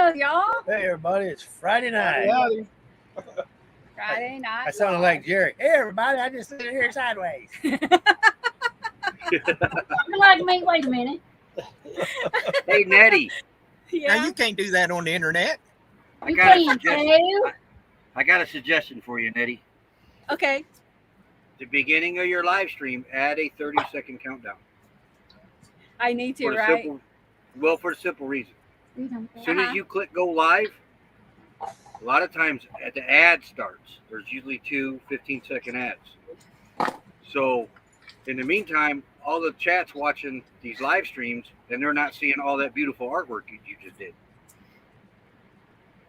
Hello, y'all. Hey, everybody, it's Friday night. Howdy. Friday night. I sounded like Jerry. Hey, everybody, I just sit here sideways. Like me, wait a minute. Hey, Nettie, Yeah. Now you can't do that on the internet. You got a can suggestion. too. I got a suggestion for you, Nettie. Okay. At the beginning of your live stream, add a 30-second countdown. I need to, For the right? for the simple reason. You don't As soon Uh-huh. as you click go live, a lot of times at the ad starts, there's usually 2 15-second ads. So in the meantime, all the chat's watching these live streams and they're not seeing all that beautiful artwork you just did.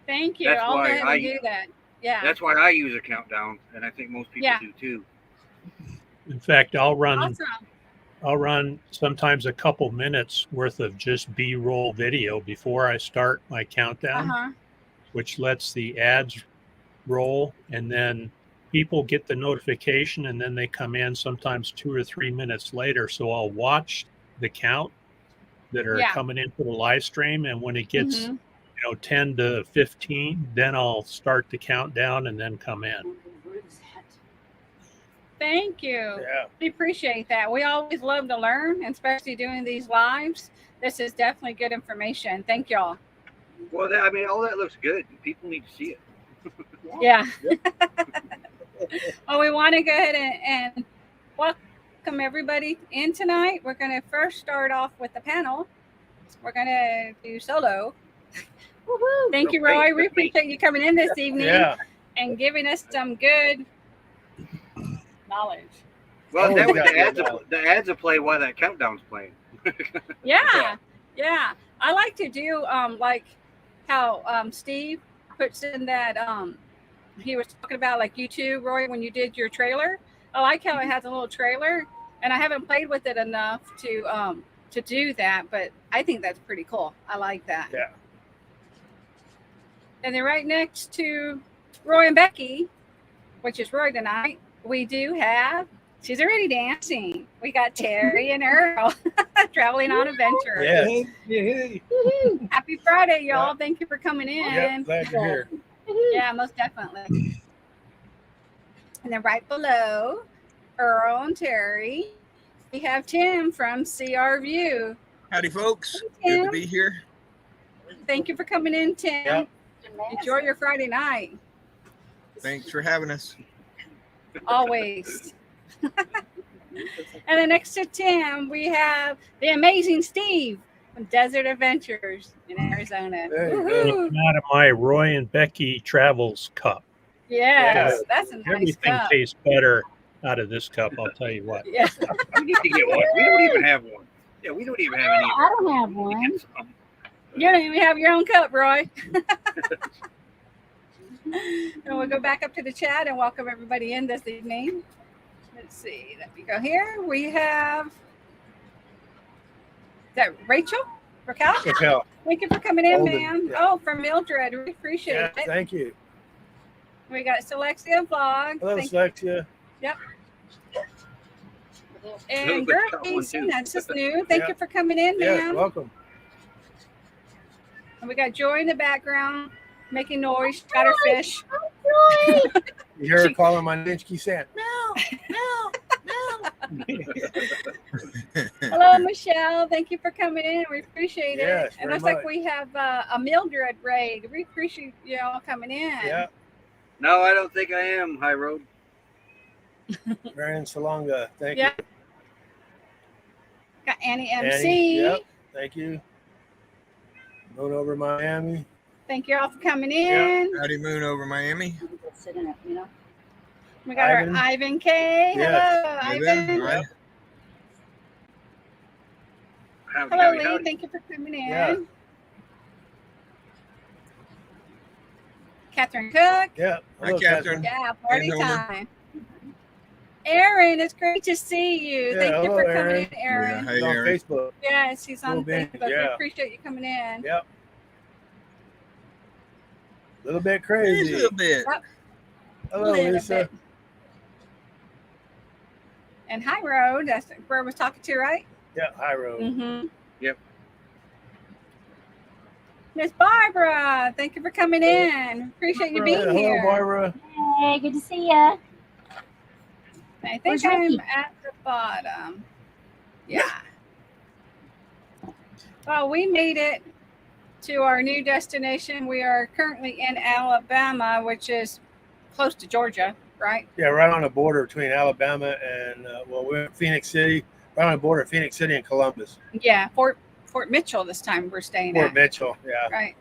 Thank you. That's I'll go why ahead and do that. Yeah. That's why I use a countdown, and I think most people Yeah. do too. In fact, I'll run Awesome. sometimes a couple minutes worth of just B-roll video before I start my countdown, Uh-huh. which lets the ads roll, and then people get the notification, and then they come in sometimes 2 or 3 minutes later. So I'll watch the count that are Yeah. coming into the live stream, and when it gets Mhm. 10 to 15, then I'll start the countdown and then come in. Thank you. Yeah. We appreciate that. We always love to learn, especially doing these lives. This is definitely good information. Thank y'all. Well, all that looks good. People need to see it. Yeah. Well, we want to go ahead and welcome everybody in tonight. We're going to first start off with the panel. We're going to do solo. Woohoo. Thank you, Okay, Roy. We that's me. appreciate you coming in this evening Yeah. and giving us some good knowledge. Well, Oh, that way yeah, the ads will play while that countdown's playing. Yeah. I like to do like how Steve puts in that he was talking about like YouTube, Roy, when you did your trailer. I like how it has a little trailer, and I haven't played with it enough to do that, but I think that's pretty cool. I like that. Yeah. And then right next to Roy and Becky, which is Roy tonight, we do have, she's already dancing. We got Terry and Earl traveling on adventures. Yeah. Woohoo. Happy Friday, y'all. Yeah. Thank you for coming in. Yeah. Glad you're here. Woohoo. Yeah, most definitely. And then right below Earl and Terry, we have Tim from CR View. Howdy, folks. Hey, Good Tim. to be here. Thank you for coming in, Tim. Yep. Enjoy your Friday night. Thanks for having us. Always. And then next to Tim, we have the amazing Steve from Desert Adventures in Arizona. There you go. Woohoo. It's out of my Roy and Becky Travels cup. Yes, that's a nice Everything cup. tastes better out of this cup, I'll tell you what. Yeah. We need to get one. We don't even have one. Yeah, we don't even have any. I don't have one. Get some. You don't even have your own cup, Roy. And we'll go back up to the chat and welcome everybody in this evening. Let's see. Let me go here. We have, is that Rachel? Raquel? Raquel. Thank you for coming in, Golden, ma'am. yeah. Oh, from Mildred. We appreciate Yeah. it. Thank you. We got Celexia Vlog. Hello, Thank Slexia. And Got Girl one, Jason, too. that's just new. Thank Yeah. you for coming in, Yes. ma'am. Welcome. And we got Joy in the background making noise. She got her fish. You hear her calling my name? She saying, No, no, no. Hello, Michelle. Thank you for coming in. We appreciate it. Yes, It very looks like much. we have a Mildred raid. We appreciate you all coming in. yeah, No, I don't think I am. High Road. Marion Salonga. Thank Yeah. you. Got Annie MC. Annie, yep. Thank you. Going over Miami. Thank you all for coming Yeah. in. Howdy, Moon over Miami. Sitting up, you know. We got Ivan. our Ivan K. Yes. Hello, Hey Ivan. there. Hi. Howdy, Hello, howdy, Lee. howdy. Thank you for coming in. Yeah. Catherine Cook. Yeah. Hi, Hello, Catherine. Yeah, party Homer. time. Aaron, it's great to see you. Yeah, Thank you hello, for coming Aaron. in, Aaron. Yeah, She's hey, on Aaron. Facebook. Yes, he's on Cool beans, Facebook. We yeah. appreciate you coming in. Yep. A little bit Just a crazy. little bit. Hello, Little Lisa. bit. And High Road, that's where I was talking to, right? Yeah, High Road. Mm-hmm. Miss Barbara, thank you for coming in. Appreciate you being Hello, here. Barbara. Hey, good to see ya. I think Where's I'm Ricky? at the bottom. Yeah. Well, we made it to our new destination. We are currently in Alabama, which is close to Georgia, right? Yeah, right on the border between Alabama and we're in Phoenix City, right on the border of Phoenix City and Columbus. Yeah, Fort Mitchell this time we're staying Fort at, Mitchell, yeah. right?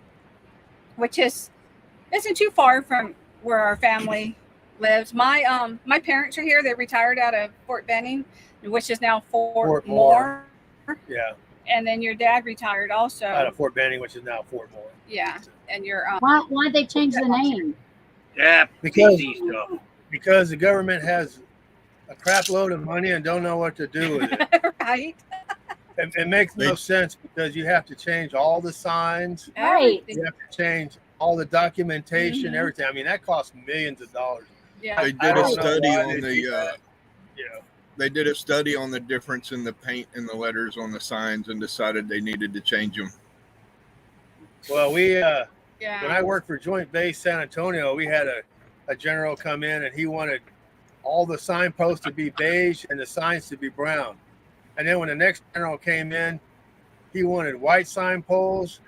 Which isn't too far from where our family lives. My parents are here. They retired out of Fort Benning, which is now Fort Moore. Yeah, And then your dad retired also. out of Fort Benning, which is now Fort Moore. Yeah, and your Why'd they change the name? Yeah, Because PC stuff. because the government has a crap load of money and don't know what to do with it. right? It makes no sense because you have to change all the signs. Right. Everything. You have to change all the documentation, Mhm. everything. I mean, that costs millions of dollars. Yeah. They I did a don't know study why on they do the. that. Yeah. They did a study on the difference in the paint and the letters on the signs and decided they needed to change them. Well, we Yeah. when I worked for Joint Base San Antonio, we had a general come in and he wanted all the signposts to be beige and the signs to be brown. And then when the next general came in, he wanted white sign poles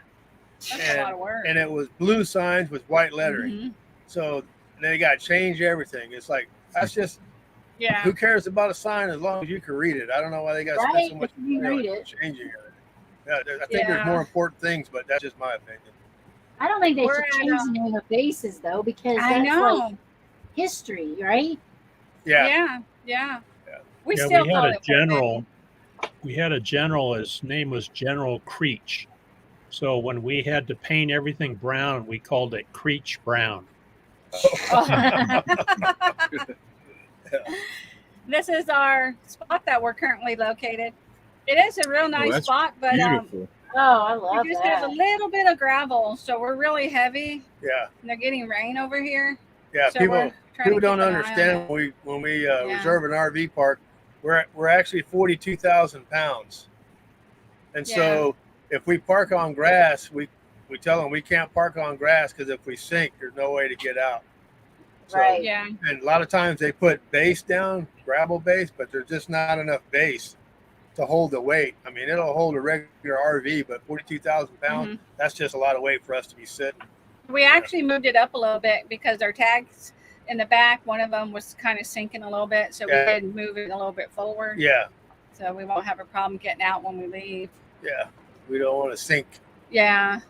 That's a lot of work. and it was blue signs with white lettering. Mhm. So they got to change everything. It's like, that's just, Yeah. who cares about a sign as long as you can read it? I don't know why they got to Right, spend so much if you money read on it. changing it. Yeah, I think there's Yeah. more important things, but that's just my opinion. I don't think they We're should at, change the name of bases though, because I that's know. like history, right? Yeah. Yeah. Yeah. Yeah. We Yeah, still we had call a it Fort general. Benning. We had a general. His name was General Creech. So when we had to paint everything brown, we called it Creech Brown. This is our spot that we're currently located. It is a real nice that's spot, but Beautiful. Oh, I love we just have that. a little bit of gravel, so we're really heavy. Yeah. And they're getting rain over here. Yeah. So People we're trying people to don't keep an eye on understand it. when we Yeah. reserve an RV park, we're actually 42,000 pounds, and so if we park on grass, we tell them we can't park on grass because if we sink, there's no way to get out. So, Right. Yeah. And a lot of times they put base down, gravel base, but there's just not enough base to hold the weight. I mean, it'll hold a regular RV, but 42,000 pounds, Mhm. that's just a lot of weight for us to be sitting. We actually moved it up a little bit because our tags in the back, one of them was kind of sinking a little bit. So Yeah. we did move it a little bit forward. Yeah. So we won't have a problem getting out when we leave. Yeah. We don't want to sink. Yeah.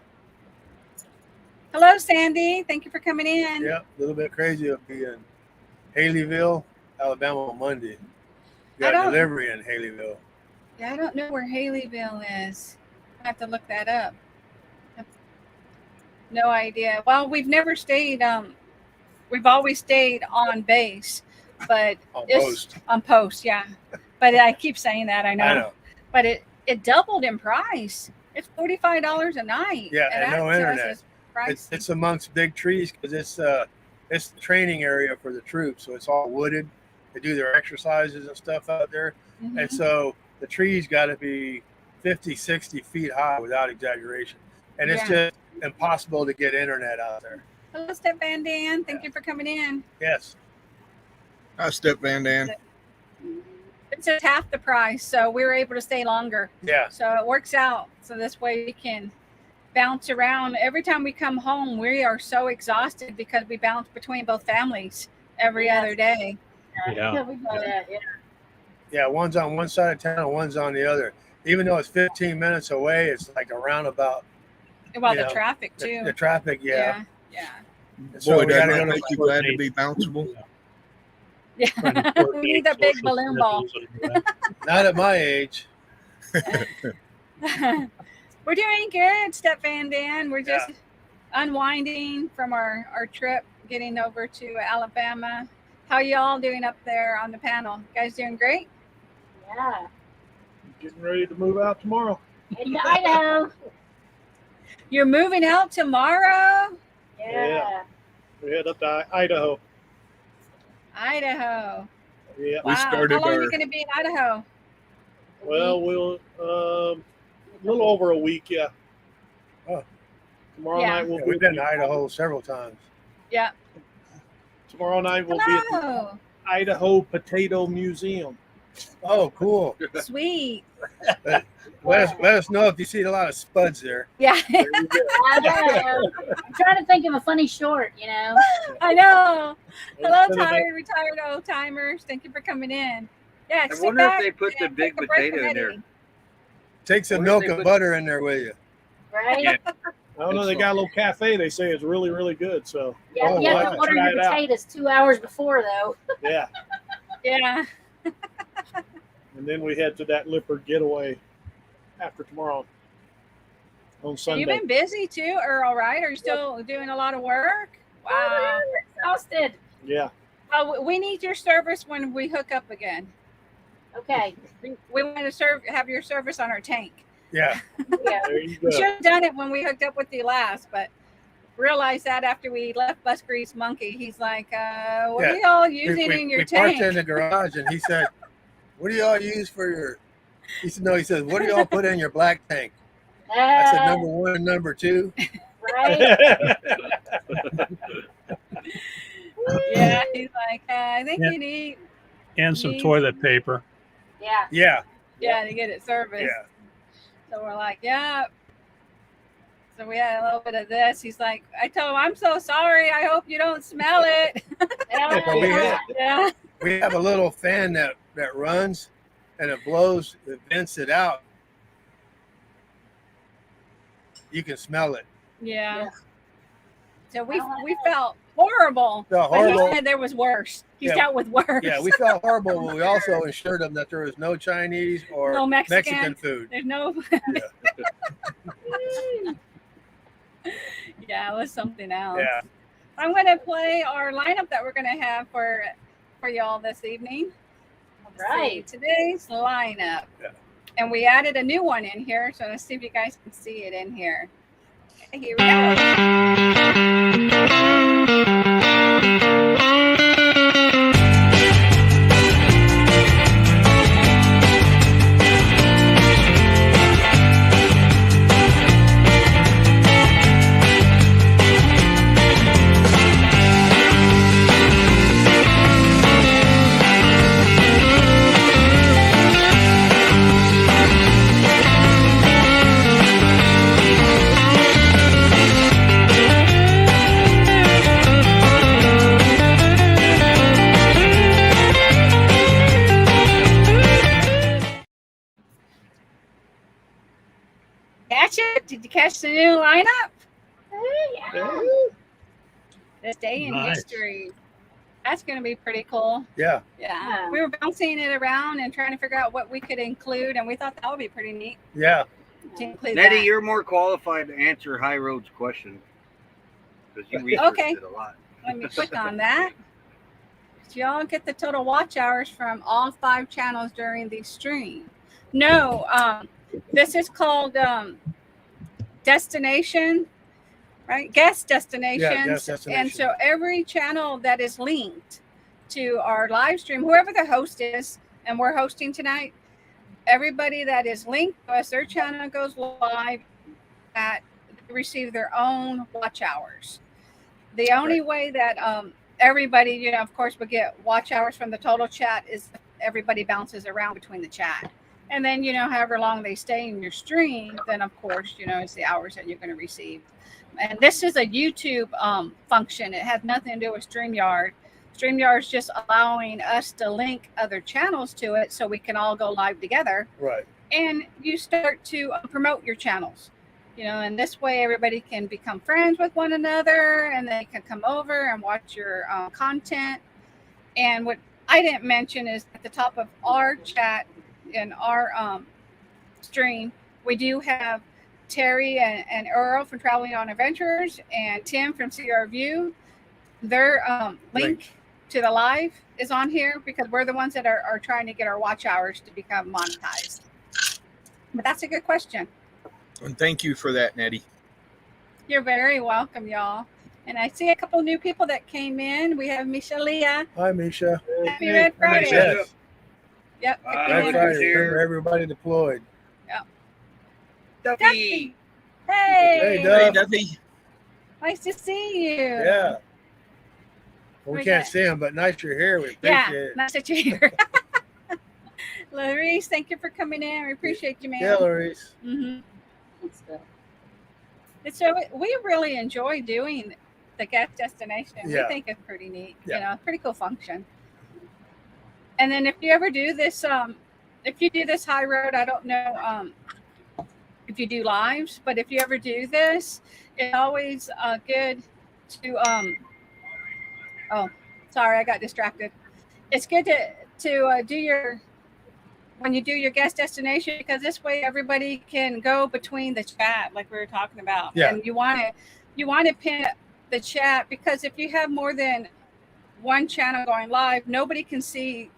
Hello, Sandy. Thank you for coming in. Yeah. A little bit crazy. It'll be in Haleyville, Alabama on Monday. I Got don't- delivery in Haleyville. Yeah, I don't know where Haleyville is. I have to look that up. No idea. Well, we've never stayed. We've always stayed on base, but On it's post. on post. Yeah, but I keep saying that. I know. I know. But it doubled in price. It's $45 a night. Yeah, and that no to us internet. is pricey. It's amongst big trees because it's the training area for the troops, so it's all wooded. They do their exercises and stuff out there, Mhm. and so the trees got to be 50, 60 feet high without exaggeration, and it's Yeah. just impossible to get internet out there. Hello, Steph Van Dan. Thank you for coming in. Yes. Hi, Step Van Dan. It's just half the price, so we were able to stay longer. Yeah. So it works out. So this way we can bounce around. Every time we come home, we are so exhausted because we bounce between both families every Yes. other day. Yeah. we know that. Yeah. Yeah, one's on one side of town and one's on the other. Even though it's 15 minutes away, it's like a roundabout. Well, You the know, traffic The too. traffic, yeah. Yeah. So Boy, we gotta doesn't go that to- make you glad to be bounceable? Yeah. Trying to We coordinate need a big social balloon ball. schedules and all that. Not at my age. We're doing good, Step Van Dan. We're just unwinding from our trip, getting over to Alabama. How y'all doing up there on the panel? You guys doing great? Yeah. Getting ready to move out tomorrow. In Idaho. You're moving out tomorrow? Yeah. We head up to Idaho. Idaho. Yeah. We Wow. started How long are our- you going to be in Idaho? Well, we'll a little over a week. Yeah. Tomorrow Yeah. night we'll Yeah, be we've been to Idaho several times. Yeah. tomorrow night we'll be at the Hello. Idaho Potato Museum. Oh, cool. Sweet. Let us know if you see a lot of spuds there. Yeah. There you go. I know. I'm trying to think of a funny short, you know. I know. Hello, Instead of that- tired, retired old timers. Thank you for coming in. Yeah. I sit wonder if back they put the and big take a break potato in there. already. Take some Wonder if milk they and put- butter in there with you. Right? Yeah. I don't know. They got a little cafe. They say it's really, really good. So Yeah, Oh, you have wow. to order Try your it out. potatoes 2 hours before, though. yeah. Yeah. And then we head to that Lippard getaway after tomorrow on Have Sunday. you been busy too, Earl, right? Are you still doing a lot of work? Wow. Exhausted. Yeah. Oh, we need your service when we hook up again. Okay. We want to have your service on our tank. Yeah. Yeah. There you We go. should have done it when we hooked up with you last, but realized that after we left Bus Grease Monkey, he's like, what are y'all using in your we parked tank? in the garage and he said, what do y'all use for your, he said, no, he says, what do y'all put in your black tank? I said, number 1 and number 2. Right? Yeah, he's like, I think Yeah. you need, And some Jeez. toilet paper. Yeah. Yeah. to get it serviced. Yeah. So we're like, yeah. So we had a little bit of this. He's like, I told him, I'm so sorry. I hope you don't smell it. But we have, Yeah. we have a little fan that runs and it blows, it vents it out. You can smell it. Yeah. Yeah. So we felt horrible. Felt But he horrible. said there was worse. He's Yeah. dealt with worse. Yeah, we felt horrible, but we also assured them that there was no Chinese or No Mexican. Mexican food. There's no. Yeah, it was something else. Yeah. I'm going to play our lineup that we're going to have for y'all this evening. Let's see, Right. today's lineup. Yeah. And we added a new one in here, so let's see if you guys can see it in here. Okay, here we go. Catch it? Did you catch the new lineup? Yeah. This day in Nice. history. That's going to be pretty cool. Yeah. Yeah. Yeah. We were bouncing it around and trying to figure out what we could include, and we thought that would be pretty neat Yeah. to include Nettie, that. you're more qualified to answer High Road's question because you researched Okay. it a lot. Let me click on that. So y'all get the total watch hours from all 5 channels during the stream. No, this is called destination, right? Guest destinations. guest And destination. so every channel that is linked to our live stream, whoever the host is, and we're hosting tonight, everybody that is linked to us, their channel goes live at receive their own watch hours. The only way that everybody, you know, of course, would get watch hours from the total chat is everybody bounces around between the chat. And then, you know, however long they stay in your stream, then of course, you know, it's the hours that you're going to receive. And this is a YouTube function. It has nothing to do with StreamYard. StreamYard is just allowing us to link other channels to it so we can all go live together. Right. And you start to promote your channels, you know, and this way everybody can become friends with one another and they can come over and watch your content. And what I didn't mention is at the top of our chat in our stream, we do have Terry and Earl from Traveling on Adventures and Tim from CR View. Their link to the live is on here because we're the ones that are trying to get our watch hours to become monetized. But that's a good question. And thank you for that, Nettie. You're very welcome, y'all. And I see a couple new people that came in. We have Misha Leah. Hi, Misha. Happy Red Friday. Yes. Yep. Bye. good Red evening. Friday. Here. Remember everybody deployed. Duffy. Duffy. Hey. Hey, Hey, Duff. Duffy. Nice to see you. Yeah. We We can't got- see him, but nice you're here. We appreciate Yeah, it. nice that you're here. Larice, thank you for coming in. We appreciate you, man. Yeah, Larice. Mm-hmm. Good stuff. And so we really enjoy doing the guest destination. Yeah. We think it's pretty neat. Yeah. You know, pretty cool function. And then if you ever do this, if you do this high road, I don't know if you do lives, but if you ever do this, it's always good to oh, sorry, I got distracted. It's good to do your when you do your guest destination, because this way everybody can go between the chat like we were talking about. Yeah. And you want to pin the chat, because if you have more than one channel going live, nobody can see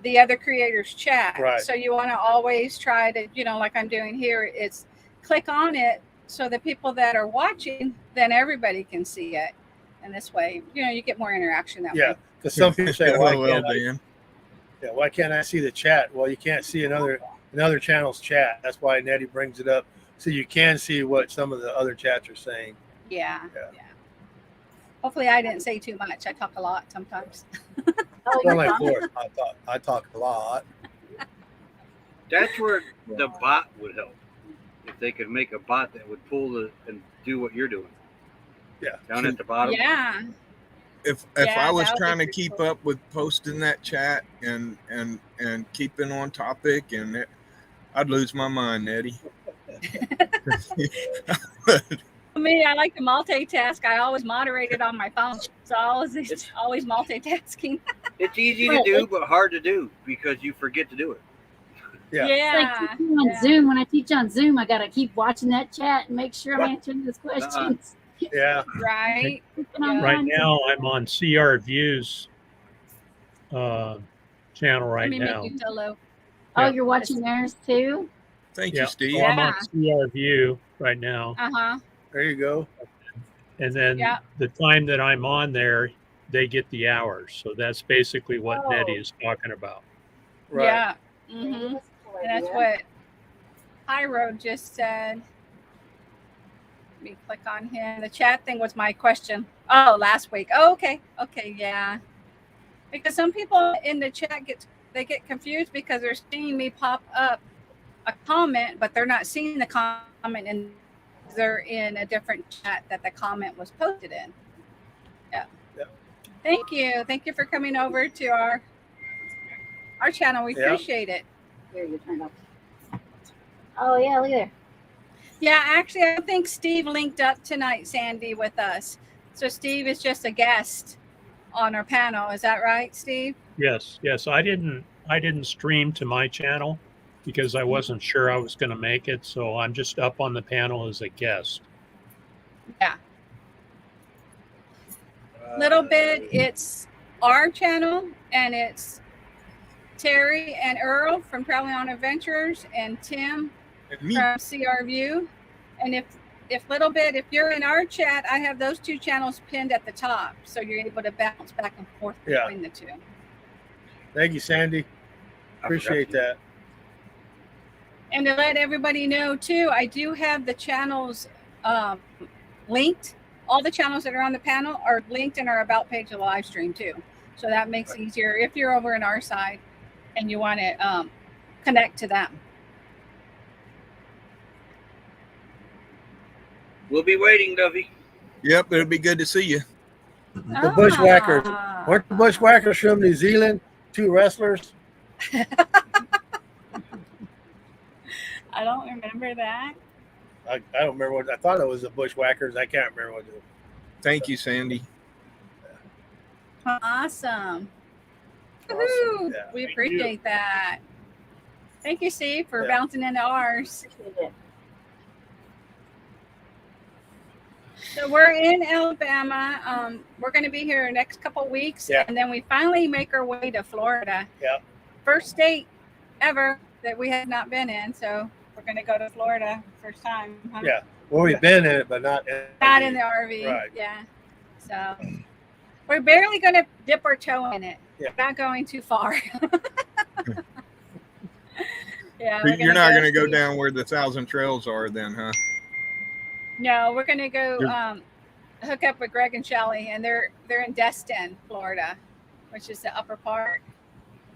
the other creator's chat. Right. So you want to always try to, you know, like I'm doing here, it's click on it so the people that are watching, then everybody can see it. And this way, you know, you get more interaction that Yeah. way. Because some people say, why LOL, can't I? Dan. Yeah, why can't I see the chat? Well, you can't see another channel's chat. That's why Nettie brings it up, so you can see what some of the other chats are saying. Yeah. Yeah. Yeah. Hopefully I didn't say too much. I talk a lot sometimes. Oh, Sound you're like fine. Florida. I talk a lot. That's where the bot would help. If they could make a bot that would pull and do what you're doing. Yeah. Down at the bottom. Yeah. If Yeah, I was that would trying be to pretty keep cool. up with posting that chat and keeping on topic, and I'd lose my mind, Eddie. Me, I like to multitask. I always moderate it on my phone. So I always multitasking. It's easy to Right, do, but hard to do because you forget to do it. Yeah. It's Yeah. like teaching on Yeah. Zoom. When I teach on Zoom, I gotta keep watching that chat and make sure I'm answering those questions. Yeah. Right. Keeping on Right line. now, I'm on CR Views channel Let right me now. make you solo. Oh, Yeah. you're watching theirs too? Thank Yeah. you, Steve. So I'm on Yeah. CR View right now. Uh-huh. There you go. And then Yeah. the time that I'm on there, they get the hours. So that's basically what Oh. Nettie is talking about. Right. Yeah. Mm-hmm. And that's what High Road just said. Let me click on him. The chat thing was my question. Oh, last week. Oh, okay. Okay, yeah. Because some people in the chat get confused because they're seeing me pop up a comment, but they're not seeing the comment, and they're in a different chat that the comment was posted in. Yeah. Yeah. Thank you. Thank you for coming over to our channel. We Yeah. appreciate it. Here, you turn up. Oh yeah, look there. Yeah, actually, I think Steve linked up tonight, Sandy, with us. So Steve is just a guest on our panel. Is that right, Steve? Yes, yes. I didn't stream to my channel because I wasn't sure I was going to make it. So I'm just up on the panel as a guest. Little bit. It's our channel, and it's Terry and Earl from Traveling on Adventures, and Tim And me. from CR View. And if little bit, if you're in our chat, I have those two channels pinned at the top, so you're able to bounce back and forth Yeah. between the two. Thank you, Sandy. I Appreciate forgot that. And to let everybody know too, I do have the channels linked. All the channels that are on the panel are linked in our about page of the live stream too. So that makes it easier if you're over in our side and you want to connect to them. We'll be waiting, Duffy. Yep, it'll be good to see you. The Bushwhackers. Ah. Weren't the Bushwhackers from New Zealand? Two wrestlers? I don't remember that. I don't remember what I thought it was the Bushwhackers. I can't remember what it was. Thank you, Sandy. Awesome. Awesome. Woohoo. Yeah. We appreciate that. Thank you, Steve, for Yeah. bouncing into ours. Appreciate it. So we're in Alabama. We're going to be here next couple weeks, Yeah. and then we finally make our way to Florida. Yeah. First state ever that we have not been in, so we're going to go to Florida first time. Huh? Yeah. Well, we've been in it, but not in, Not in the RV. Right. Yeah. So we're barely going to dip our toe in it. Yeah. Not going too far. Yeah. we're You're not going to go see- down where the 1,000 trails are, then, huh? No, we're going to go You're- hook up with Greg and Shelly, and they're in Destin, Florida, which is the upper part.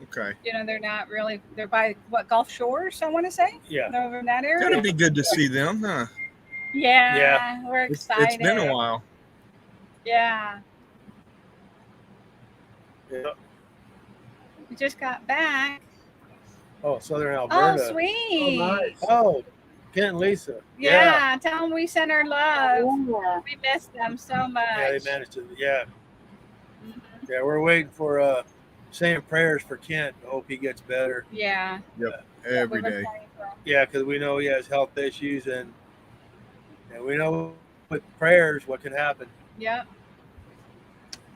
Okay. You know, they're not really. They're by what, Gulf Shores? I want to say. Yeah. They're over in that area. Gotta be good to see them, huh? Yeah, we're excited. It's been a while. Yeah, Yeah. we just got back. Oh, Southern Oh, Alberta. sweet. Oh, nice. Oh, Kent and Lisa. Yeah, tell them we sent our love. Yeah. We miss them so much. Yeah, they managed to. Yeah. Mhm. Yeah, we're waiting for saying prayers for Kent. I hope he gets better. Yeah. Every we were day. praying for him. Yeah, because we know he has health issues, and we know with prayers what can happen. Yep.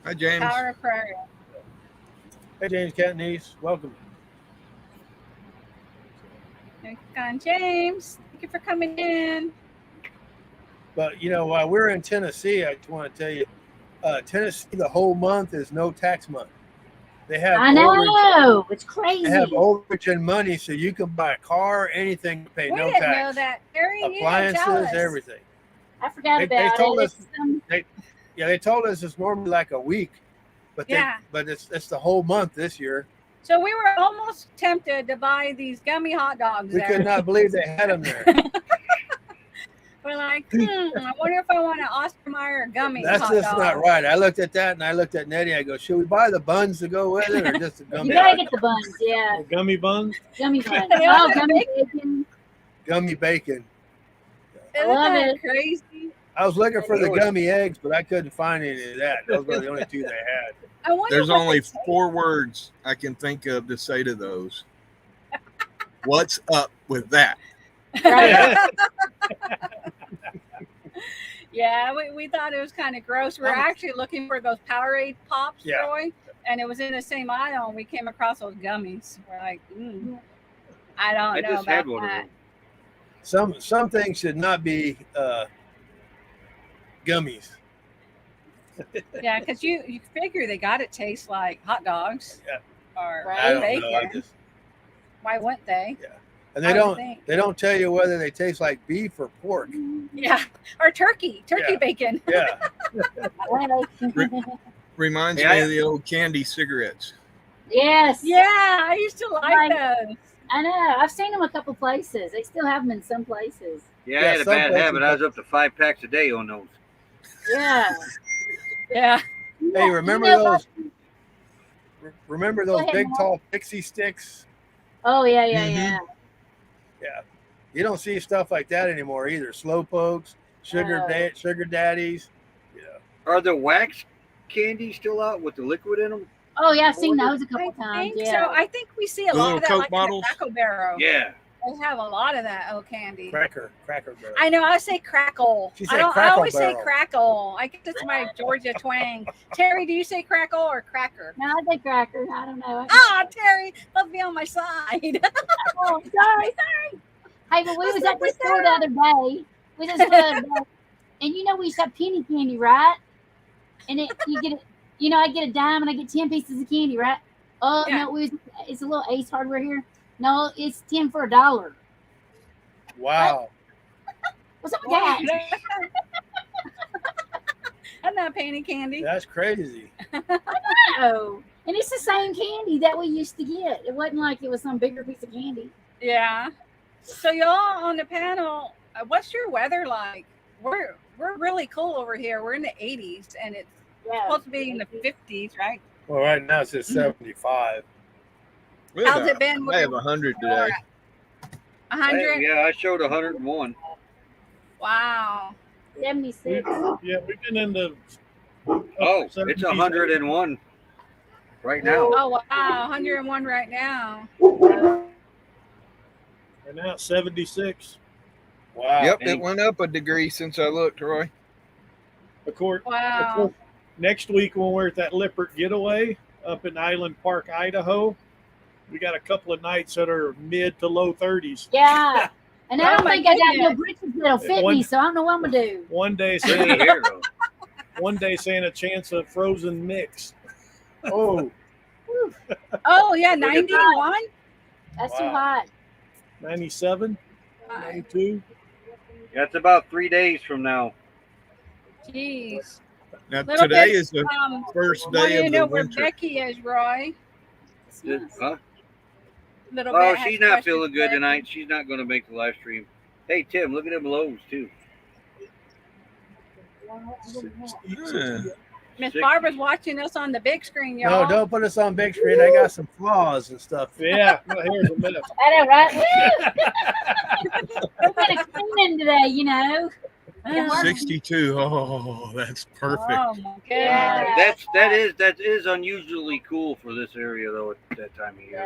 Hi, James. Power of prayer. Hey, James Catniece, welcome. Thanks, Con James. Thank you for coming in. But while we're in Tennessee, I just want to tell you, Tennessee, the whole month is no tax month. They have I know. It's crazy. They have overage and money, so you can buy a car, anything, pay We no didn't tax. know that. Terry, you didn't Appliances, tell us. everything. I forgot They about told it. us- Yeah, they told us it's normally like a week, but Yeah. it's the whole month this year. So we were almost tempted to buy these gummy hot dogs We there. could not believe they had them there. We're like, I wonder if I want an Oscar Mayer gummy That's hot just dog. not right. I looked at that and I looked at Nettie. I go, should we buy the buns to go with it or just the gummy You gotta hot get the buns, yeah. The gummy buns. Gummy buns. They Oh, all have gummy bacon. gummy bacon? Isn't love that it. crazy? I was looking for the gummy eggs, but I couldn't find any of that. Those were the only two they had. I wonder There's what only they taste 4 words I can think of to say to those. What's up with that? Right? Yeah, we thought it was kind of gross. We were actually looking for those Powerade pops, Yeah. Roy, and it was in the same aisle, and we came across those gummies. We're like, I don't I know just about had one of that. them. Some things should not be gummies. Yeah, because you figure they got to taste like hot dogs Yeah. or Right. I don't bacon. know. I just, Why wouldn't they? and I they would don't think. they don't tell you whether they taste like beef or pork. Yeah, or turkey Yeah. bacon. Yeah. Reminds Yeah, me of the old candy cigarettes. Yes. Yeah, I used to like Right. those. I know. I've seen them a couple places. They still have them in some places. Yeah, Yeah, I had a some bad places habit. I was up to 5 packs a day on those. Yeah. Yeah. Hey, remember You know those? Remember those ahead, big Mom. tall pixie sticks? Oh yeah, yeah, Mhm. yeah. Yeah. You don't see stuff like that anymore either. Slow pokes, sugar No. sugar daddies. Yeah. Are the wax candies still out with the liquid in them? Oh yeah, I've seen those a I couple times. think Yeah. so. I think we see a The lot little of that Coke like bottles? in the Taco Barrel. Yeah. They have a lot of that old candy. Cracker Barrel. I know. I say crackle. She I said don't. I Crackle always say Barrel. crackle. I guess it's my Georgia twang. Terry, do you say crackle or cracker? No, I say cracker. I don't know. Ah, Terry, let's be on my side. Oh, sorry. Hey, but we What's was up at the with store the that? other day. We just and you know we used to have penny candy, right? And you get it. You know, I get a dime and I get 10 pieces of candy, right? Oh Yeah. no, it's a little Ace Hardware here. No, it's 10 for $1. Wow. What's up with that? I'm not penny candy. That's crazy. No. And it's the same candy that we used to get. It wasn't like it was some bigger piece of candy. Yeah. So y'all on the panel, what's your weather like? We're really cool over here. We're in the 80s and it's Yeah. supposed to be in the 50s, right? Well, right now it's just 75. We How's had it been? I have 100 today. 100. Yeah, I showed 101. Wow. 76. Yeah, we've been in the. Oh, it's 70s. 101 right now. Oh wow, 101 right now. And now it's 76. Wow. Yep, it went up a degree since I looked, Roy. Of course, Wow. next week when we're at that Lippert Getaway up in Island Park, Idaho, we got a couple of nights that are mid to low 30s. Yeah. And I Oh don't my think I got no goodness. britches that'll fit One- me, so I don't know what I'm gonna do. One day Same saying here, though. a chance of frozen mix. Oh, Oh yeah, 91. That's too Wow. hot. 97, 92. That's about 3 days from now. Jeez. Now Little today bit, is the first wanted day to of know the where winter. Becky is, Roy. Huh? Little Oh, bit has she's not questions feeling good for tonight. She's not going to make the live stream. Hey, Tim, look at them lows, too. Yeah. Miss 60. Barbara's watching us on the big screen, No, y'all. don't put us on big screen. I got some flaws and stuff. Yeah, my hair's a mess. I know, right? We're gonna clean today, you know. 62. Oh, that's perfect. Oh my Yeah. goodness. That is unusually cool for this area though at that time of year.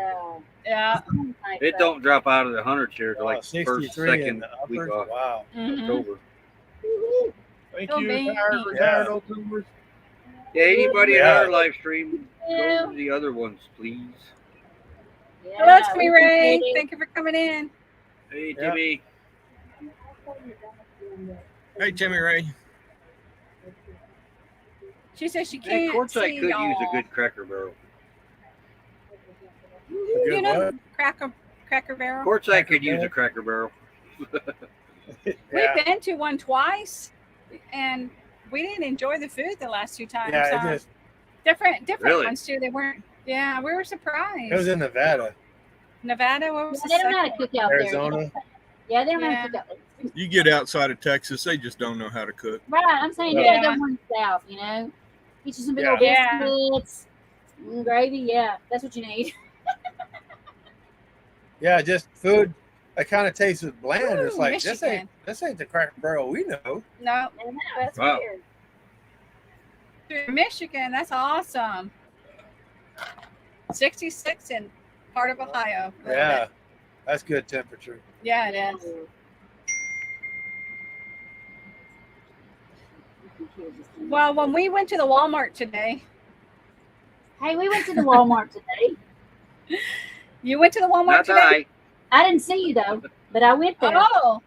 Yeah. Yeah. It don't drop out of the hundreds here to Wow, like first, 63 in second the week uppers. off Wow. Mhm. October. Thank Oh, you, baby. retired old timers. Yeah, anybody in Yeah. our live stream, go Yeah. to the other ones, please. Hello, Yeah, Timmy we Ray. appreciate it. Thank you for coming in. Hey, Yeah. Timmy. Hey, Timmy Ray. She says she Hey, can't Quartzsite see could use y'all. a good Cracker Barrel. A You good know, what? Cracker Barrel. Quartzsite could use a Cracker Barrel. Yeah. We've been to one twice, and we didn't enjoy the food the last two times. Yeah, it just different Really? ones too. They weren't. Yeah, we were surprised. it was in Nevada, Nevada. What was the They don't know how to second? cook out Arizona. there. Yeah, they don't know how Yeah. to cook out there. You get outside of Texas, they just don't know how to cook. Right, I'm saying you Yeah. gotta go more south, you know. Get you some big Yeah. old Yeah. biscuits, gravy. Yeah, that's what you need. Yeah, just food. It kind of tasted bland. It's Ooh, like Michigan. this ain't the Cracker Barrel we know. No, I know, that's Wow. weird. through Michigan. That's awesome. 66 in part of Ohio. Yeah, that's good temperature. Yeah, it is. Well, when we went to the Walmart today, Hey, we went to the Walmart today. you went to the Walmart Not today? I. I didn't see you though, but I went there. Oh,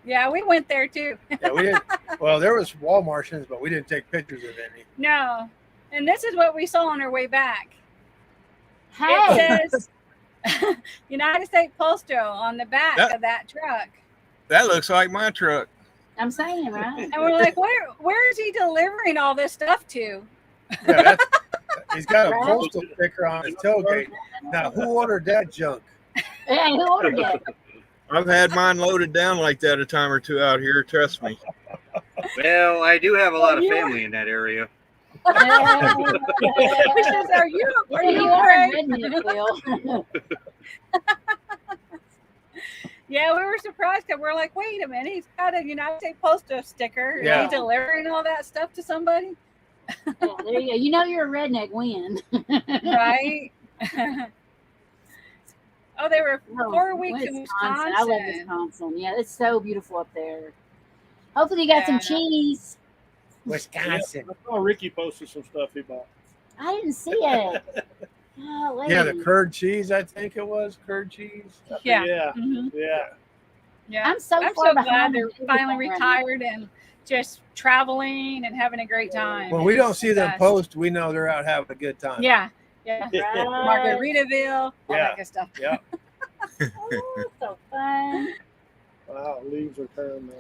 yeah, we went there too. Yeah, we didn't. Well, there was Walmartians, but we didn't take pictures of any. No, and this is what we saw on our way back. Hey, It says United States Postal on the back Yeah. of that truck, That looks like my truck. I'm saying, right? and we're like, where is he delivering all this stuff to? Yeah, that's, he's got a Right. postal sticker on his tailgate. Now, who ordered that junk? Hey, who ordered that? I've had mine loaded down like that a time or two out here. Trust me. Well, I do have a lot of you- family in that area. He says, are you Where do you Craig?" are in Redneckville? Yeah, we were surprised because we're like, wait a minute, he's got a United States Postal sticker. Yeah. Is he delivering all that stuff to somebody? Yeah, there you go. You know you're a redneck when. Right? Oh, they were Oh, 4 weeks in Wisconsin. I love Wisconsin. Wisconsin. Yeah, it's so beautiful up there. Hopefully you got some Yeah. cheese. Wisconsin. I saw Ricky posted some stuff he bought. I didn't see it. Oh, Yeah, the curd cheese, I think it was curd cheese. Yeah. Yeah. Mhm. Yeah. Yeah. I'm so I'm far so behind. glad they're on everything finally right now. retired and just traveling and having a great time. When we don't see them Best. post, we know they're out having a good time. Yeah. Yeah. Right. Margaritaville, all Yeah. that good stuff. Yeah. Oh, so fun. Wow, leaves are turning there.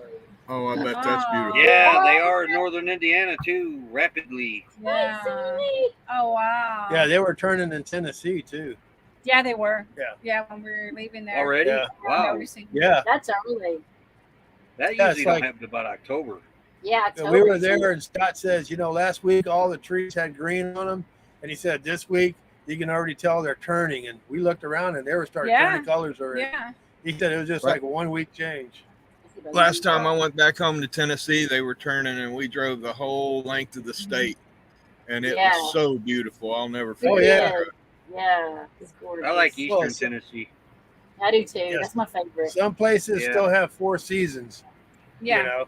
Oh, I bet that's beautiful. Yeah, they are in northern Indiana too, rapidly. Yeah. Crazy. Oh wow. Yeah, they were turning in Tennessee too. Yeah, they were. Yeah. Yeah, when we were leaving there. Already? Yeah. Wow. Noticing. Yeah. That's early. That Yeah, usually it's don't like- happen about October. Yeah, And we were totally. there, and Scott says, last week all the trees had green on them, and he said this week you can already tell they're turning. And we looked around, and they were starting Yeah. turning colors already. Yeah. He said it was just Right. like a 1 week change. Last time I went back home to Tennessee, they were turning, and we drove the whole length of the state, and it Yeah. was so beautiful. I'll never It forget. Oh, yeah. is. Yeah, it's gorgeous. I like Eastern Well, Tennessee. I do too. Yes. That's my favorite. Some places Yeah. still have 4 seasons. Yeah.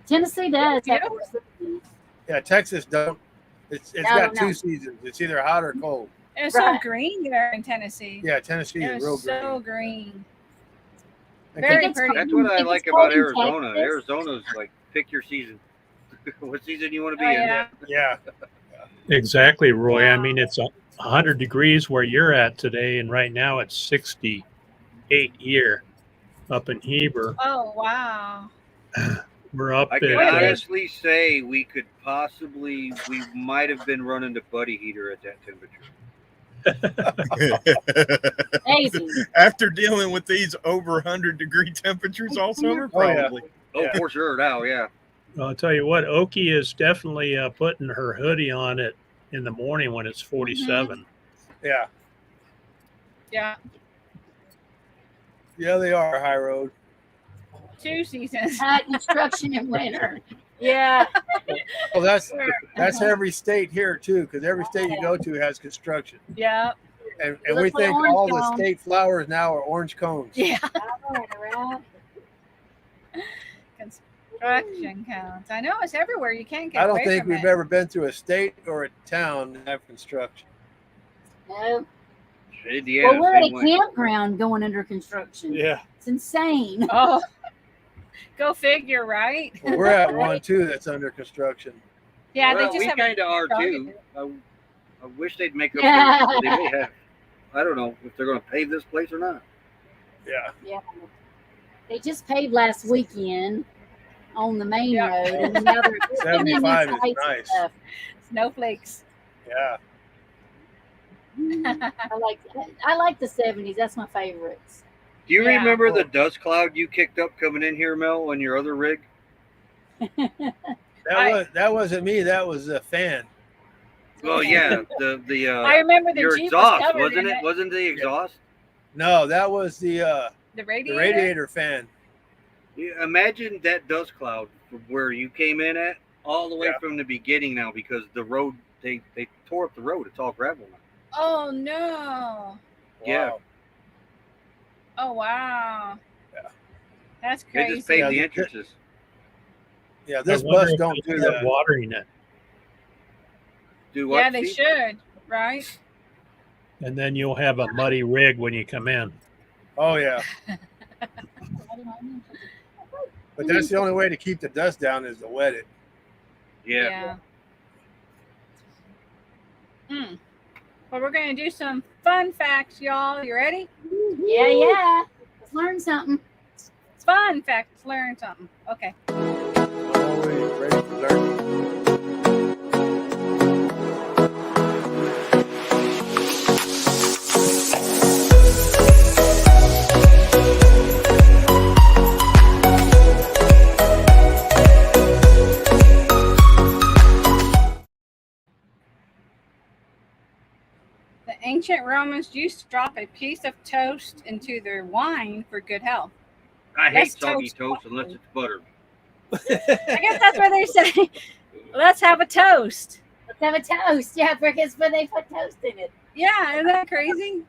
Tennessee does. Yeah. have four seasons. Yeah, Texas don't. It's No, got no. 2 seasons. It's either hot or cold. It was Right. so green there in Tennessee. Yeah, Tennessee It is was real so green. green. And Very it's pretty. That's what I If like it's about cold in Arizona. Texas- Arizona's like pick your season. What season you want to be Oh, in? yeah. Yeah, Exactly, Roy. I Wow. mean, it's 100 degrees where you're at today, and right now it's 68 here up in Heber. Oh wow. We're up I at can honestly say we might have been running the buddy heater at that temperature. Maybe. After dealing with these over 100-degree temperatures all summer, Oh, yeah. probably. Oh, Yeah. for sure now, yeah. I'll tell you what, Okie is definitely putting her hoodie on it in the morning when it's 47. Yeah. Yeah. Yeah, they are high road. 2 seasons. Construction in winter. Yeah. Well, that's every state here too, because every state you go to has construction, Yeah. and Let's we put think orange all the cone. state flowers now are orange cones. Yeah. Right. Construction counts. I know it's everywhere. You can't get I don't away think from we've it. ever been through a state or a town that have construction. No. Indiana, Well, we're at a same way. campground going under construction. Yeah. It's insane. Oh. Go figure, right? Well, we're at one too that's under construction. Yeah, Well, they just we have kind of are started too. I wish they'd make up. Yeah. They may have. I don't know if they're going to pave this place or not. Yeah. Yeah. They just paved last weekend on the main Yeah. road, and then now they're putting in 75 these is lights and nice. stuff. snowflakes. Yeah. I like the 70s. That's my favorites. Do you Yeah. remember the dust cloud you kicked up coming in here, Mel, on your other rig? That wasn't me. That was a fan. Well, yeah, I remember the your Jeep exhaust, was covered wasn't in it? Wasn't the exhaust? No, that was the The radiator. radiator fan. Imagine that dust cloud from where you came in at all the way Yeah. from the beginning now, because the road they tore up the road. It's all gravel now. Oh no. Yeah. Wow. Oh wow. Yeah. That's They crazy. just paved Yeah, the the- entrances. Yeah, I this wonder bus if don't they do have that. watering it. Do what? Yeah, they Steve? should, right? And then you'll have a muddy rig when you come in. Oh yeah. But that's the only way to keep the dust down is to wet it. Yeah. Mm. Well, we're going to do some fun facts, y'all. You ready? Yeah. Let's learn something. It's fun facts. Learn something. Okay. Always ready to learn. The ancient Romans used to drop a piece of toast into their wine for good health. I hate That's soggy toast. toast unless it's buttered. I guess that's what they say. Let's have a toast. Let's have a toast. Yeah, because when they put toast in it. Yeah, isn't that crazy?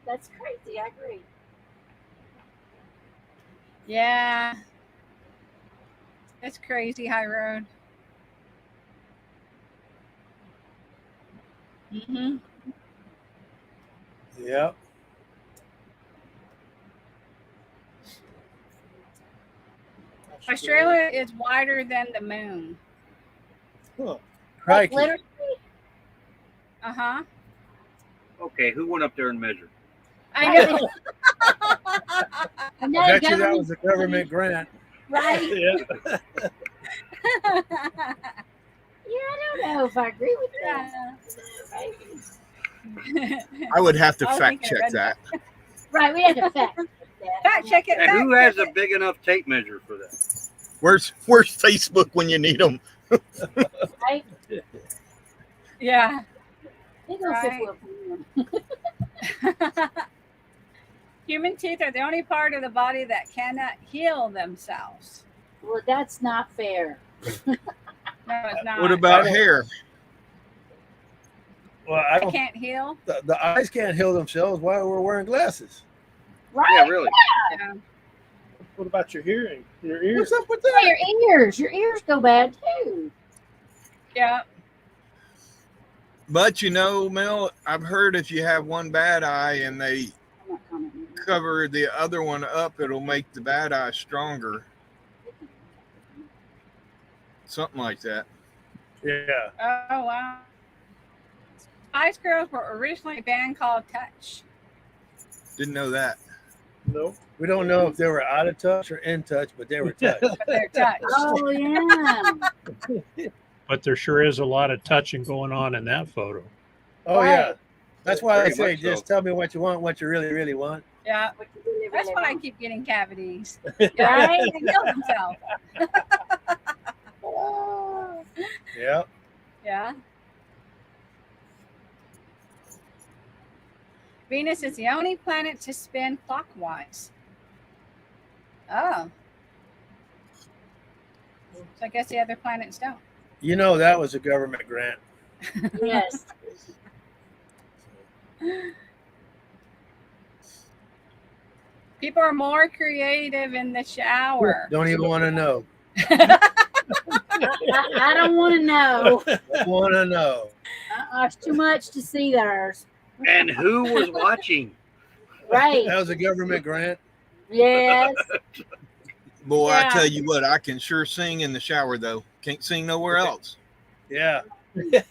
That's crazy. I agree. Yeah. It's crazy, High Road. Mm-hmm. Yep. Australia is wider than the moon. Huh. Crikey. Literally. Uh-huh. Okay, who went up there and measured? I know. I bet you that was a government grant. Right. Yeah. Yeah, I don't know if I agree with that. Yeah. I would have to I was fact thinking check of that. Right, we had to fact check that. Fact check it. And fact who has check a big enough tape measure for that? Where's Facebook when you need them? Right? it. Yeah. They go Right. Human teeth are the only part of the body that cannot heal themselves. Well, that's not fair. No, it's not. What about I don't- hair? Well, I They don't. can't heal? The eyes can't heal themselves while we're wearing glasses. Right? Yeah, really. Yeah. What about your hearing? Your ears? What's up with Yeah, that? your ears go bad too. Yeah. But you know, Mel, I've heard if you have one bad eye and they I'm not commenting. cover the other one up, it'll make the bad eye stronger. Something like that. Yeah. Oh, wow. Spice Girls were originally a band called Touch. Didn't know that. Nope. We don't know if they were out of touch or in touch, but they were touched. But they're touched. Oh yeah. But there sure is a lot of touching going on in that photo. Oh yeah, Right. that's why I Very say much just tell me what you want, what you really, really want. Yeah. What you really, That's really why I want. keep getting cavities. Right? They kill themselves. Yeah. Yeah. Venus is the only planet to spin clockwise. Oh. So I guess the other planets don't. You know that was a government grant. Yes. People are more creative in the shower. Don't even want to know. I don't want to know. Don't want to know. It's too much to see there. And who was watching? Right. That was a government grant. Yes. Boy, Yeah. I tell you what, I can sure sing in the shower though. Can't sing nowhere else. Yeah. I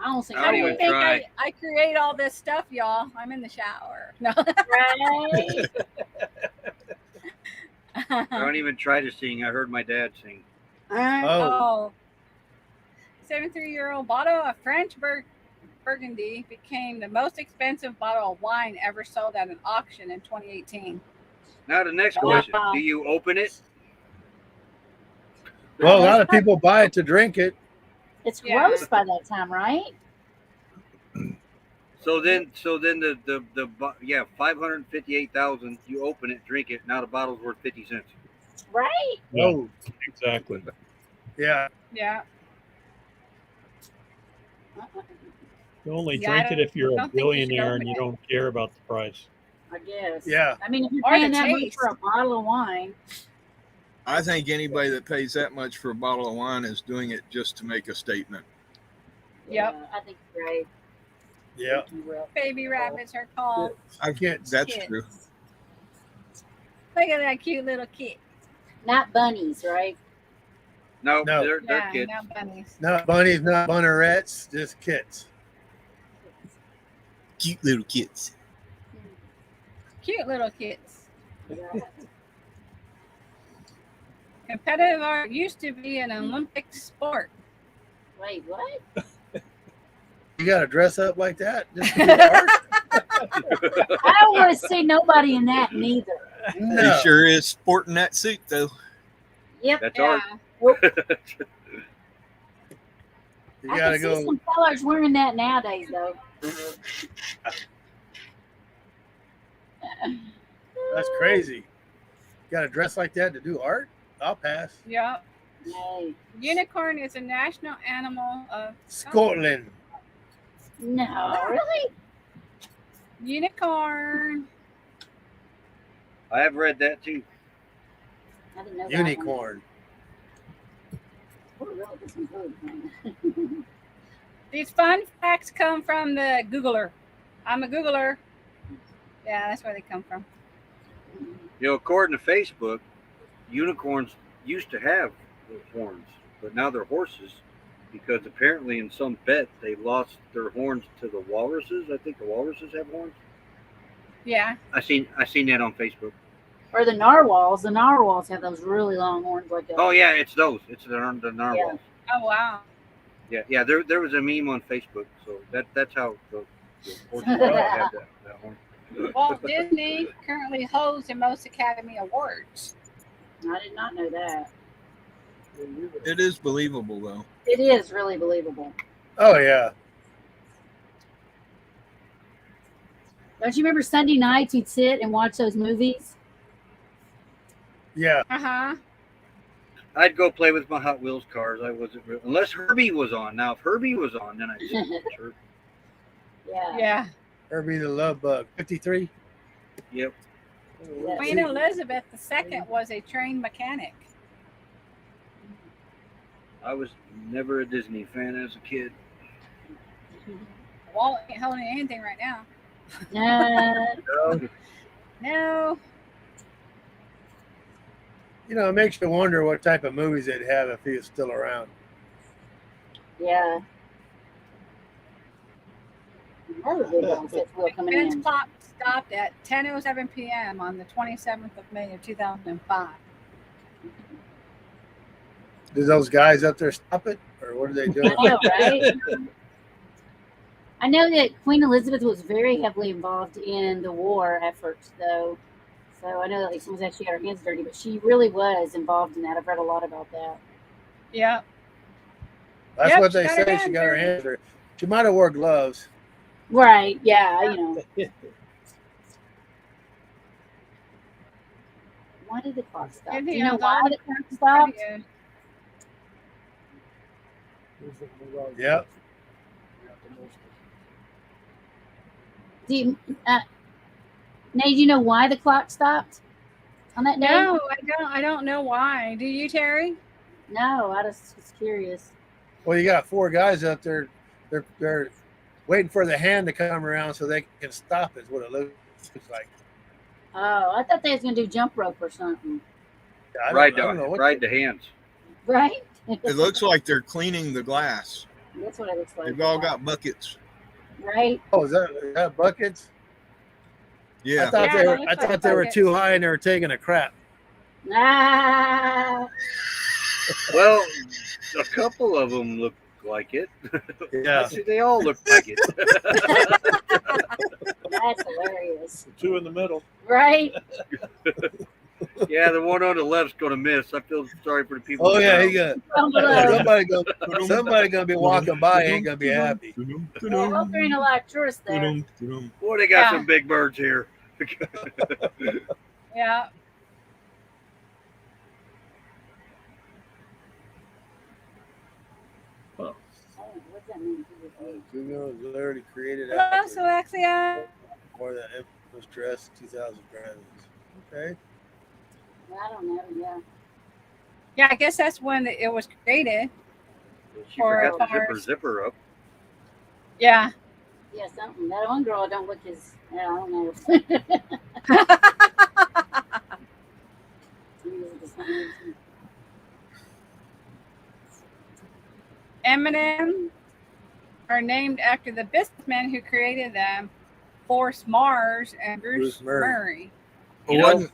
don't see I How don't do you even think try. I create all this stuff, y'all? I'm in the shower. No. Right. I don't even try to sing. I heard my dad sing. Oh. 73-year-old bottle of French Burgundy became the most expensive bottle of wine ever sold at an auction in 2018. Now the next Wow. question: do you open it? Well, a lot of people buy it to drink it. It's Yeah. gross by that time, right? So then yeah, 558,000. You open it, drink it. Now the bottle's worth 50 cents. Right? Yeah, Oh, exactly. yeah. Yeah. You only Yeah, I drink it if you're a don't think you should billionaire and open you it. don't care about the price. I guess. Yeah. I mean, if you're Or the paying that much taste. for a bottle of wine, I think anybody that pays that much for a bottle of wine is doing it just to make a statement. Yep. yeah, I think you're right. Yeah. Baby rabbits are called. I can't. That's Kids. true. Look at that cute little kid. Not bunnies, right? No, No. they're Yeah, kids. not bunnies. Not bunnies, not bunnerettes, just kits. Cute little kids. Cute little kids. Yeah. Competitive art used to be an Olympic sport. Wait, what? You got to dress up like that just to do art? I don't want to see nobody in that neither. No. He sure is sporting that suit though. Yep. That's Yeah. art. You I got to can see go. some fellas wearing that nowadays, though. That's crazy. Got to dress like that to do art? I'll pass. Yeah. Hey, Unicorn is a national animal of Scotland. no, really? unicorn. I have read that too. I didn't know that Unicorn. one. We're really getting good, man. These fun facts come from the Googler. I'm a Googler. Yeah, that's where they come from. You know, according to Facebook, unicorns used to have horns, but now they're horses because apparently in some bet they lost their horns to the walruses. I think the walruses have horns. Yeah. I seen that on Facebook. Or the narwhals. The narwhals have those really long horns like that. Oh yeah, it's those. It's the narwhals. Oh wow. Yeah. There was a meme on Facebook, so that's how the horses have that horn. Walt Disney currently holds the most Academy Awards. I did not know that. It is believable though. It is really believable. Oh, yeah. Don't you remember Sunday nights you'd sit and watch those movies? Yeah. Uh-huh. I'd go play with my Hot Wheels cars. I wasn't real, unless Herbie was on. Now, if Herbie was on, then I'd sit. Sure. Yeah. Yeah. Herbie the Love Bug. 53? Yep. Yeah. Queen Elizabeth II was a trained mechanic. I was never a Disney fan as a kid. Walt ain't holding anything right now. No. No. You know, it makes you wonder what type of movies they'd have if he was still around. Yeah. All the big ones that will come Defense in. plots stopped at 10:07 p.m. on the 27th of May of 2005. Did those guys up there stop it, or what are they doing? I know, right? I know that Queen Elizabeth was very heavily involved in the war efforts, though. So I know that like someone's actually got her hands dirty, but she really was involved in that. I've read a lot about that. Yeah. That's Yep, what she they got her say. She hands got her dirty. hands dirty. She might have wore gloves. Right? Yeah. You know. Why did the clock stop? Good Do you know hands why on. the clock stopped? Yep. Do you, Nate, do you know why the clock stopped on that day? No, I don't. I don't know why. Do you, Terry? No, I just was curious. Well, you got 4 guys up there. They're waiting for the hand to come around so they can stop. Is what it looks like. Oh, I thought they was gonna do jump rope or something. I Ride don't know what the hands. Right? It looks like they're cleaning the glass. That's what it looks like. They've all got buckets. Right? Oh, is that buckets? Yeah. I thought Yeah, they were. that I looks like thought they were buckets. too high and they were taking a crap. Ah, Well, a couple of them look like it. Yeah. Actually, they all look like it. that's hilarious. Two in the middle. Right? Yeah, the one on the left's gonna miss. I feel sorry for the people. Oh on the yeah, ground. he got Down below. somebody gonna be walking by ain't gonna be happy. Yeah, I hope there ain't a lot of tourists there. Boy, they got Yeah. some big birds here. Yeah. Oh, what's that mean? Google has already created Hello, after Alexia. more than was dressed 2,000 presidents. Okay. I don't know. Yeah. Yeah, I guess that's when it was created. She Or forgot to zip her cars. zipper up. Yeah. Yeah, something. That one girl don't look as. I don't know. Eminem are named after the businessmen who created them, Forrest Mars and Bruce Bruce Murray. Murray. You know-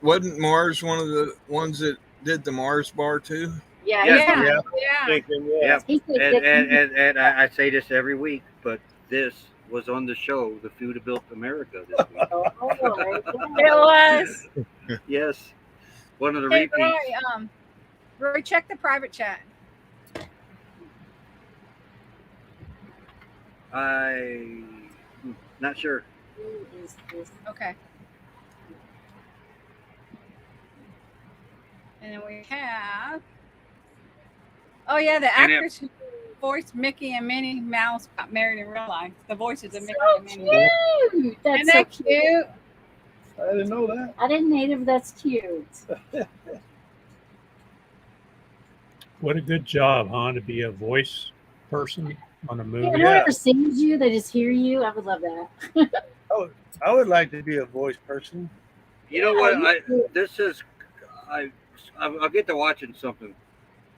Wasn't Mars one of the ones that did the Mars bar too? Yeah, Yes. yeah. Yeah. Thinking, Yeah. He said And, that- and I say this every week, but this was on the show, The Few That Built America this week. Oh, right there. It was. Yes. One of the Hey, repeats. Roy, check the private chat. Not sure. Who is this? Okay. And then we have. Oh yeah, the And it- actress who voiced Mickey and Minnie Mouse got married in real life. The voices of Mickey So and Minnie. cute. That's Isn't so that cute. cute? I didn't know that. I didn't either, but that's cute. What a good job, huh? To be a voice person on a Yeah, movie. whoever sees you, they just hear you. I would love that. I would like to be a voice person. You know what? Yeah, I'll get to watching something,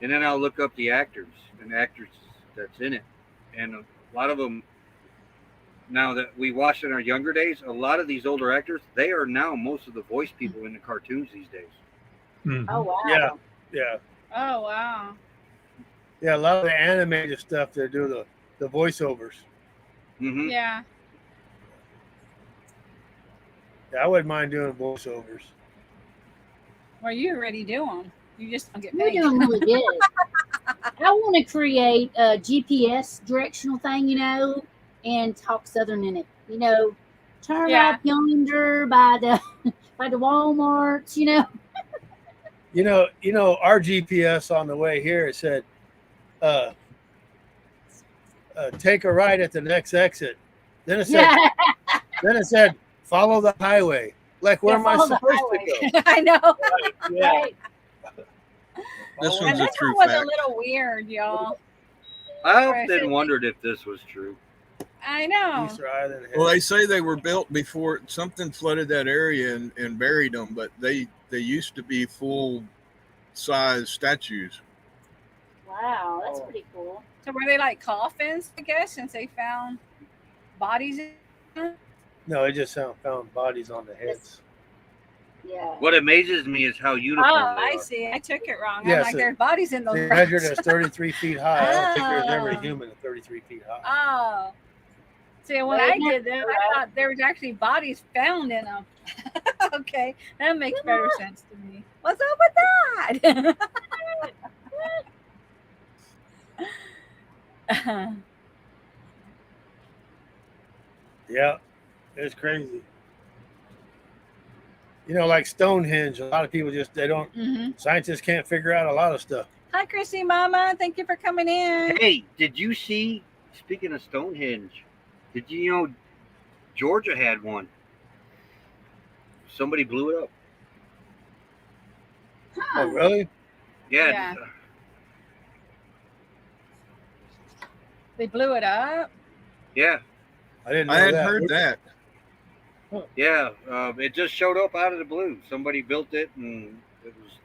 and then I'll look up the actors and actors that's in it, and a lot of them. Now that we watched in our younger days, a lot of these older actors, they are now most of the voice people in the cartoons these days. Mhm. Oh wow. Yeah. Yeah. Oh wow. Yeah. A lot of the animated stuff they do the voiceovers. Mm-hmm. Yeah. Yeah, I wouldn't mind doing voiceovers. Well, you already do them. You just don't get You're paid. doing really good. I want to create a GPS directional thing, and talk Southern in it. Turn Yeah. up yonder by the Walmarts. You know, our GPS on the way here, it said, take a right at the next exit. Then it said, Yeah. follow the highway. Like, where Yeah, am I follow the supposed highway. to go? I know. Yeah. Right. This And one's a this true one was fact. a little weird, y'all. I Right. often wondered if this was true. I know. Easter Island. Well, they say they were built before something flooded that area and buried them, but they used to be full size statues. Wow, that's pretty cool. So were they like coffins, I guess, since they found bodies in them? No, they just found bodies on the heads. Yeah. What amazes me is how uniform Oh, they I are. see. I took it wrong. Yes, I'm like, there's bodies in those They rocks. measured as 33 feet high. I don't think there's ever a Oh. human at 33 feet high. Oh. See, when Well, I isn't did that that, right? I thought there was actually bodies found in them. Okay, that makes better sense to me. What's up with that? Yeah, it's crazy. You know, like Stonehenge, a lot of people they don't, Mhm. scientists can't figure out a lot of stuff. Hi, Chrissy Mama. Thank you for coming in. Hey, did you see? Speaking of Stonehenge, did you know Georgia had one? Somebody blew it up. Oh, really? Yeah. Yeah. They blew it up. Yeah. I didn't know I had that. heard that. Yeah. It just showed up out of the blue. Somebody built it, and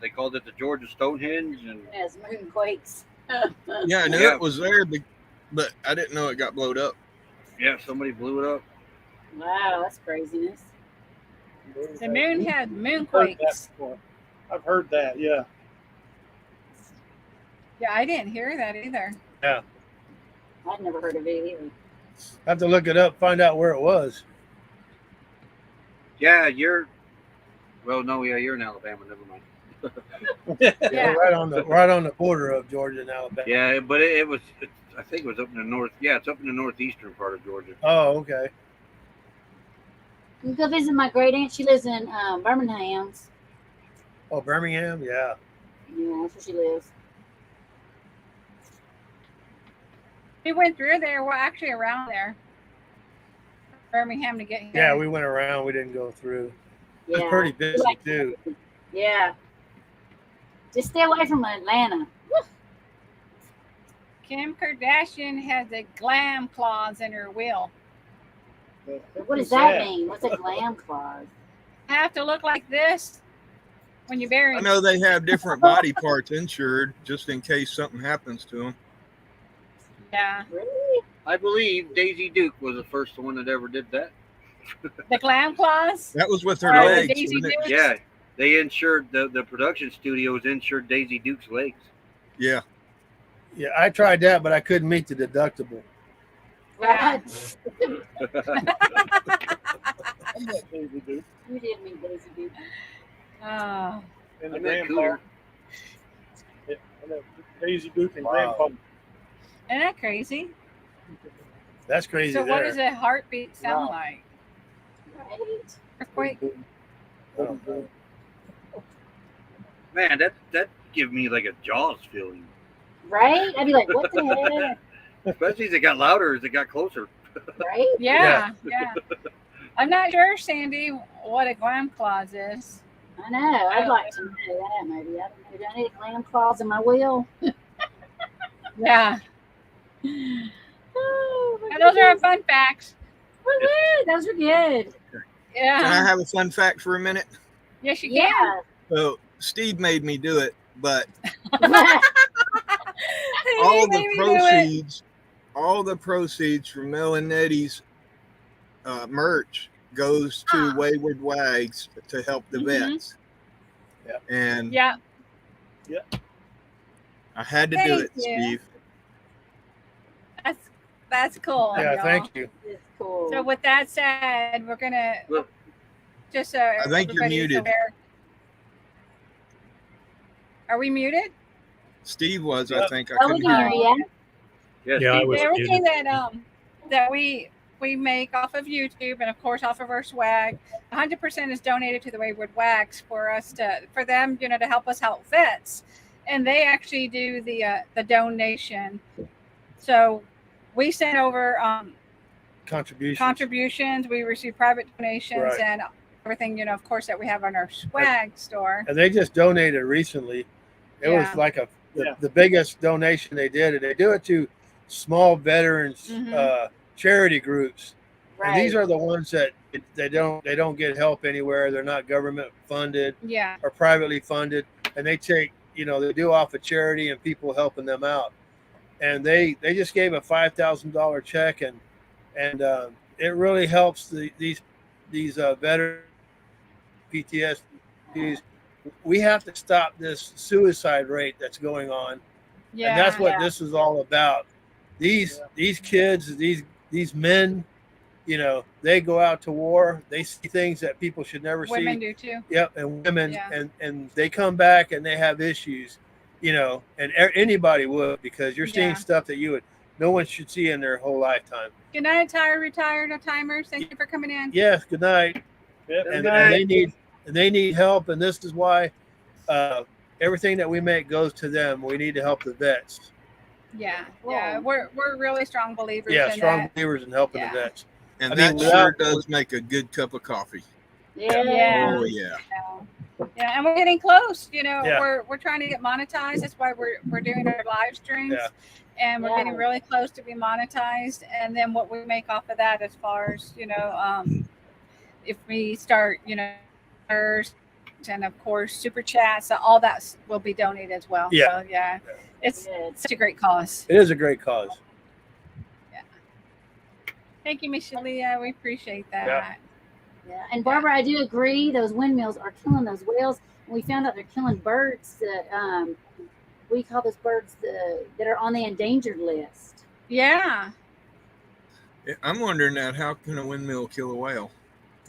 they called it the Georgia Stonehenge, and It has moonquakes. Yeah, I knew Yeah. it was there, but I didn't know it got blowed up. yeah, somebody blew it up. Wow, that's craziness. The moon had Heard that moonquakes. before. I've heard that. Yeah. Yeah, I didn't hear that either. I'd never heard of it either. I have to look it up, find out where it was. Yeah, Well, no, yeah, you're in Alabama. Never mind. Yeah. Right on the border of Georgia and Alabama. Yeah, but I think it was up in the north. Yeah, it's up in the northeastern part of Georgia. Oh, okay. You can go visit my great aunt. She lives in Birmingham. Oh, Birmingham, yeah. Yeah, that's where she lives. We went through there. We're actually around there. Birmingham to get here. Yeah, we went around. We didn't go through. Yeah. It's pretty busy too. Yeah. Just stay away from Atlanta. Kim Kardashian has a glam clause in her will. What does that mean? What's a glam clause? Have to look like this when you bury I him. know they have different body parts insured just in case something happens to them. Yeah. Really? I believe Daisy Duke was the first one that ever did that. The glam clause? That was with her Oh, legs. Daisy wasn't it? Duke? Yeah, they insured the production studios insured Daisy Duke's legs. Yeah. Yeah, I tried that, but I couldn't meet the deductible. Yeah. You did mean Daisy Duke. Oh. And the I meant grandpa. Cooter. Yeah, and then Daisy Duke and Wow. grandpa. Isn't that crazy? That's crazy. So what there. does a heartbeat sound Wow. like? Right? Earthquake? I don't know. Man, that give me like a Jaws feeling. Right? I'd be like, what the heck? Especially as it got louder, as it got closer. Right? Yeah, yeah. I'm not sure, Sandy, what a glam clause is. I know. I'd like to know that maybe. I don't know. Do I need a glam clause in my will? Yeah. Oh, my And those are goodness. fun facts. Woo-woo, those are good. Can I Yeah. have a fun fact for a minute? Yes, you Yeah. can. So Steve made me do it, but Right. all You the made me do it. proceeds from Mel and Nettie's merch goes to Ah. Wayward Wags to help the Mhm. vets. Yeah. And Yeah. I had to do Thank it, you. Steve. That's cool. Yeah, y'all. thank you. It's cool. So with that said, we're gonna Look. just I think you're everybody's muted. aware. Are we muted? Steve was, I Yep. think. I Oh, we couldn't can hear hear him. you. Yes, Yeah, I Steve was- Everything that we make off of YouTube and of course off of our swag, 100% is donated to the Wayward Wax for them, to help us help vets, and they actually do the donation. So we send over contributions. We receive private donations Right. and everything, of course, that we have on our swag store. And they just donated recently. It Yeah. was like Yeah. the biggest donation they did, and they do it to small veterans Mhm. charity groups. Right. And these are the ones that they don't get help anywhere. They're not government funded Yeah. or privately funded, and they take they do off of charity and people helping them out. And they just gave a $5,000 check, and it really helps these veteran PTSDs. We have to stop this suicide rate that's going on, Yeah. and that's what Yeah. this is all about. These kids, these men, they go out to war. They see things that people should never Women see. do too. Yep, and women, Yeah. and they come back and they have issues, and anybody would, because you're seeing Yeah. stuff that no one should see in their whole lifetime. Good night, retired timers. Thank you for coming in. Yes, good night. Yep. And they need help, and this is why everything that we make goes to them. We need to help the vets. Yeah, Cool. yeah. We're really strong believers Yeah, in strong that. believers in helping Yeah. the vets. And I that mean, sure without- does make a good cup of coffee. Yeah. Yeah. Oh yeah. Yeah, and we're getting close. Yeah. We're trying to get monetized. That's why we're doing our live streams. Yeah. And we're Yeah. getting really close to be monetized. And then what we make off of that, as far as if we start, and of course super chats, all that will be donated as well. Yeah. So yeah, it's Good. such a great cause. It is a great cause. Thank you, Michelle. Yeah, we appreciate that. Yeah. Yeah, and Barbara, I do agree. Those windmills are killing those whales. And we found out they're killing birds that we call those birds that are on the endangered list. Yeah. I'm wondering that how can a windmill kill a whale?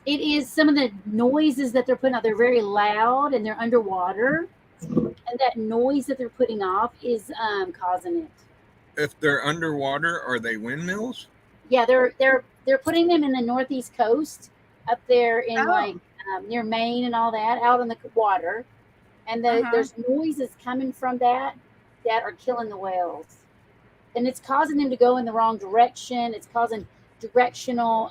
It is some of the noises that they're putting out. They're very loud and they're underwater, and that noise that they're putting off is causing it. If they're underwater, are they windmills? Yeah, they're putting them in the northeast coast, up there in Oh. like near Maine and all that, out on the water, and there's noises coming from that are killing the whales, and it's causing them to go in the wrong direction. It's causing directional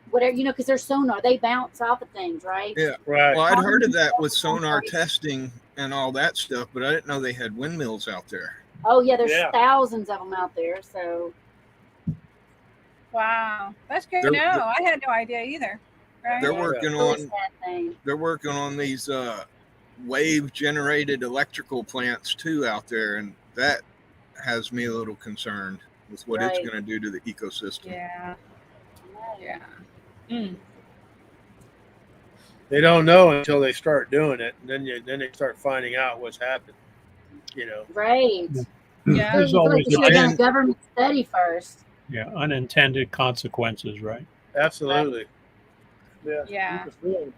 whatever, because they're sonar, they bounce off of things, right? Yeah. Right. Well, I'd heard of that with sonar testing and all that stuff, but I didn't know they had windmills out there. Oh yeah, there's Yeah. thousands of them out there. So Wow, that's good to They're- know. I had no idea either. Right? They're Yeah. working really on sad thing. they're working on these wave generated electrical plants too out there, and that has me a little concerned with what it's Right. going to do to the ecosystem. Yeah. Yeah. Mm. They don't know until they start doing it, and then they start finding out what's happened. Right. Yeah. There's So you feel like always they should have done a a- government study first. unintended consequences, right? Absolutely. Yeah. Yeah. Really.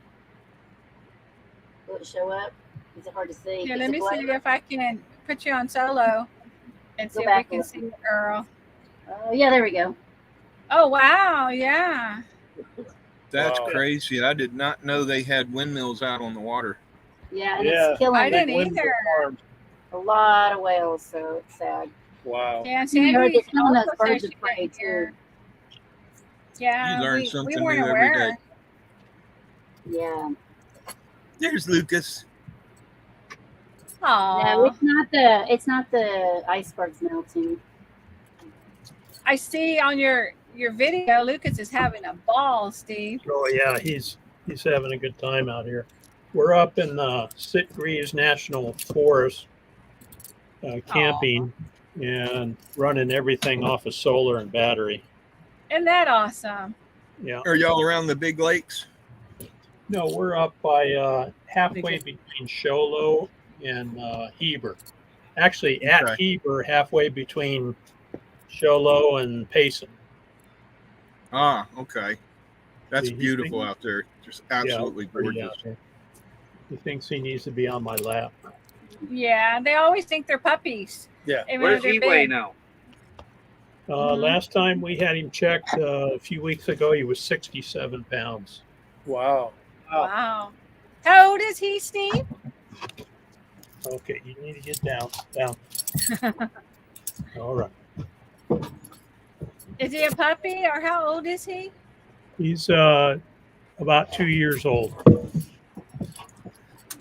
Will it show up? Is it hard to see? Yeah, Is let it me black? see if I can put you on solo and Go see if we back a can little. see the girl. Oh yeah, there we go. Oh wow, yeah. That's Wow. crazy. I did not know they had windmills out on the water. Yeah, and Yeah. it's killing I didn't Windmill either. farms. a lot of whales, so it's sad. Wow. Yeah, You heard Sandy they're killing those also birds said of she prey couldn't too. hear. Yeah, You learn we something weren't new every aware. day. Yeah. There's Lucas. No, Aw. it's not the icebergs melting. I see on your video, Lucas is having a ball, Steve. Oh yeah, he's having a good time out here. We're up in Sitgreaves National Forest, camping and running everything off of solar and battery. Isn't that awesome? Yeah. Are y'all around the big lakes? No, we're up by halfway between Show Low and Heber. Actually, at Okay. Heber, halfway between Show Low and Payson. Ah, okay. That's See, he's beautiful thinking- out there. Just absolutely Pretty gorgeous. out there. He thinks he needs to be on my lap. Yeah, they always think they're puppies. Yeah. even What though does they're he weigh big. now? Mhm. Last time we had him checked a few weeks ago, he was 67 pounds. Wow. Wow. How old is he, Steve? Okay, you need to get down. All right. Is he a puppy or how old is he? He's about 2 years old.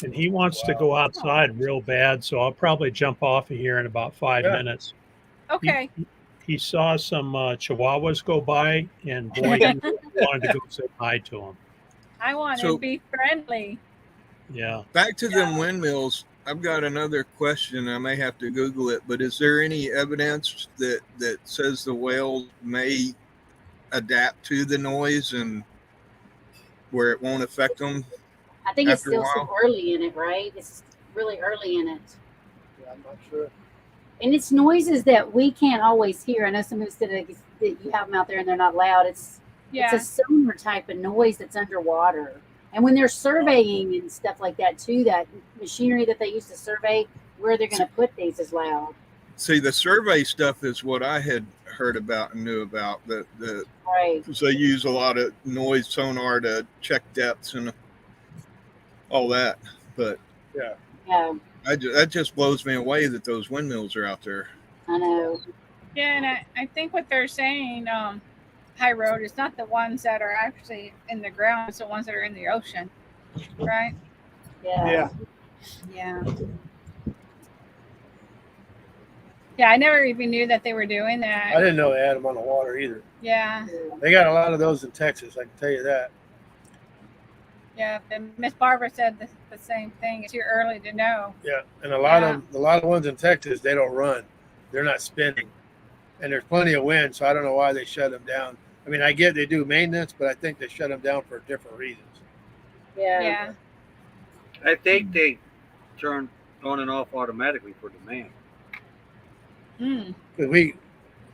And he wants to go outside real bad, so I'll probably jump off of here in about 5 Yeah. minutes. Okay. He saw some chihuahuas go by, and boy, he wanted to go say hi to them. I want So- to be friendly. Yeah. Back to them windmills. I've got another question. I may have to Google it, but is there any evidence that says the whales may adapt to the noise and where it won't affect them? I think it's After a still so while. early in it, right? It's really early in it. Yeah, I'm not sure. And it's noises that we can't always hear. I know some people said that you have them out there and they're not loud. It's Yeah. a sonar type of noise that's underwater. And when they're surveying and stuff like that too, that machinery that they use to survey where they're going to put these is loud. See, the survey stuff is what I had heard about and knew about. The Right. so they use a lot of noise sonar to check depths and all that. But Yeah, that just blows me away that those windmills are out there. I know. Yeah, and I think what they're saying, high road, is not the ones that are actually in the ground; it's the ones that are in the ocean, right? Yeah. Yeah. Yeah. Yeah, I never even knew that they were doing I that. didn't know they had them on the water either. Yeah, They got a lot of those in Texas. I can tell you that. yeah. And Miss Barbara said the same thing. It's too early to know. Yeah, and a lot Yeah. of ones in Texas, they don't run. They're not spinning, and there's plenty of wind, so I don't know why they shut them down. I mean, I get they do maintenance, but I think they shut them down for different reasons. Yeah. Yeah. I think they turn on and off automatically for demand. Mm. Because we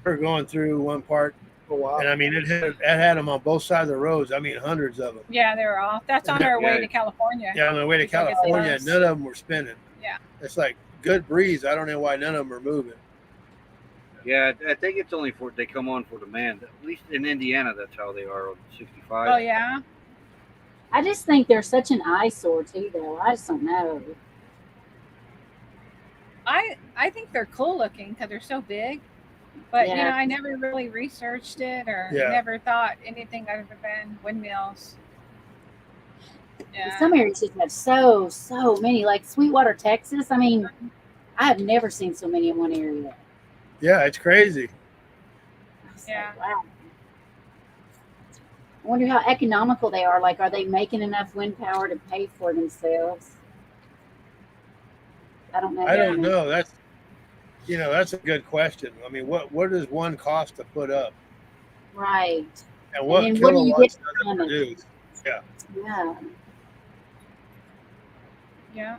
were going through one part, Oh, wow. and I mean, it had them on both sides of the roads. I mean, hundreds of them. Yeah, they were off. That's on our way Yeah. to California. Yeah, on the way to Look at California, those. none of them were spinning. Yeah. It's like good breeze. I don't know why none of them are moving. Yeah, I think it's only for they come on for demand. At least in Indiana, that's how they are on 65. Oh yeah. I just think they're such an eyesore too, though. I just don't know. I think they're cool looking because they're so big. But you Yeah. know, I never really researched it or Yeah. never thought anything other than windmills. Yeah. Some areas just have so many, like Sweetwater, Texas. I mean, I have never seen so many in one area. Yeah, it's crazy. It's Yeah. like, wow. I wonder how economical they are. Like, are they making enough wind power to pay for themselves? I don't know. I don't know. That's a good question. I mean, what does one cost to put up, Right. and what then what do you kilowatts get does it from it? produce? Yeah. Yeah.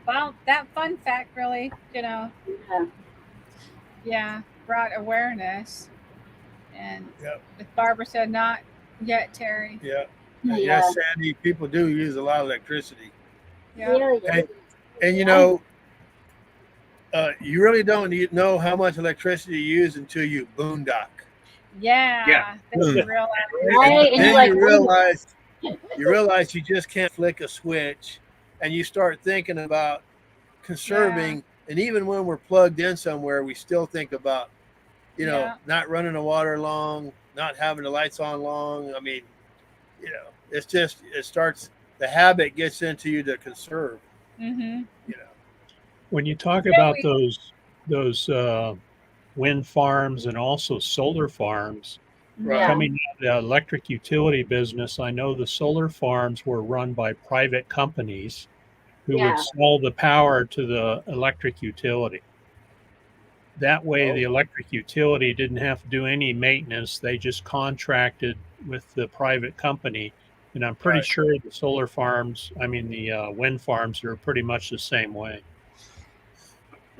Well, that fun fact really, Yeah. yeah, brought awareness. And Yep. as Barbara said, not yet, Terry. Yeah. Yeah. Yes, Sandy. People do use a lot of electricity, Yeah. Yeah. and you know, you really don't know how much electricity you use until you boondock. Yeah. Yeah. Then you realize. Right, and Then you're like, you realize you just can't flick a switch, and you start thinking about conserving. And even when we're plugged in somewhere, we still think about, Yeah. not running the water long, not having the lights on long. I mean, it's just the habit gets into you to conserve. Mm-hmm. When you talk Yeah, about we- those wind farms and also solar farms, yeah. coming out of the electric utility business, I know the solar farms were run by private companies who Yeah. would sell the power to the electric utility. That way, the electric utility didn't have to do any maintenance. They just contracted with the private company. And I'm pretty Right. sure the solar farms, the wind farms are pretty much the same way.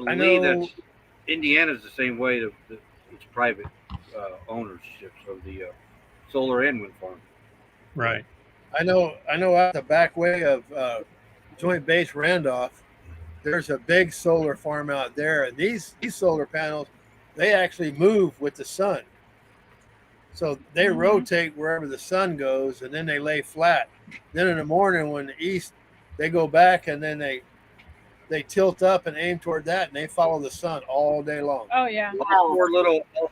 I Lee, know- that's Indiana's the same way. It's private ownership of the solar and wind farm. Right. I know out the back way of Joint Base Randolph, there's a big solar farm out there, and these solar panels, they actually move with the sun. So they Mhm. rotate wherever the sun goes, and then they lay flat. Then in the morning, when the east, they go back, and then they tilt up and aim toward that, and they follow the sun all day long. Oh yeah. All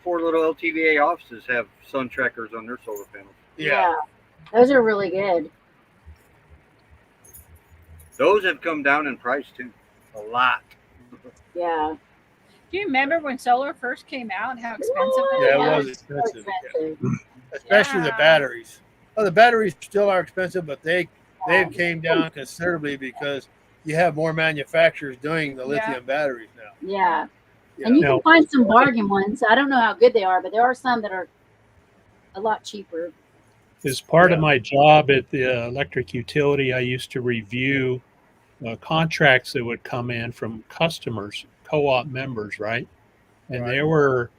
four little LTVA offices have sun trackers on their solar panels. Yeah. Those are really good. Those have come down in price too, a lot. Yeah. Do you remember when solar first came out and how expensive Yeah, it it was? was So expensive. expensive. Especially the Yeah. batteries. Well, the batteries still are expensive, but they've came down considerably because you have more manufacturers doing the lithium batteries now. Yeah. And you No. can find some bargain ones. I don't know how good they are, but there are some that are a lot cheaper. As part of Yeah. my job at the electric utility, I used to review contracts that would come in from customers, co-op members, right? And Right. there were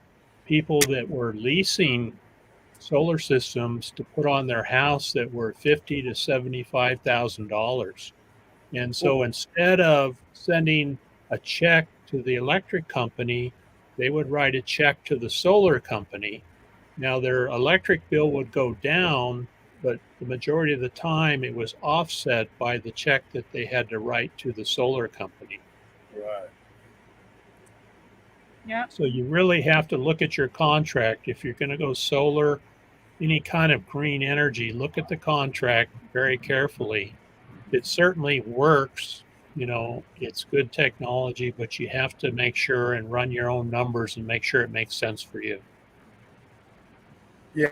people that were leasing solar systems to put on their house that were $50,000 to $75,000. And so instead of sending a check to the electric company, they would write a check to the solar company. Now their electric bill would go down, but the majority of the time it was offset by the check that they had to write to the solar company. Right. Yeah. So you really have to look at your contract. If you're going to go solar, any kind of green energy, look at the contract very carefully. It certainly works. You know, it's good technology, but you have to make sure and run your own numbers and make sure it makes sense for you. Yeah.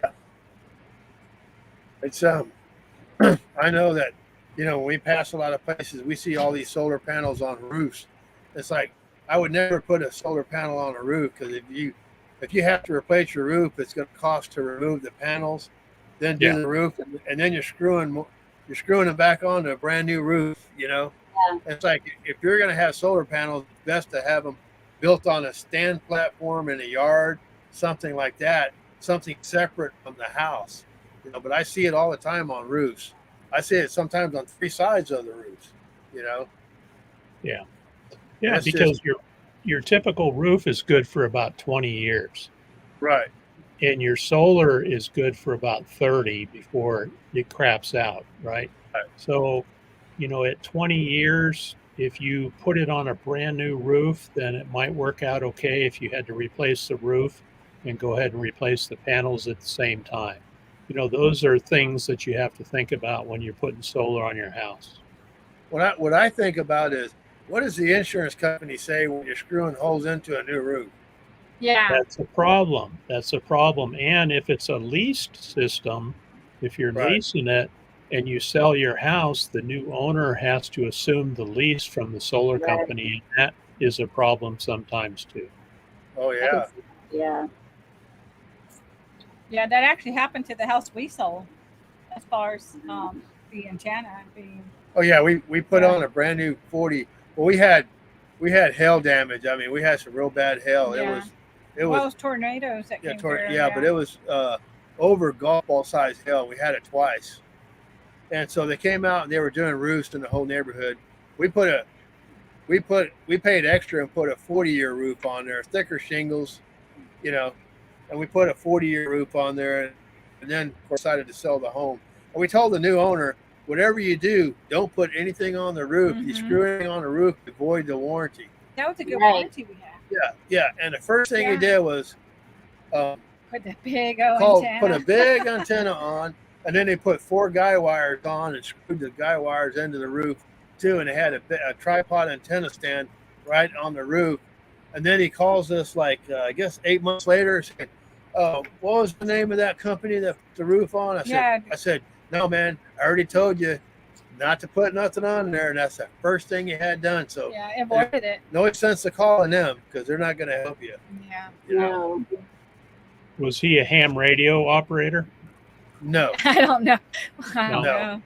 It's I know that, you know, when we pass a lot of places, we see all these solar panels on roofs. It's like I would never put a solar panel on a roof because if you have to replace your roof, it's going to cost to remove the panels, then do Yeah. the roof, and then you're screwing them back onto a brand new roof. You know, Yeah. it's like if you're going to have solar panels, it's best to have them built on a stand platform in a yard, something like that, something separate from the house. You know, but I see it all the time on roofs. I see it sometimes on three sides of the roofs. You know. Yeah, That's because your typical roof is good for about 20 years. Right. And your solar is good for about 30 before it craps out, right? Right. So, you know, at 20 years, if you put it on a brand new roof, then it might work out okay if you had to replace the roof and go ahead and replace the panels at the same time. You know, those are things that you have to think about when you're putting solar on your house. What I think about is, what does the insurance company say when you're screwing holes into a new roof? Yeah. That's a problem. That's a problem. And if it's a leased system, if you're Right. leasing it and you sell your house, the new owner has to assume the lease from the solar Right. company. And that is a problem sometimes too. Oh yeah. Yeah. Yeah, that actually happened to the house we sold as far as the antenna being. Oh yeah. We put Yeah. on a brand new 40. Well, we had hail damage. I mean, we had some real bad hail. Yeah. It Well, it was was tornadoes that yeah, came through. but it was over golf ball size hail. We had it twice, and so they came out and they were doing roofs in the whole neighborhood. We paid extra and put a 40-year roof on there, thicker shingles, you know, and we put a 40-year roof on there, and then of course decided to sell the home. And we told the new owner, whatever you do, don't put anything on the roof. You Mhm. screw anything on the roof, you void the warranty. That was a good Right. warranty we had. Yeah. And the first thing he Yeah. did was Put that big old antenna. put a big antenna on, and then they put 4 guy wires on and screwed the guy wires into the roof too. And they had a tripod antenna stand right on the roof. And then he calls us like I guess 8 months later, saying, "Oh, what was the name of that company that put the roof on?" Yeah. I said, "No, man, I already told you not to put nothing on there, and that's the first thing you had done. So Yeah, avoided it. no sense of calling them because they're not going to help you." Yeah. You know? No. Was he a ham radio operator? No. I don't know. I don't No. know.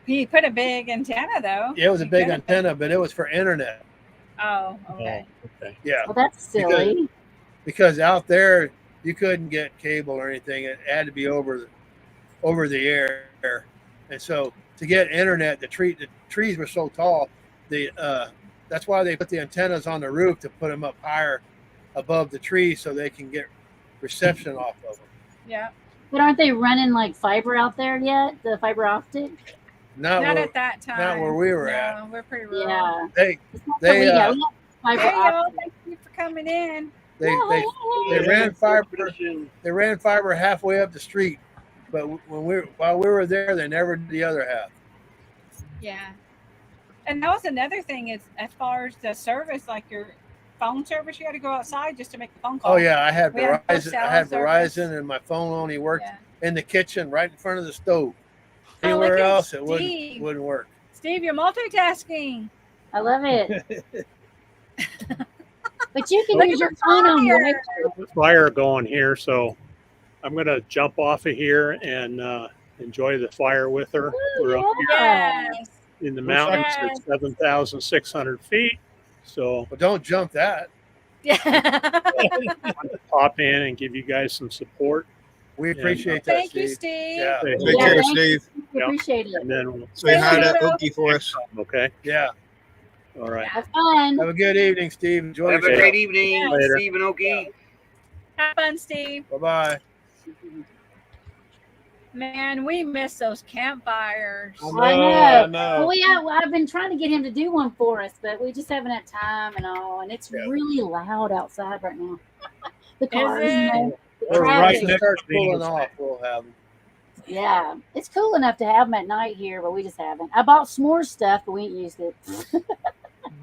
He put a big antenna though. Yeah, it was a He big could've- antenna, but it was for internet. Oh, okay. Oh, okay. Yeah, Well, that's silly. because out there you couldn't get cable or anything. It had to be over the air, and so to get internet, the trees were so tall. That's why they put the antennas on the roof to put them up higher above the trees so they can get reception off of them. Yeah. But aren't they running like fiber out there yet? The fiber optic? Not Not where, at that time. not where we were at. No, we're pretty rural. Yeah. They It's not They, that we got. uh, We have Hey, fiber y'all, optic. thank you for coming in. they ran fiber. They ran fiber halfway up the street, but while we were there, they never did the other half. Yeah. And that was another thing is as far as the service, like your phone service, you had to go outside just to make a phone call. Oh yeah, I had We had Verizon. I had cell Verizon, service. and my phone only worked Yeah. in the kitchen, right in front of the stove. Oh, look Anywhere at else, it Steve. wouldn't work. Steve, you're multitasking. I love it. But you can Look use at your the phone on your fire. Fire going here, so I'm gonna jump off of here and enjoy the fire with her. We're up Yes. in the mountains at 7,600 feet, so But don't jump that. Yeah. pop in and give you guys some support, We appreciate that, Thank you, Steve. Steve. Yeah. Say Take Yeah, care, thank you. Steve. We appreciate it. and then we'll Say hi to Hello. Okie for us. okay. Yeah. All right. Have fun. Have a good evening, Steve. Enjoy Have a yourself. great evening, Later. Steve and Okie. Have fun, Steve. Bye-bye. Man, we miss those campfires. I know. know. Well, I've been trying to get him to do one for us, but we just haven't had time and all. And it's Yeah. really loud outside right now. The cars, it? you know, the We're right traffic. Once it next starts to the cooling interstate. off, we'll have them. Yeah, it's cool enough to have them at night here, but we just haven't. I bought s'more stuff, but we ain't used it.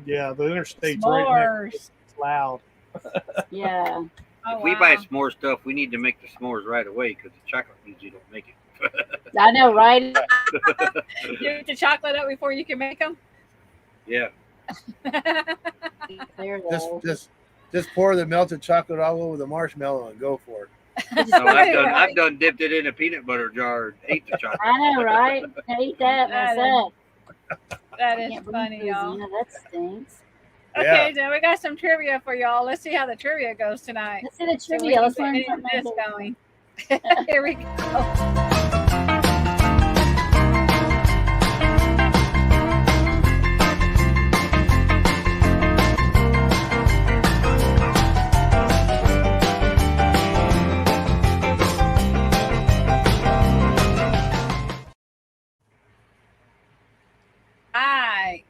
Yeah, the interstate's right next. S'mores. It's loud. Yeah. Oh, If we wow. buy s'more stuff, we need to make the s'mores right away because the chocolate means you don't make it. I know, right? You get the chocolate up before you can make them. Yeah. There Just, though. just pour the melted chocolate all over the marshmallow and go for it. No, I've done dipped it in a peanut butter jar and ate the chocolate. I know, right? I ate that That myself. That is Can't believe funny, those, y'all. you know, that stinks. Okay, so we got some trivia for y'all. Let's see how the trivia goes tonight. Let's do the So we trivia. can Let's get learn any of something. this else. going. Here we go. Hi.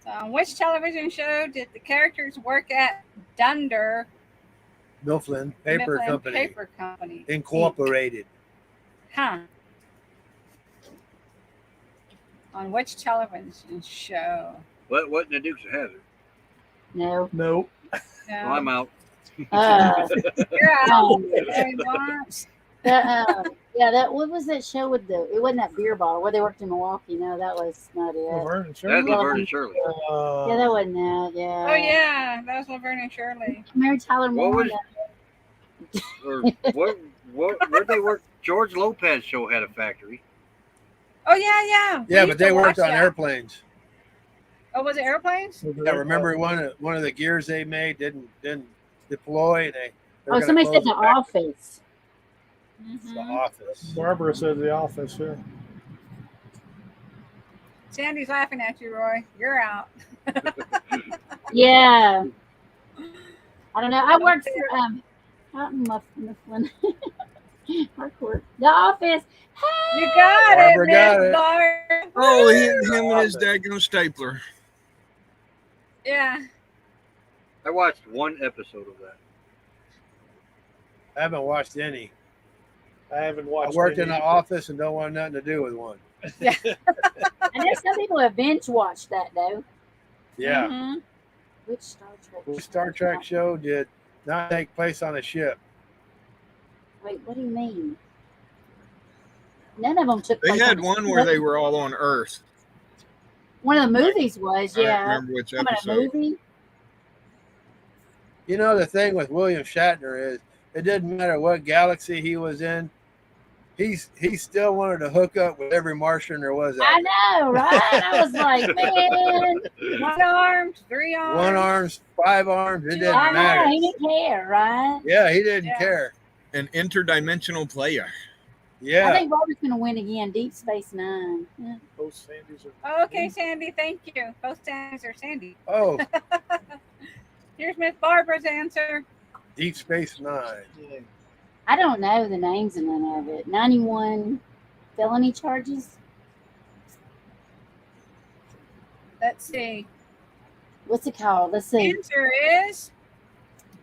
So on which television show did the characters work at Dunder Mifflin Paper Mifflin Company Paper Company? Incorporated. Huh. On which television show? What in the Dukes of Hazzard? No. Nope. No. Well, I'm out. You're out. um, Very much. yeah, that what was that show with the? It wasn't that beer bar where they worked in Milwaukee. No, that was not it. Laverne and That's Shirley. Laverne and Shirley. Yeah, that wasn't that. Yeah. Oh yeah, that was Laverne and Shirley. Mary Tyler What Moore. was- Or where'd they work? George Lopez show had a factory. Oh yeah. We Yeah, used but they to worked watch on that. airplanes. Oh, was it airplanes? Yeah, remember one of the gears they made didn't deploy. They were Oh, gonna somebody close said The factory. Office. It's the Mhm. office. Barbara said The Office. Yeah. Sandy's laughing at you, Roy. You're out. Yeah. I don't know. I worked for out in Mifflin. Harcourt. The Office. Hey. You got Barbara it, got Miss it. Barb. Oh, him and his daggone stapler. Yeah. I watched one episode of that. I haven't watched any. I haven't I watched. worked in any. the office and don't want nothing to do with one. I know some people have binge watched that though. Yeah. Mhm. Which Star Trek? The Star Trek show did not take place on a ship. Wait, what do you mean? None of them took They place. had on- one where they were all on Earth. One of the movies was, I don't yeah. remember which Talking about a episode. movie? You know, the thing with William Shatner is it didn't matter what galaxy he was in. He still wanted to hook up with every Martian there was out I there. know, right? I was like, man, One arm, three arms. One arms, 5 arms, it didn't I know, matter. he didn't care, right? Yeah, he didn't Yeah. care. An interdimensional player. I Yeah. think Robert's gonna win again. Deep Space Nine. Yeah. Both Sandys are. Oh, okay, Sandy. Thank you. Both Sandys are Sandy. Oh, Here's Miss Barbara's answer. Deep Space Nine. Yeah. I don't know the names of none of it. 91 felony charges. Let's see. What's it called? Let's see. Answer is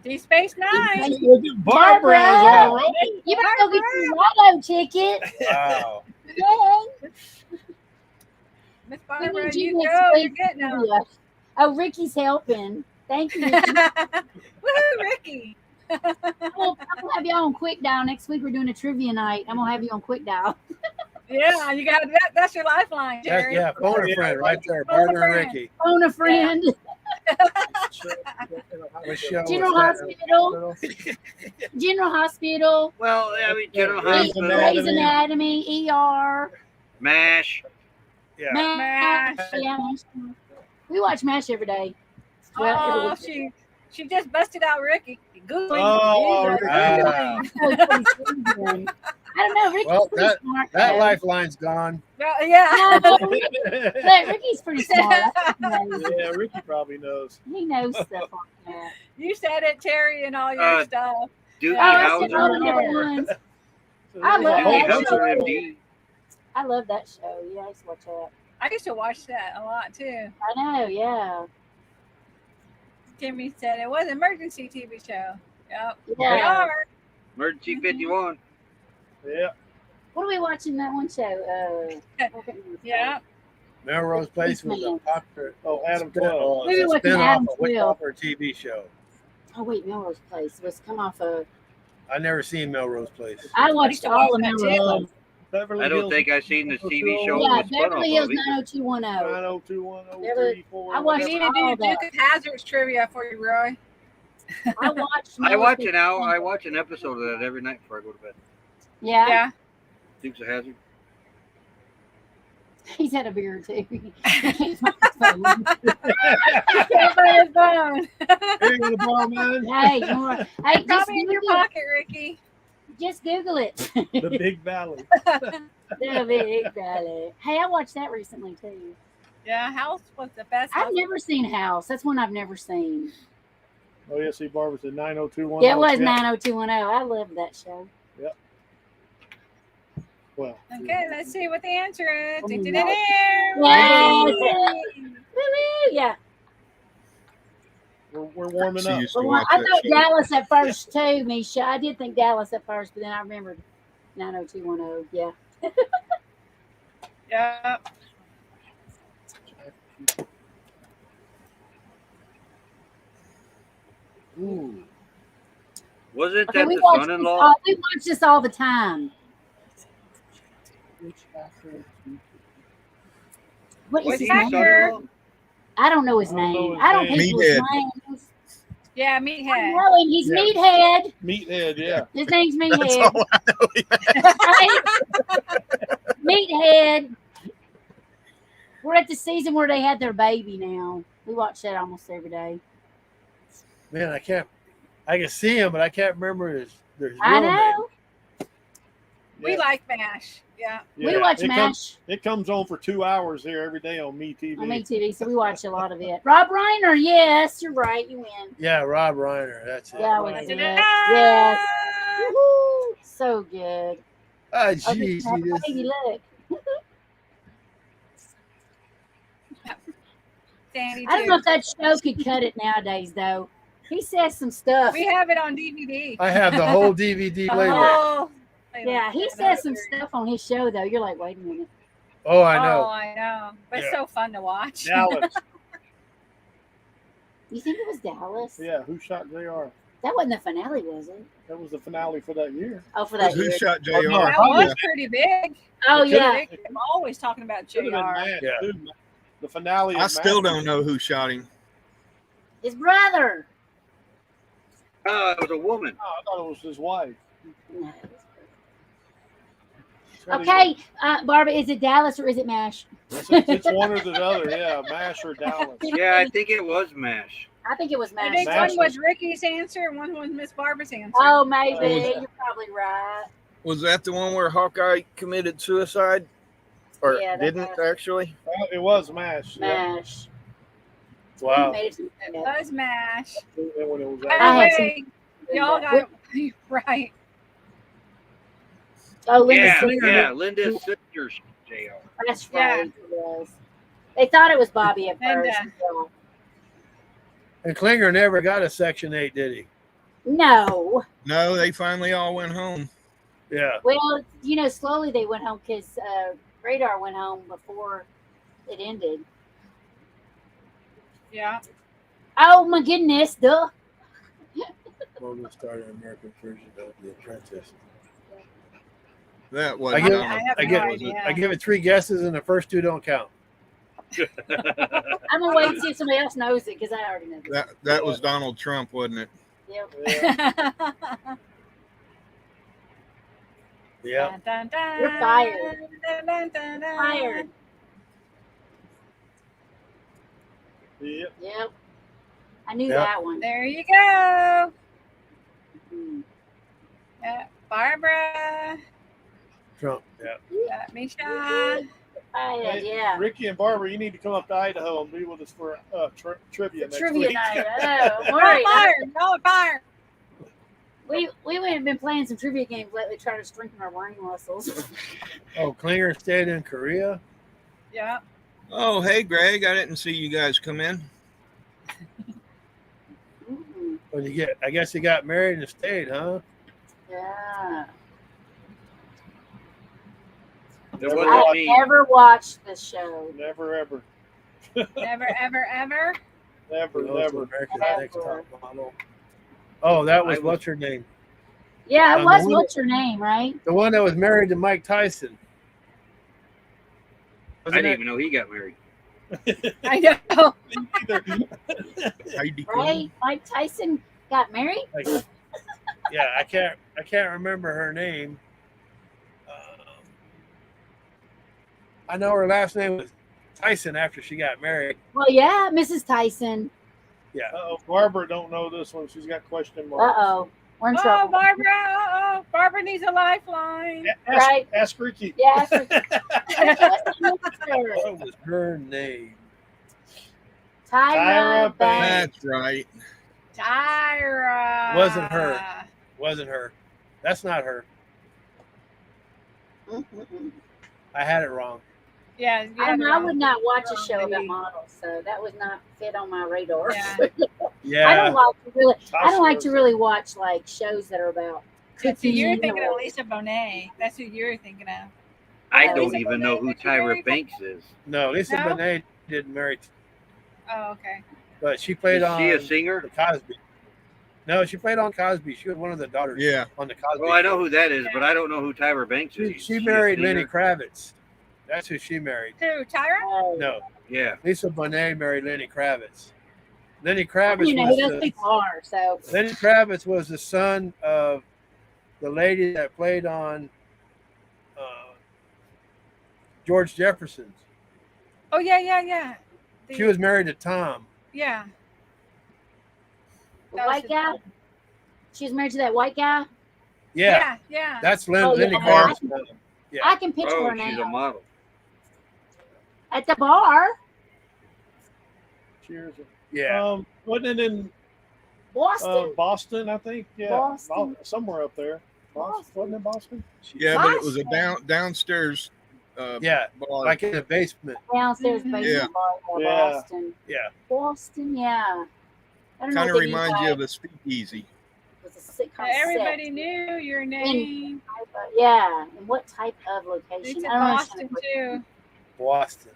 Deep Space Nine. Look at Barbara. Barbara! All right. You better go get your lotto ticket. Wow. Yay! Miss We Barbara, need you you next go. You're week. getting them. Oh, Ricky's helping. Thank you, Ricky. Woohoo, Ricky. I'm gonna have you on Quick Dial next week. We're doing a trivia night. I'm gonna have you on Quick Dial. Yeah, you got that. That's your lifeline, That's, Jerry. yeah, phone a friend right there, Phone a Barbara and friend. Ricky. Phone a friend. What show was General that? Hospital. General Hospital. Well, I mean, General Grey's Hospital, Grey's Anatomy. ER. MASH. Yeah. MASH. Yeah, MASH. We watch MASH every day. Well, Oh, every she just busted out Ricky. Googling. Oh, He's Ricky. Googling. I don't know. Ricky's Well, pretty smart. That though. lifeline's gone. Well, yeah. No, but Ricky's pretty smart. I think he knows. Yeah, Ricky probably knows. He knows stuff like that. You said it, Terry, and all your stuff. Doogie Oh, I said all the Howser. different ones. I love Doogie that show. Howser, MD. I love that show. Yeah, I used to watch that. I used to watch that a lot too. I know. Yeah. Timmy said it was an emergency TV show. Yep. We Yeah. are. Emergency 51. Yeah. What are we watching that one show? Yeah. Melrose Place was a popular. Oh, Adam 12. We were It's a watching spin-off Adam of Wick 12. Hopper TV show. Oh wait, Melrose Place was come off of. I never seen Melrose Place. I watched to all of watch that Melrose. too. Beverly I don't Hills think I've seen the TV show. Yeah, was spun off Beverly Hills of either. 90210. 9021034. I We watched need whatever. to all do that. Duke of Hazard's trivia for you, Roy. I watched. I Melrose watch Place. it now. I watch an episode of that every night before I go to bed. Yeah, Yeah. Dukes of Hazzard. he's had a beer too. Everybody's going. Here you go, ball man. Hey, hey, just Probably in your Google, pocket, Ricky. just Google it. The Big Valley. The Big Valley. Hey, I watched that recently too. Yeah, House was the best. I've House. never seen House. That's one I've never seen. Oh, yeah, see, Barbara said 90210. Yeah, it was 90210. I love that show. Well, Okay, let's see what the answer is. Oh, Woo-woo, yeah. we're warming She up. used to Well, watch I that thought show. Dallas at first too, Misha. I did think Dallas at first, but then I remembered 90210. Yeah. Yeah. Ooh. Wasn't Okay, that we the watch son-in-law? this all the time. What is What's his that, name? girl? I don't know his I don't know name. his I don't name. think his Meathead. name. Yeah, I Meathead. know him. He's Yeah. Meathead. Meathead, yeah. His name's That's Meathead. all I know. Meathead. We're at the season where they had their baby now. We watch that almost every day. Man, I can see him, but I can't remember his real I name. know. We Yeah. like MASH. Yeah. We Yeah, watch it MASH Comes, it comes on for 2 hours here every day on MeTV. on MeTV, so we watch a lot of it. Rob Reiner, yes, you're right. You win. Yeah, Rob Reiner. That's it. Yeah, we Yes. did. Yes. Woohoo. So good. Ah, Oh, jeez, this he just- baby, look. Sandy I don't know too. if that show could cut it nowadays, though. He says some stuff. We have it on DVD. I have the whole DVD later. Oh, Yeah, he says some stuff on his show, though. You're like, wait a minute. Oh, I Oh, know. I know. But it's Yeah. so fun to watch. Dallas. You think it was Dallas? Yeah, who shot JR? That wasn't the finale, was it? That was the finale for that year. Oh, for that Who year. shot JR? Oh, no. That was pretty big. Oh, It yeah. Big. I'm always talking about Should have been JR. MASH, Yeah. too. The finale. I of still MASH. don't know who shot him. His brother. Oh, it was a woman. Oh, I thought it was his wife. No. Said he Okay, Barbara, is it Dallas or is it MASH? It's one or the other. Yeah, MASH or Dallas. Yeah, I think it was MASH. I think it was I MASH. think MASH one was Ricky's answer and one was Miss Barbara's answer. Oh, maybe. Oh, yeah. You're probably right. Was that the one where Hawkeye committed suicide? Or Yeah, that didn't was- actually? Well, it was MASH. Yeah. MASH. Wow. Made it to- It was MASH. When it was By I had the way, y'all got it right. Oh, Linda Yeah, Singer. yeah. Linda's sister's JR. That's Yeah. right. It was. They thought it was Bobby at Linda. first. so- And Klinger never got a Section 8, did he? No. No, they finally all went home. Yeah. Well, slowly they went home because Radar went home before it ended. Yeah. Oh, my goodness. Duh. Logan started an American version of The Apprentice. That I wasn't. give, I have I no give, idea. I give it 3 guesses, and the first 2 don't count. I'm gonna wait and see if somebody else knows it because I already know this. That was Donald Trump, wasn't it? Yep. Yeah. Yeah. Dun, dun, dun. You're fired. Dun, dun, dun, dun. Fired. Yep. Yep. I knew Yep. that one. There you go. Mm. Barbara. Trump. Yeah. Misha. Fired, Hey, yeah. Ricky and Barbara, you need to come up to Idaho and be with us for trivia next Trivia week. night. I know. Y'all Worry. fired. Y'all are fired. We have been playing some trivia games lately, trying to strengthen our brain muscles. Oh, Klinger stayed in Korea. Yeah. Oh, hey, Greg. I didn't see you guys come in. Mm-mm. Well, I guess he got married and stayed, huh? Yeah. It Never wasn't I me. have never watched this show. Never, ever. Never, ever, ever. Never, Goes to never. America's Never. Next Top Model. Oh, that was I was- what's her name? Yeah, it The was. one- What's your name, right? The one that was married to Mike Tyson. I Wasn't didn't it? even know he got married. I know. Heidi Klum. Right? Mike Tyson got married. Like, yeah, I can't remember her name. I know her last name was Tyson after she got married. Well, yeah, Mrs. Tyson. Yeah. Uh-oh, Barbara don't know this one. She's got question Uh marks. oh, we're in Oh, trouble. Barbara. Uh-oh. Barbara needs a lifeline. Ask, Right. ask Ricky. Yeah. What was her name? Tyra Tyra Banks. That's right. Tyra. Wasn't her. Wasn't her. That's not her. Mm-mm-mm. I had it wrong. Yeah. I would not watch a wrong show about lady. models, so that was not fit on my radar. Yeah. Yeah. I don't like to Tyson. really watch like shows that are about So you're cooking thinking or- of Lisa Bonet. That's who you're thinking of. I Oh, don't Lisa even know Bonet, who did you Tyra marry- Banks is. No, Lisa No? Bonet didn't marry, Oh, okay. but she played Is on she a singer? the Cosby. No, she played on Cosby. She was one of the daughters Yeah. on the Cosby. Well, I know show. who that is, but I don't know who Tyra Banks is. She Is a married singer? Lenny Kravitz. That's who she married. Who? Tyra? Oh, No, Yeah. Lisa Bonet married Lenny Kravitz. Lenny I Kravitz don't even know was who those people are. So Lenny Kravitz was the son of the lady that played on George Jefferson's. Oh, yeah. She was married to Tom. Yeah. the white guy. She was married to that white guy. Yeah, Yeah. that's Oh, Lenny yeah. Kravitz's son. Yeah. I can picture Oh, her she's a now model. at the bar, Cheers. Yeah. Wasn't it in Boston. Boston, I think? Yeah. Boston. Somewhere up there. Boston. Wasn't it Boston? Yeah, but it was a Boston. downstairs Yeah, bar. like in the basement. Downstairs Mhm. basement Yeah. bar in Yeah. Boston. Yeah. Boston, yeah. I don't know Kind of what they mean reminds by you it. of a speakeasy. It was a sitcom Everybody set. knew your name. Yeah, and what type of location? It's in I don't Boston, understand too. Boston.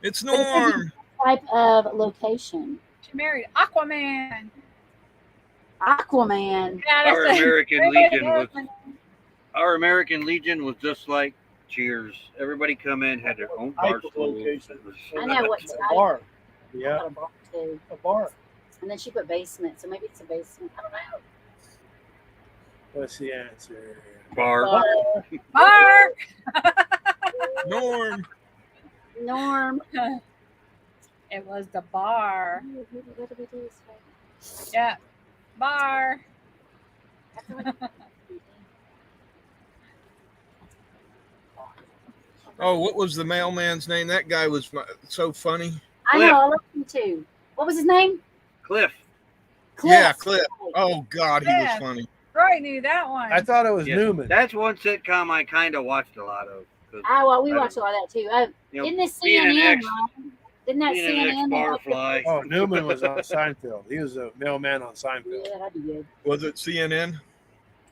It's But it's a Norm. what type of location. She married Aquaman. Aquaman. Yeah, Our that's American everybody Legion knows was my- our American Legion was just like Cheers. Everybody come in, had their own Type bar of stools. location. It was- I know what A type. bar. I Yeah. got a bar too. A bar. And then she put basement, so maybe it's a basement. I don't know. What's the answer? Bar. Bar. Mark. Norm. Norm. It was the bar. What do we do? Yeah. Bar. Oh, what was the mailman's name? That guy was so funny. I know, I like him too. What was his name? Cliff. Yeah, Cliff. Oh God, he was Yeah. funny. Roy knew that one. I thought it was Yeah. Newman. That's one sitcom I kind of watched a lot of. 'Cause, We watched a lot of that too. you know, Isn't this being an CNN? ex- Right? Didn't that being an CNN? that had ex-barfly. Oh, Newman was on Seinfeld. He was a mailman on the- Seinfeld. Yeah, that'd be good. Was it CNN?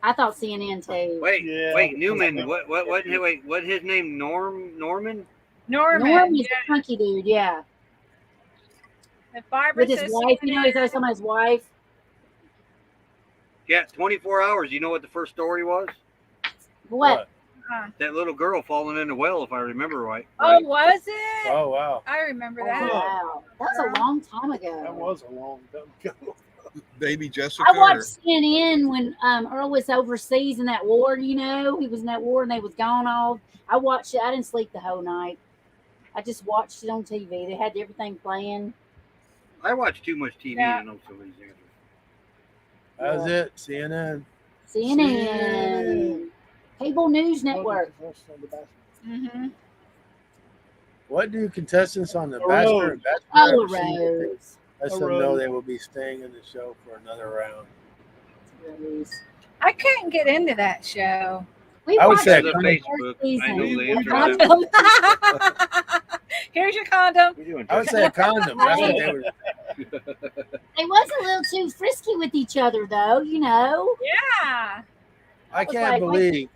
I thought CNN too. Wait, Yeah. wait, Newman. What his name? Norman? Norman. Norm is Yeah. a funky dude, yeah. If Barbara With his says wife, you know, he's CNN, always talking about his wife. Yeah, 24 hours. You know what the first story was? What? that little girl falling in the well, if I remember right. Oh, was it? Oh wow. I remember Oh, that. wow. That's a long time ago. That was a long time ago. Baby Jessica. I watched CNN when Earl was overseas in that war. You know, he was in that war and they was gone all. I watched it. I didn't sleep the whole night. I just watched it on TV. They had everything playing. I watch too much TV Yeah. to know some of these answers. That was it. CNN. CNN, Cable News Network. Mm-hmm. What do contestants on the A Bachelor and Oh, Bachelorette Rose. let A them know rose. they will be staying in the show for another round? Rose. I couldn't get into that show. We I would watched say the Because of Condom. Facebook, first I know season. the answer to Condom. that. Here's your condom. What are you doing, I would Jessica? say a condom. That's what they would. They was a little too frisky with each other, though. You know. Yeah. I was can't like, believe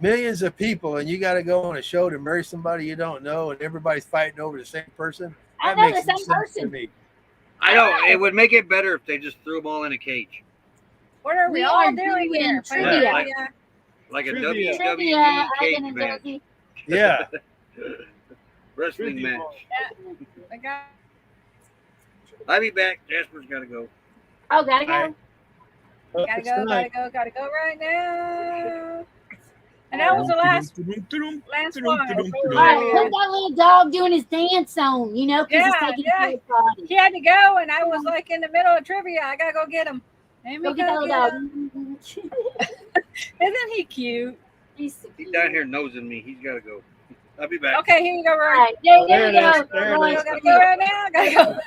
millions of people, and you got to go on a show to marry somebody you don't know, and everybody's fighting over the same person. I That know the makes no same sense to person. me. I know it would make it better if they just threw them all in a cage, What are we, We all are doing doing here? trivia. Yeah. like a Trivia. WWE Trivia, I cage can match, enjoy. Yeah, wrestling Trivia. match. I got I'll be back. Jasper's got to go. Oh, gotta go. Alright. gotta go right now. And that was the last one. All right, put that little dog doing his dance on, you know, because Yeah, he's taking yeah. care of body. He had to go, and I was like in the middle of trivia. I gotta go get him. Let me Go get that little dog. him. Isn't he cute? He's so He's cute. down here nosing me. He's got to go. I'll be back. Okay, here you go, All Roy. right, there There you it is. go. There it Roy, is. I gotta go right now. Gotta go.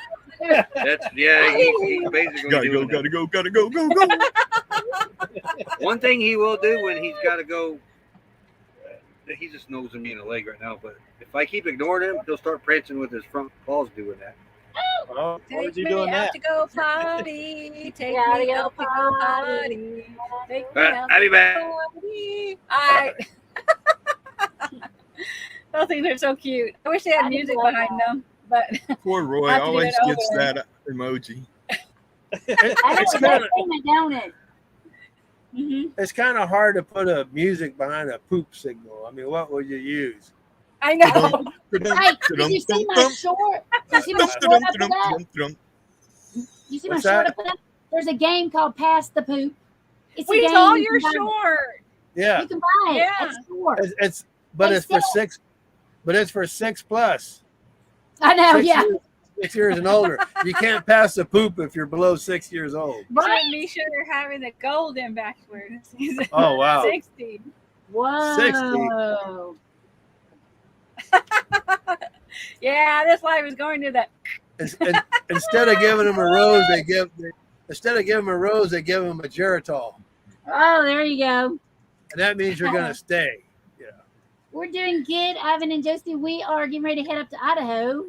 That's he's basically Gotta doing go, that. gotta go. One thing he will do when he's got to go, he's just nosing me in the leg right now. But if I keep ignoring him, he'll start prancing with his front paws doing that. oh, Why is Take he me doing out that? to go potty. Take Gotta me go out to go potty. Take me out I'll be to back. go potty. I. Those things are so cute. I wish they had I music love behind them, but Poor Roy I have to do always it gets over. that emoji. I it's know kind that of thing, don't it? Mhm. it's kind of hard to put a music behind a poop signal. I mean, what would you use? I know. Hey, did you see my short? Did you see my short I put up? You see my What's short I that? put up? There's a game called Pass the Poop. It's a We game saw you your can buy. short. Yeah, You can buy it Yeah. at the store. it's but They it's for sell- 6, but it's for 6+. I know, 6 yeah. years, 6 years and older. You can't pass the poop if you're below 6 years old. Right? Misha, they're having the golden bachelor. Oh wow. 60. Whoa. Yeah, this life is going to the. Instead of giving them a rose, they give them a Geritol, Oh, there you go. and that means you're gonna stay. We're doing good, Ivan and Josie. We are getting ready to head up to Idaho.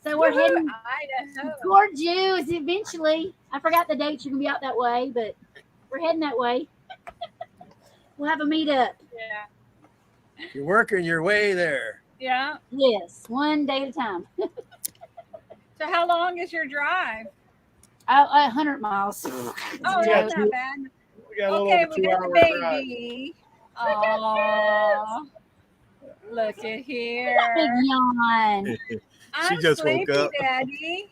So we're heading Idaho. towards you eventually. I forgot the dates. You're going to be out that way, but we're heading that way. We'll have a meetup. Yeah. You're working your way there. Yeah. Yes, one day at a time. So how long is your drive? 100 miles. Oh, Yeah, that's two- not bad. We got a little Okay, over we 2 got the hour drive. baby. Aw. Look at Big here. yawn. I'm just woke sleepy, up. Daddy.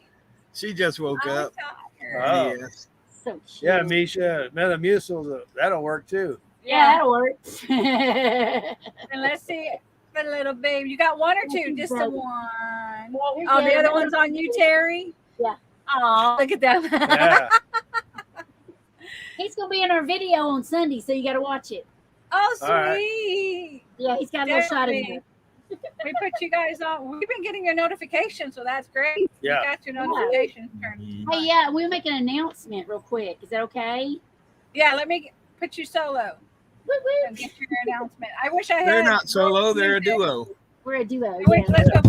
She just woke I'm up. tired. Oh. Yes. So cute. Yeah, Misha, Metamucil, that'll work too. Yeah, that'll work. And let's see the little baby. You got one or two? Just the one. Oh, the other one's on you, Terry? Yeah. Oh, look at that. Yeah. He's going to be in our video on Sunday, so you got to watch it. Oh, All right. sweet. Yeah, he's got a little shot in there. We put you guys on. We've been getting your notifications, so that's great. Yeah. You got your notifications turned. Hey, yeah, we'll make an announcement real quick. Is that okay? Yeah, let me put you solo Woo and woo. get your announcement. I wish I had. They're not solo, they're a duo. We're a duo. Wait, Yeah. let's go.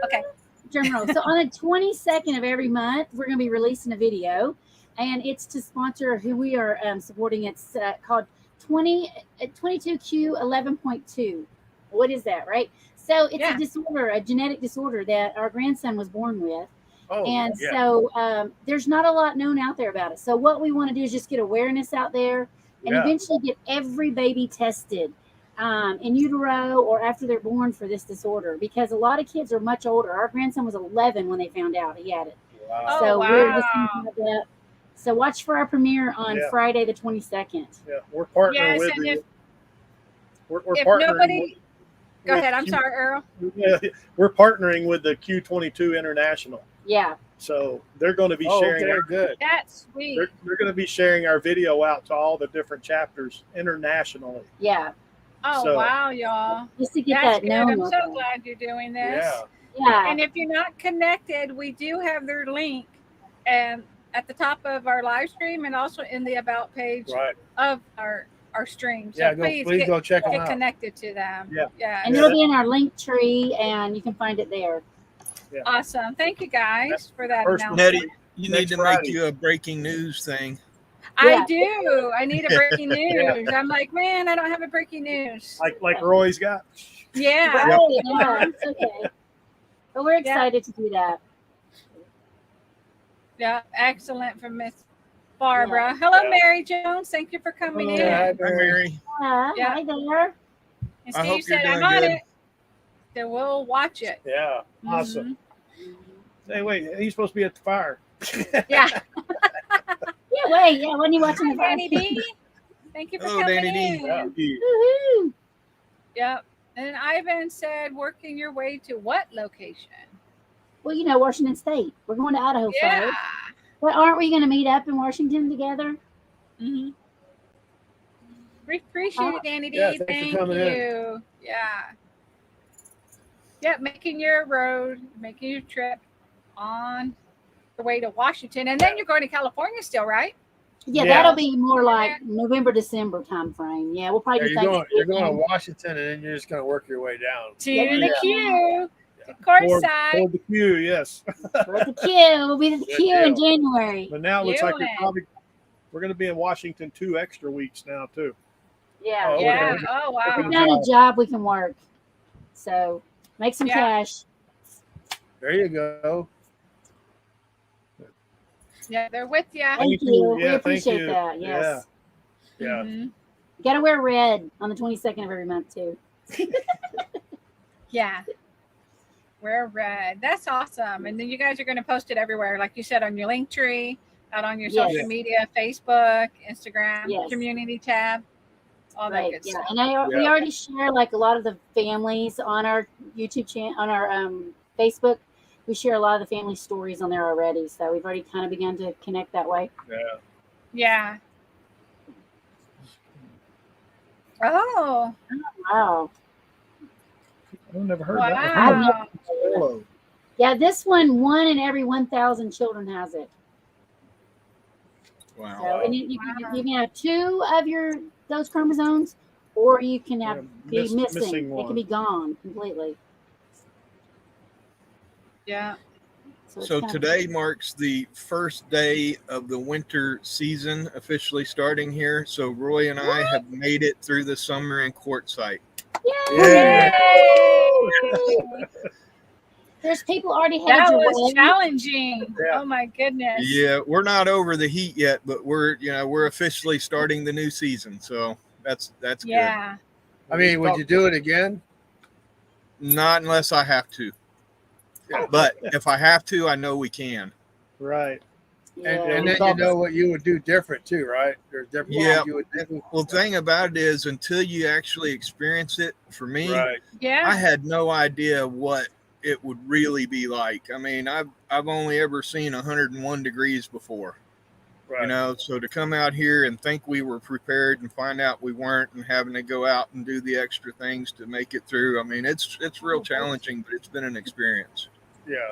Okay. Drum roll. So on the 22nd of every month, we're going to be releasing a video, and it's to sponsor who we are supporting. It's called 22Q 11.2. What is that, right? So it's Yeah. a disorder, a genetic disorder that our grandson was born with. Oh, And yeah. so there's not a lot known out there about it. So what we want to do is just get awareness out there and Yeah. eventually get every baby tested in utero or after they're born for this disorder, because a lot of kids are much older. Our grandson was 11 when they found out he had it. Wow. Oh, So we're just wow. thinking about. So watch for our premiere on Yeah. Friday the 22nd. Yeah, we're partnering Yes, with and the. We're if partnering. nobody, go with ahead. I'm Q- sorry, Earl. Yeah, we're partnering with the Q22 International, Yeah, so they're going to be Oh, sharing. okay, good. That's sweet. They're going to be sharing our video out to all the different chapters internationally. yeah. Oh, So- wow, y'all. Just to get That's that good. known. I'm with so them. glad you're doing this. Yeah. Yeah, And if you're not connected, we do have their link and at the top of our live stream and also in the about page Right. of our stream. So Yeah, please please get, go check them get out. connected to them. Yeah. Yeah. and it'll be in our link tree, and you can find it there. Awesome. Thank you guys for that First announcement. Nettie, you Next need to make Friday. you a breaking news thing. I Yeah. do. I need a breaking Yeah. news. I'm like, man, I don't have a breaking news. Like Roy's got. Yeah. Right, yeah, it's okay. But we're excited to do that. Yeah. Excellent from Miss Barbara. Hello, Yeah. Mary Jones. Thank you for coming Hello. in. Hi, Hi, Mary. Mary. Yeah. Hi there. And I hope Steve said, you're I'm doing on good. it. So we'll watch it. Yeah, awesome. Mhm. Hey, wait, he's supposed to be at the fire. Yeah. Yeah, wait, yeah, when you watching the Hi, Danny D. Thank you for Hello, coming Danny D. in. Yeah. Woohoo! Yep. And Ivan said, working your way to what location? Well, you know, Washington State. We're going to Idaho Yeah. first. But aren't we going to meet up in Washington together? Mm-hmm. We appreciate it, Danny D. Yeah, thanks for Thank coming in. you. Yeah. Yep, making your road, making your trip on the way to Washington. And then you're going to California still, right? Yeah, Yeah. that'll be more like November, December time frame. Yeah, we'll probably Yeah, do you're going to Thanksgiving. Washington, and then you're just going to work your way down. To Yeah. the queue. Yeah. To Toward courtside. the queue, yes. We're at the queue. We'll be at the Good queue in deal. January. But now it looks like Doing. we're going to be in Washington 2 extra weeks now too. Yeah. Oh, Yeah. okay. Oh, We wow. found a job we can work. So make some Yeah. cash. There you go. Yeah, they're with you. Thank you. you. We Yeah, thank appreciate you. that. Yes. Yeah. Mhm. You got to wear red on the 22nd of every month, too. Yeah. We're red. That's awesome. And then you guys are going to post it everywhere, like you said, on your link tree, out on your Yes. social media, Facebook, Instagram, Yes. community tab, all that Right. good Yeah. stuff. And we Yeah. already share like a lot of the families on our YouTube channel, on our Facebook. We share a lot of the family stories on there already. So we've already kind of begun to connect that way. Yeah. Yeah. Oh, Wow. I've never heard that wow. before. Yeah, this one in every 1,000 children has it. Wow. So, and you can have two of those chromosomes, or you can have Yeah, be missing. It one. can be gone completely. Yeah. it's So kind of- today marks the first day of the winter season officially starting here. So Roy and I have made it through the summer in Quartzsite. Yeah. Yay! There's people already had That your was wedding. challenging. Yeah. Oh my goodness. Yeah, we're not over the heat yet, but we're officially starting the new season. So that's good. Yeah. I mean, would you do it again? Not unless I have to. Yeah. But if I have to, I know we can. Right. Yeah. And then you know what you would do different too, right? There's different Yeah. things you would do. Well, the thing about it is, until you actually experience it, for me, Right. Yeah. I had no idea what it would really be like. I mean, I've only ever seen 101 degrees before, Right. you know. So to come out here and think we were prepared and find out we weren't, and having to go out and do the extra things to make it through. I mean, it's real challenging, but it's been an experience. Yeah.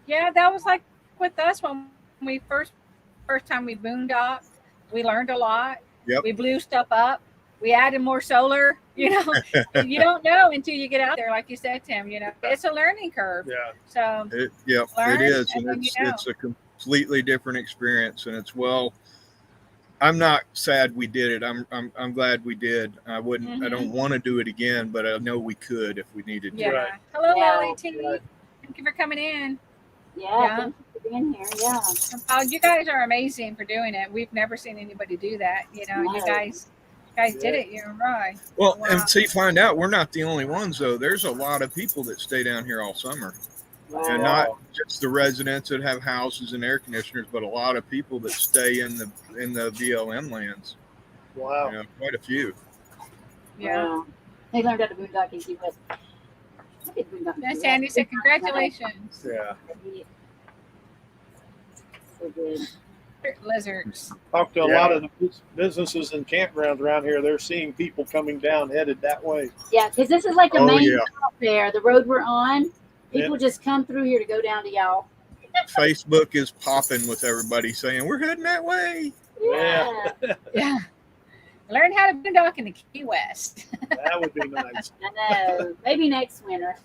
Yeah, that was like with us when we first time we boondocked. We learned a lot. Yep. We blew stuff up. We added more solar. You know, you don't know until you get out there, like you said, Tim. You know, it's a learning curve. Yeah. So It Learn, is, and then and you know. it's a completely different experience, and it's I'm not sad we did it. I'm glad we did. I wouldn't. I don't want to do it again, but I know we could if we needed to. yeah. Right. Hello, Yeah. Lolly T. Right. Thank you for coming in. Yeah. Yeah. Thank you for for being here. Yeah. Oh, you guys are amazing for doing it. We've never seen anybody do that. You know, you No. guys did it. You're right. Well, Wow. and see, find out we're not the only ones though. There's a lot of people that stay down here all summer, Wow. and not just the residents that have houses and air conditioners, but a lot of people that stay in the BLM lands. Wow. You know, quite a few. Yeah. Wow. They learned how to boondock in Key West. I did boondock in Yeah, Key Sandy West. said congratulations. Yeah. So good. Lizards. Talked to a Yeah. lot of the businesses and campgrounds around here. They're seeing people coming down headed that way. Yeah, because this is like the Oh, main yeah. thoroughfare, the road we're on. People just come through here to go down to y'all. Facebook is popping with everybody saying we're heading that way. Yeah. Yeah. Learn how to boondock in the Key West. That would be nice. I know. Maybe next winter.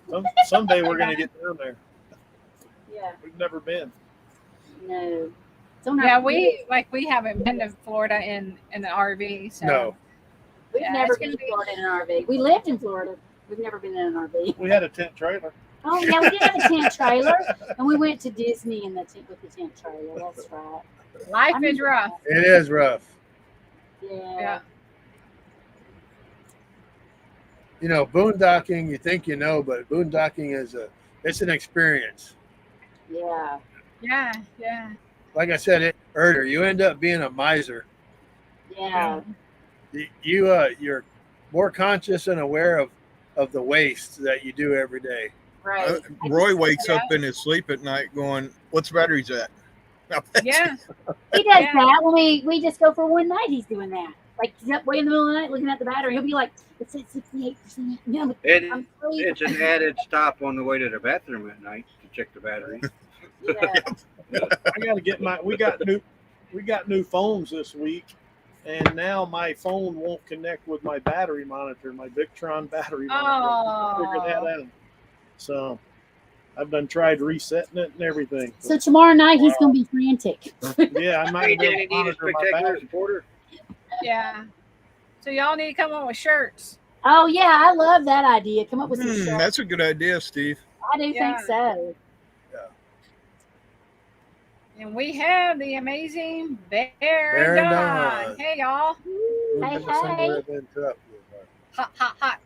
Someday we're going to get down there. Yeah. We've never been. No. It's on our Yeah, list. we haven't been to Florida in an RV. So No. We've yeah, never it's been gonna to be- Florida in an RV. We lived in Florida. We've never been in an RV. We had a tent trailer. Oh yeah, we did have a tent trailer, and we went to Disney in the tent with the tent trailer. That's right. life is rough. It is rough. Yeah. Yeah. You know, boondocking, you think you know, but boondocking it's an experience. Yeah. Yeah. Yeah. Like I said earlier, you end up being a miser. Yeah. You're more conscious and aware of the waste that you do every day. Right. Roy wakes up in his sleep at night going, "What's the batteries at?" Yeah. He does Yeah. that when we just go for one night. He's doing that. Like he's up way in the middle of the night looking at the battery. He'll be like, "It's at 68%." No, but And I'm asleep. it's an added stop on the way to the bathroom at night to check the battery. Yeah. I got to get we got new phones this week, and now my phone won't connect with my battery monitor, my Victron battery monitor. Figure that Oh. out. So I've done tried resetting it and everything. So tomorrow night he's gonna be frantic. Yeah, I might Hey, be able did to he need a monitor my spectacular battery. supporter? Yeah. So y'all need to come on with shirts. Oh yeah, I love that idea. Come up with some shirts. That's a good idea, Steve. I do Yeah. think so. And we have the amazing Bear Bear and Dawn. Dawn. Hey y'all. Hey, Somewhere been tough. Hot, hot, hot.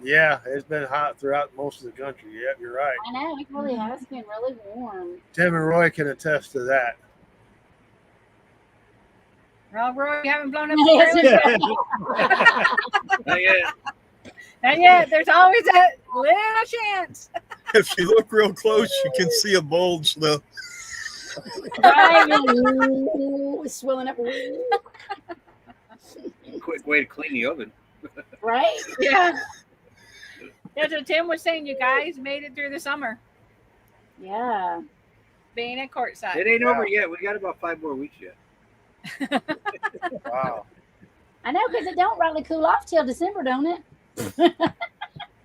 Yeah, it's been hot throughout most of the country. Yep, you're right. I know it really has been really warm. Tim and Roy can attest to that. Well, Roy, you haven't blown up Yes, the it's trailer. Not yet. Not yet. There's always that little chance. If you look real close, you can see a bulge though. Right? Ooh, it's swelling up. Ooh. Quick way to clean the oven. Right? Yeah. That's what Tim was saying. You guys made it through the summer Yeah. being at courtside. It ain't over yet. We got about 5 more weeks yet. Wow. I know because it don't really cool off till December, don't it?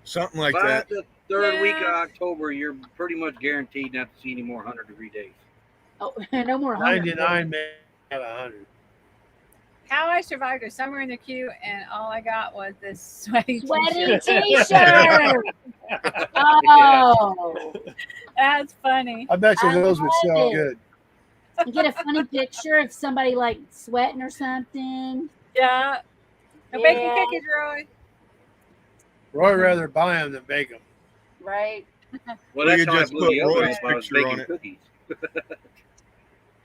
Something like By that. the third week of Yeah. October, you're pretty much guaranteed not to see any more 100-degree days. Oh, no more 100. 99 man out of 100. How I survived a summer in the queue, and all I got was this sweaty Sweaty t-shirt. t-shirt. Oh. That's funny. I bet you I those would sell love it. good. You get a funny picture of somebody like sweating or something. Yeah. No bacon Yeah. cookies, Roy. Roy rather buy them than bake them. Right. Well, We that's could how I just blew put the oven Roy's up. I was picture on baking it. cookies.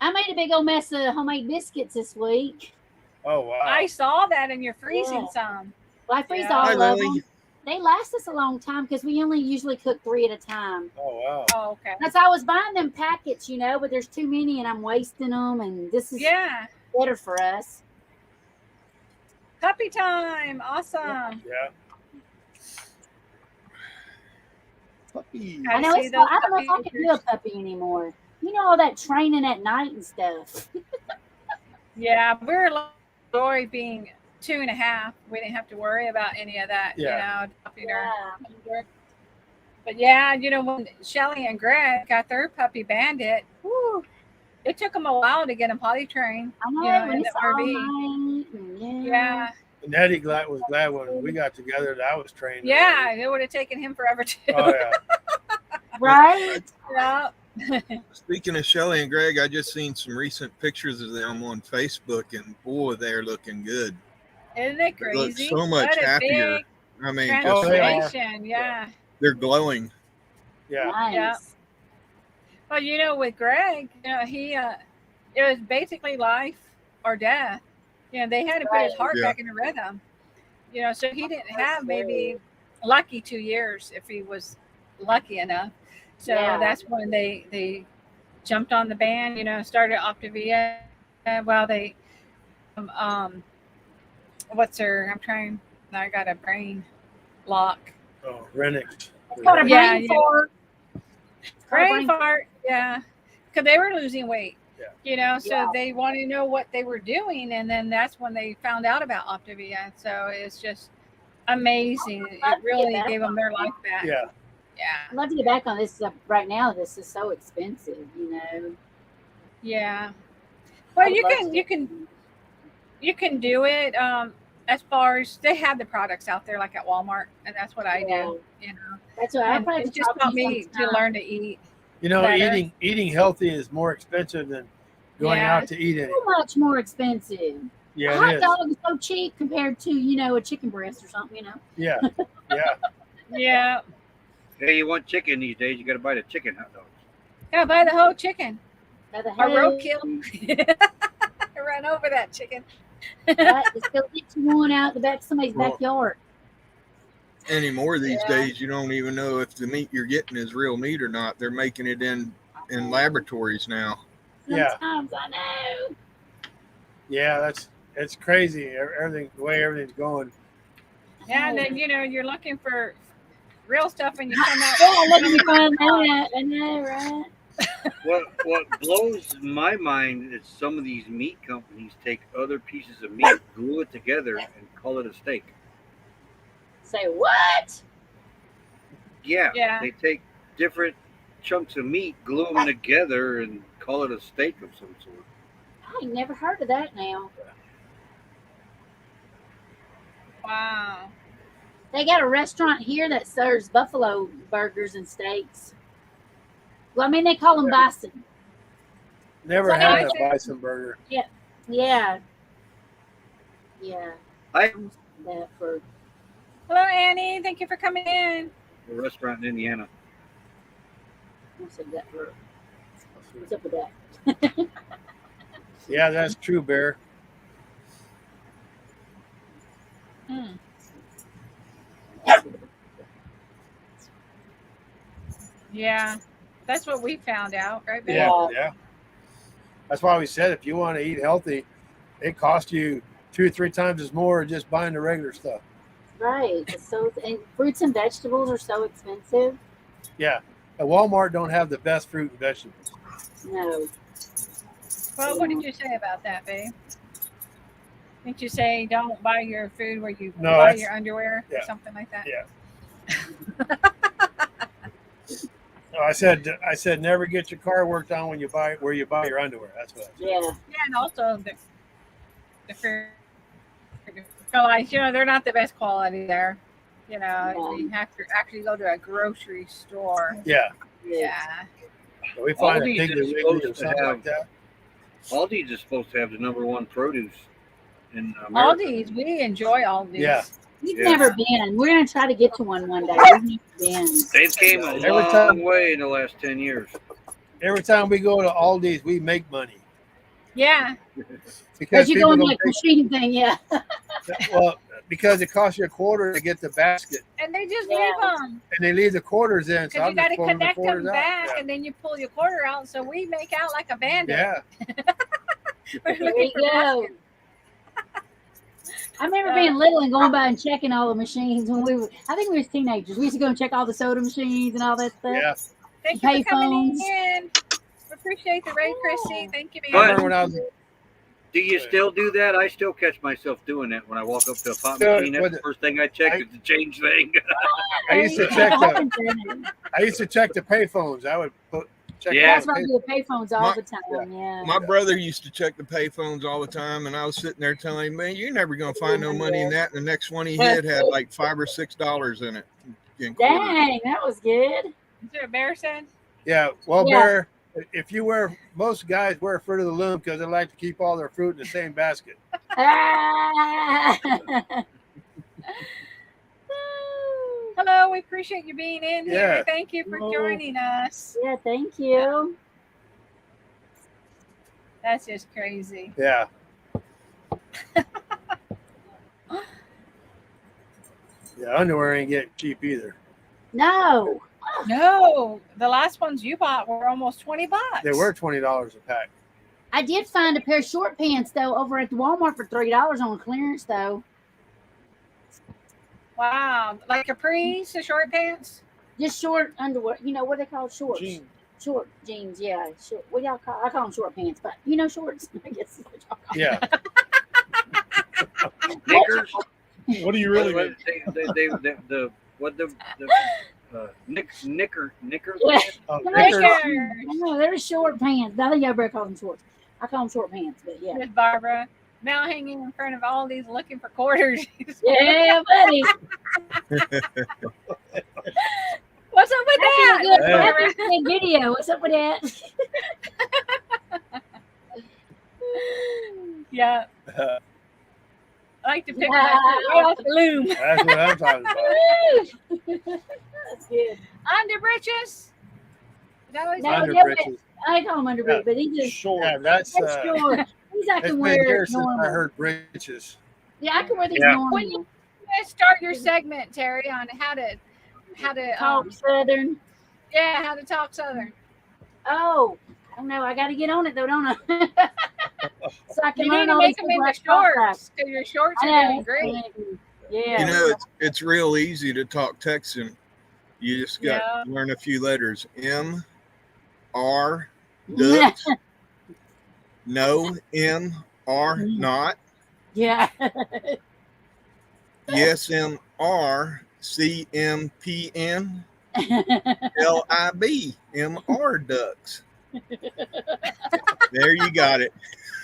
I made a big old mess of homemade biscuits this week. Oh wow. I saw that in your freezing Yeah. some. Well, I freeze Yeah. all Hi, of Lily. them. They last us a long time because we only usually cook 3 at a time. Oh wow. Oh, okay. That's why I was buying them packets, but there's too many and I'm wasting them. And this is Yeah. better for us. Puppy time. Awesome. Yeah. Puppy. I know see it's. those I don't know if I puppy can do a puppy anymore. All that training at night and stuff. Yeah, we're Roy being 2.5. We didn't have to worry about any of that, adopting her. Yeah. But yeah, when Shelly and Greg got their puppy Bandit, whew, it took them a while to get them potty trained. I know. Yeah, when in it's the all RV. night and Yeah. And Eddie was glad when we got together that I was trained. Yeah, it would have taken him forever too. Oh yeah. Right? Yeah. Speaking of Shelly and Greg, I just seen some recent pictures of them on Facebook, and boy, they're looking good. Isn't it They look crazy? so much What a happier. big I mean, Oh, just they are. transformation. Yeah. they're glowing. Yeah. Nice. Yeah. Well, with Greg, it was basically life or death. They had to put his heart Yeah. back into rhythm. So he didn't have maybe lucky 2 years if he was lucky enough. So Yeah. that's when they jumped on the band, started Optavia. Well, they, what's her, I got a brain lock. Oh, Renix. It's called a Yeah, brain yeah. fart. Brain fart, yeah. Because they were losing weight. So Yeah. they wanted to know what they were doing, and then that's when they found out about Optavia. So it's just amazing. It really gave them their life back. Yeah. Yeah. I'd love to get back on this stuff. Right now, this is so expensive, Yeah. I Well, would you love can to. you can do it. As far as they have the products out there, like at Walmart, and that's what I do. That's what I And probably it's just about me to learn to eat. Better. Eating healthy is more expensive than going Yeah. out to eat it. So much more expensive. A Yeah, hot it is. dog is so cheap compared to a chicken breast or something. Yeah. Yeah. Yeah. Hey, you want chicken these days? You got to buy the chicken hot dogs. Yeah, buy the whole chicken. By the Or head. roadkill. Run over that chicken. Right, just go get you one out the back of somebody's Well, backyard. Anymore these Yeah. days, you don't even know if the meat you're getting is real meat or not. They're making it in laboratories now. Yeah. Sometimes I know. Yeah, it's crazy. Everything, the way everything's going. Yeah, and then you're looking for real stuff, and you come out. Yeah, let me find that. I know, right? What blows my mind is some of these meat companies take other pieces of meat, glue it together, and call it a steak. Say what? Yeah, Yeah. they take different chunks of meat, glue them together, and call it a steak of some sort. I ain't never heard of that now. Wow. They got a restaurant here that serves buffalo burgers and steaks. Well, I mean, they call them bison. Never So had now a bison burger. Yeah. Yeah. I That for Hello, Annie. Thank you for coming in. a restaurant in Indiana. I said that for what's up with that? Yeah, that's true, Bear. Hmm. Yeah, that's what we found out, right? Babe? Yeah. That's why we said if you want to eat healthy, it costs you 2 or 3 times as more just buying the regular stuff. Right. And fruits and vegetables are so expensive. Yeah. At Walmart don't have the best fruit and vegetables. No. Well, what did you say about that, babe? Didn't you say don't buy your food where you No, buy that's- your underwear or yeah. something like that? Yeah. No, I said never get your car worked on when you buy where you buy your underwear. That's what. Yeah. Yeah, and also the food. So like, they're not the best quality there. No. You have to actually go to a grocery store. Yeah. Yeah. We find a Aldi's Piggly is Wiggly supposed or to something like have- that. Aldi's is supposed to have the #1 produce in America. Aldi's, we enjoy Aldi's. Yeah. We've Yeah. never been. We're gonna try to get to one day. We've never been. They've came a Every long time- way in the last 10 years. Every time we go to Aldi's, we make money Yeah. Because you go in don't like machine thing, yeah. because it costs you a quarter to get the basket, And they just Yeah. leave them. and they leave the quarters in. So Because you I'm got just to pulling the connect them quarters out. back, and then you pull your quarter out. So we make out like a bandit. Yeah. We're There looking you for go. baskets. I remember being little and going by and checking all the machines when I think we were teenagers. We used to go and check all the soda machines and all that stuff. Yeah. Thank you for coming Payphones. in. We appreciate the raid, Chrissy. Thank you, I man. remember when I was Do you still do that? I still catch myself doing that when I walk up to a pop Yeah, machine. That's with the it. first thing I check is the change thing. I used to Yeah, check it the happens, doesn't it? I used to check the payphones. I would check Yeah. That's why I do the payphones all My- the time. Yeah. My brother used to check the payphones all the time, and I was sitting there telling him, "Man, you're never gonna find no money in that." And the next one he had like $5 or $6 in it. in quarters. Dang, that was good. Is there a bear said? Yeah, well, Yeah. Bear, if you wear, most guys wear Fruit of the Loom because they like to keep all their fruit in the same basket. Ah. Hello, we appreciate you being in Yeah. here. Thank you for Oh. joining us. Yeah, thank you. That's just crazy. Yeah. Yeah, underwear ain't getting cheap either. No. No, the last ones you bought were almost $20. They were $20 a pack. I did find a pair of short pants though over at the Walmart for $3 on clearance though. Wow, like capris, the short pants. Just short underwear. You know what they call shorts? Jean. Short jeans. Yeah. Short. What y'all call? I call them short pants, but you know shorts. I guess is what y'all call Yeah. Knickers. What do you really mean? Knicker. Yeah. Oh, No, Knickers. no, they're short pants. The other everybody calls them shorts. I call them short pants, but yeah. Miss Barbara, now hanging in front of all these looking for quarters. Yeah, buddy. What's up with That's a that? good, that's a good video. What's up with that? Yeah, Uh, I like to pick my foot right off the loom. that's what I'm talking about. That's good. Under britches. Is that what No, it's Under yeah, britches. I call him underbreed, but he just Short. Yeah, that's that's short. He's I it's can been wear it years since normal. I heard britches. Yeah, I can wear these Yeah. normal. When you start your segment, Terry, on how to Talk Southern. yeah, how to talk Southern. Oh, I don't know. I got to get on it though, don't I? So I can You need learn to all make these them into like talk back. shorts because your shorts I are know. doing great. Yeah. You know, it's real easy to talk Texan. You just got Yeah. to learn a few letters. M, R, ducks. No, M, R, not. Yeah. Yes, M, R, C, M, P, N, L, I, B, M, R, ducks. There you got it.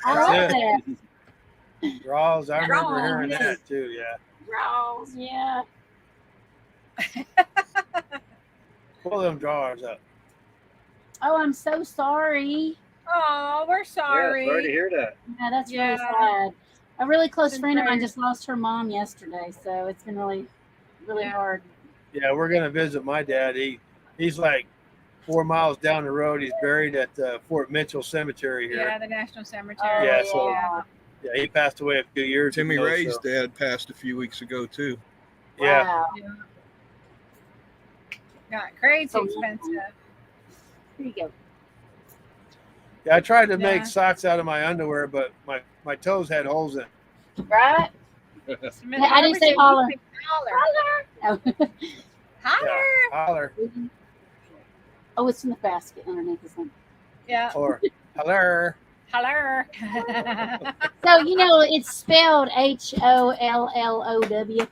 I That's like it. that. Draws, I remember Draws, hearing yes. that too. Yeah. Draws, yeah. Pull them drawers up. Oh, I'm so sorry. Oh, we're Yeah, sorry. sorry to hear that. Yeah, that's Yeah. really sad. A really close Been friend of mine great. just lost her mom yesterday, so it's been really, really Yeah. hard. Yeah, we're gonna visit my dad. He's like 4 miles down the road. He's buried at Fort Mitchell Cemetery here. Yeah, the National Cemetery. Yeah, so- yeah. Yeah, he passed away a few years Timmy ago. Ray's so- dad passed a few weeks ago, too. Yeah, Wow. Got crazy So- expensive. Here you go. yeah. I tried to Yeah. make socks out of my underwear, but my toes had holes in it. Right? I didn't say holler. Holler. Oh. Holler. Holler Oh, it's in the basket underneath this one. Yeah. or holler. Holler. So you know it's spelled HOLLOW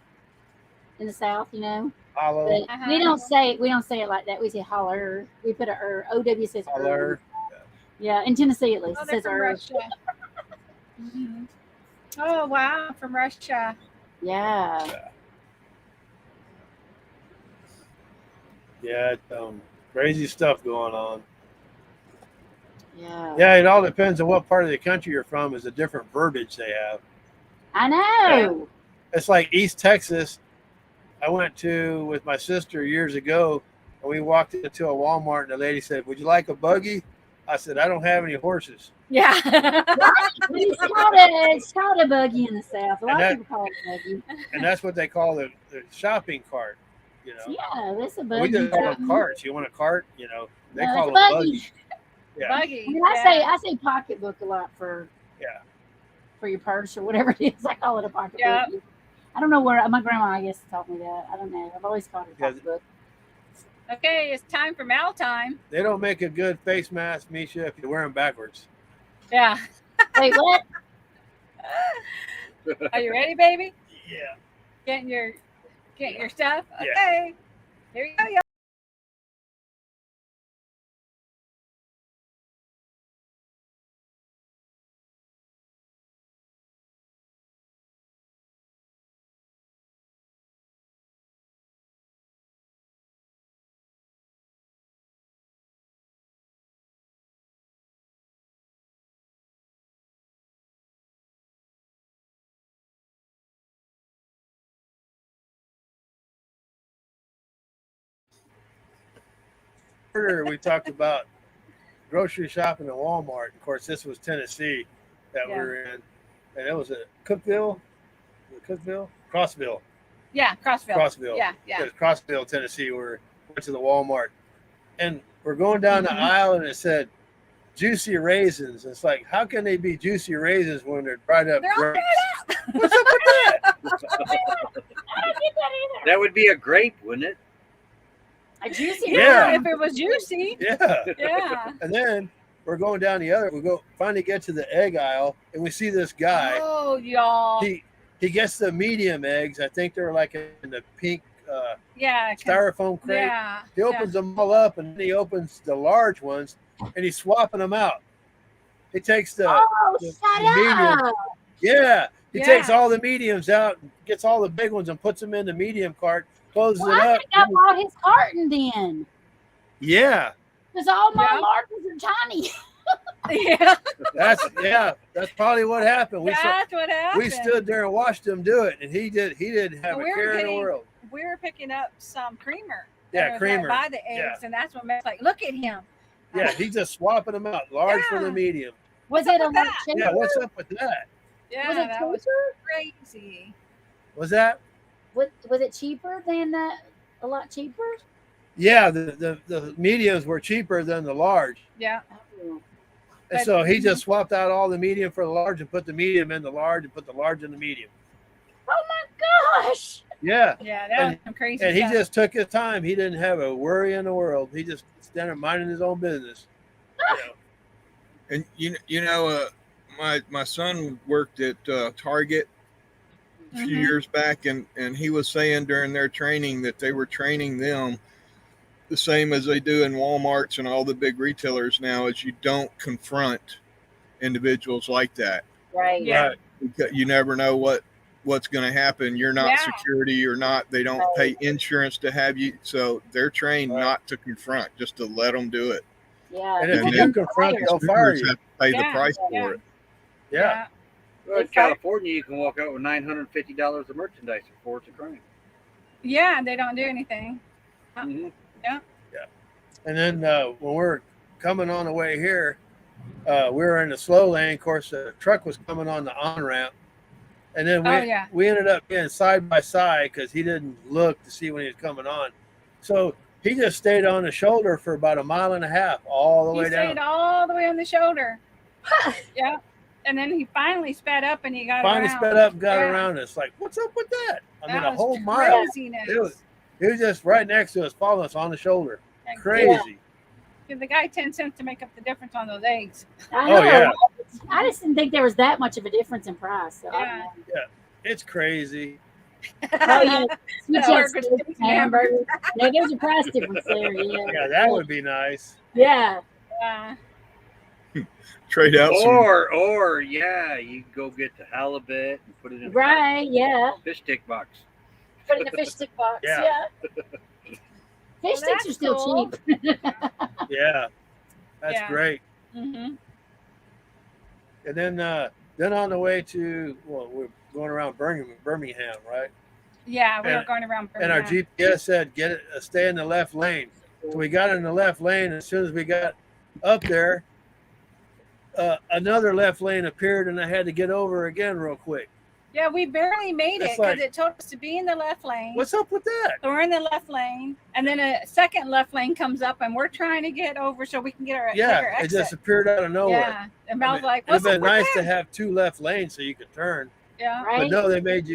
in the South, you know. Holler. But Uh-huh. we don't say it like that. We say holler. We put a OW says Holler. Yeah, in Tennessee at least Oh, it they're says from Russia. Mhm. Oh wow, from Russia. Yeah. Yeah, crazy stuff going on. Yeah. Yeah, it all depends on what part of the country you're from. Is a different verbiage they have. I know. It's like East Texas. I went to with my sister years ago, and we walked into a Walmart, and the lady said, "Would you like a buggy?" I said, "I don't have any horses." Yeah. It's called a buggy in the South. A lot And of people call it a buggy. And that's what they call the shopping cart. You know, Yeah, that's a we buggy. just call them carts. You want a cart? You know, they No, call it's it a buggy. buggy. Yeah. Buggy. I mean, yeah. I say pocketbook a lot for Yeah. for your purse or whatever it is. I call it a pocketbook. Yeah. I don't know where my grandma I guess taught me that. I don't know. I've always called it a Yeah. pocketbook. Okay, it's time for mail time. They don't make a good face mask, Misha, if you wear them backwards. Yeah. Wait, what? Are you ready, baby? Yeah. Getting your stuff? Yeah. Okay. Here you go, y'all. further, we talked about grocery shopping at Walmart. Of course, this was Tennessee that we Yeah. were in, and it was at Cookville, Crossville. Yeah, Crossville. Crossville. Yeah, yeah. It's Crossville, Tennessee. We went to the Walmart, and we're going down Mhm. the aisle, and it said juicy raisins. It's like, how can they be juicy raisins when they're dried up They're all grapes? dried What's up with that? I don't get that either. That would be a grape, wouldn't it? A juicy Yeah, Yeah. if it was juicy. Yeah. Yeah. And then we're going down the other. We go finally get to the egg aisle, and we see this guy. Oh, y'all. He gets the medium eggs. I think they're like in the pink Yeah. styrofoam crate. Yeah. He opens them all up, and then he opens the large ones, and he's swapping them out. He takes the Oh, the shut medium. up. Yeah. He Yeah. takes all the mediums out, gets all the big ones, and puts them in the medium cart. Closes Well, it I up. think I bought his carton then. Yeah. Because all my Yeah. larges are tiny. Yeah. That's probably what happened. That's what happened. We stood there and watched him do it, and he didn't have Well, a we were care in the getting- world. We were picking up some creamer. Yeah, that was creamer. By the eggs, Yeah. and that's what Matt's like, look at him. Yeah, he's just swapping them out, large for Yeah. the medium. Was What's it a up with lot that? cheaper? Yeah, what's up with that? Yeah, Was it that was cheaper? crazy. Was that? Was it cheaper than a lot cheaper? Yeah, the mediums were cheaper than the large, Yeah. Oh. and But- so he just swapped out all the medium for the large and put the medium in the large and put the large in the medium. Oh my gosh. Yeah, Yeah, that was some crazy and he stuff. just took his time. He didn't have a worry in the world. He just standing there minding his own business. You know. And my son worked at Target a few Mhm. years back, and he was saying during their training that they were training them the same as they do in Walmarts and all the big retailers now, is you don't confront individuals like that. Right. Yeah. Right. Because you never know what's going to happen. You're not Yeah. security or not. They don't pay insurance to have you, so they're trained Right. not to confront, just to let them do it. Yeah. And if And you then- do confront, Fires. they'll fire Consumers you. have to pay the Yeah, price yeah. for it. Yeah. Well, in It's like- California, you can walk out with $950 of merchandise before it's a crime. Yeah, and they don't do anything. Mhm. And then when we're coming on the way here, we were in the slow lane. Of course, the truck was coming on the on ramp, and then Oh, yeah. we ended up being side by side because he didn't look to see when he was coming on. So he just stayed on the shoulder for about a mile and a half all the He way stayed down. all the way on the shoulder. Yeah. And then he finally sped up and he got Finally around. sped up and got Yeah. around us. Like, what's up with that? I mean, That a was whole mile. Craziness. He was just right next to us, following us on the shoulder. Like, Crazy. Give the guy 10 cents to make up the difference on those eggs. I Oh, know. yeah. I just didn't think there was that much of a difference in price. So Yeah. It's crazy. Oh yeah, switch That out burger's steak, steak, hamburgers. Yeah, there's a price difference there. Yeah. Yeah, that would be nice. Yeah. Trade out some Or yeah, you go get the halibut and put it in a Right. Yeah. fish stick box. Put it in the fish stick box. Yeah. Yeah. Fish sticks that's are still cool. cheap. Yeah, that's Yeah. great. Mm-hmm. And then on the way to, well, we're going around Birmingham, right? Yeah, we were And- going around. And our Birmingham. GPS said stay in the left lane. So we got in the left lane. As soon as we got up there, another left lane appeared, and I had to get over again real quick. Yeah, we barely made it It's because like- it told us to be in the left lane. What's up with that? So we're in the left lane, and then a second left lane comes up, and we're trying to get over so we can get our take our Yeah, it exit. just appeared out of nowhere. Yeah, and I I was mean, like, it'd "What's been up with nice that?" to have two left lanes so you could turn. Yeah, Right. But no, they made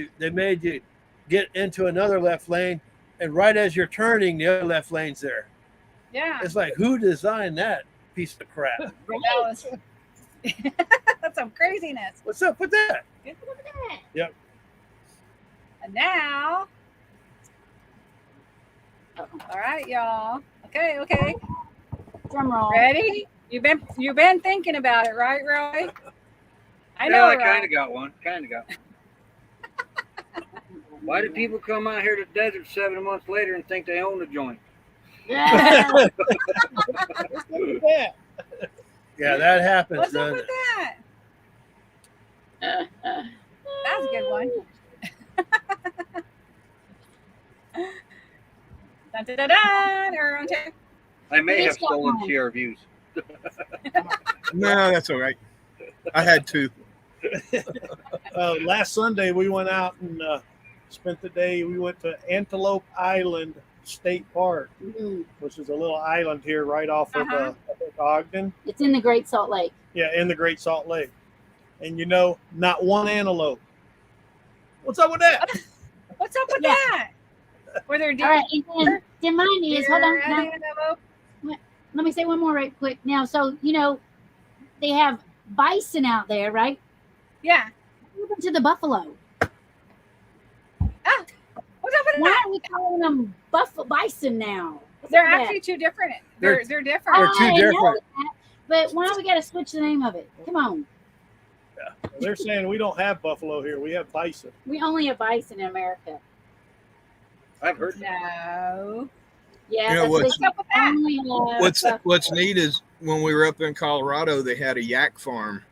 you get into another left lane, and right as you're turning, the other left lane's there. yeah. It's like, who designed that piece of crap? That was that's some craziness. What's up with that? Look at that. And now, all right, y'all. Okay. Drum roll. Ready? You've been thinking about it, right, Roy? I know, Yeah, I right? kind of got one. Why do people come out here to the desert 7 months later and think they own the joint? Yeah. Yeah. Yeah, that happens, What's up doesn't with it? that? That's a good one. Dun, dun, dun, dun. Everyone take- I may have It's got stolen one. CRVs. No, that's all right. I had two. Last Sunday we went out and spent the day. We went to Antelope Island State Park, Mhm. which is a little island here right off of Uh-huh. Ogden. It's in the Great Salt Lake. Yeah, in the Great Salt Lake. And not one antelope. What's up with that? What's up with Yeah. that? Were there All deer? right, and then mine is, hold on, deer now, and antelope? let me say one more right quick. Now, so, they have bison out there, right? Yeah. What happened to the buffalo? What's up with Why that? are we calling them bison now? What's They're up with that? actually two different. They're- They're different. They're two I know different. that, but why we got to switch the name of it? Come on. They're saying we don't have buffalo here. We have bison. We only have bison in America. I've heard. No. Yeah, You know that's what's- What's up with that? only have What's buffalo. neat is when we were up in Colorado, they had a yak farm.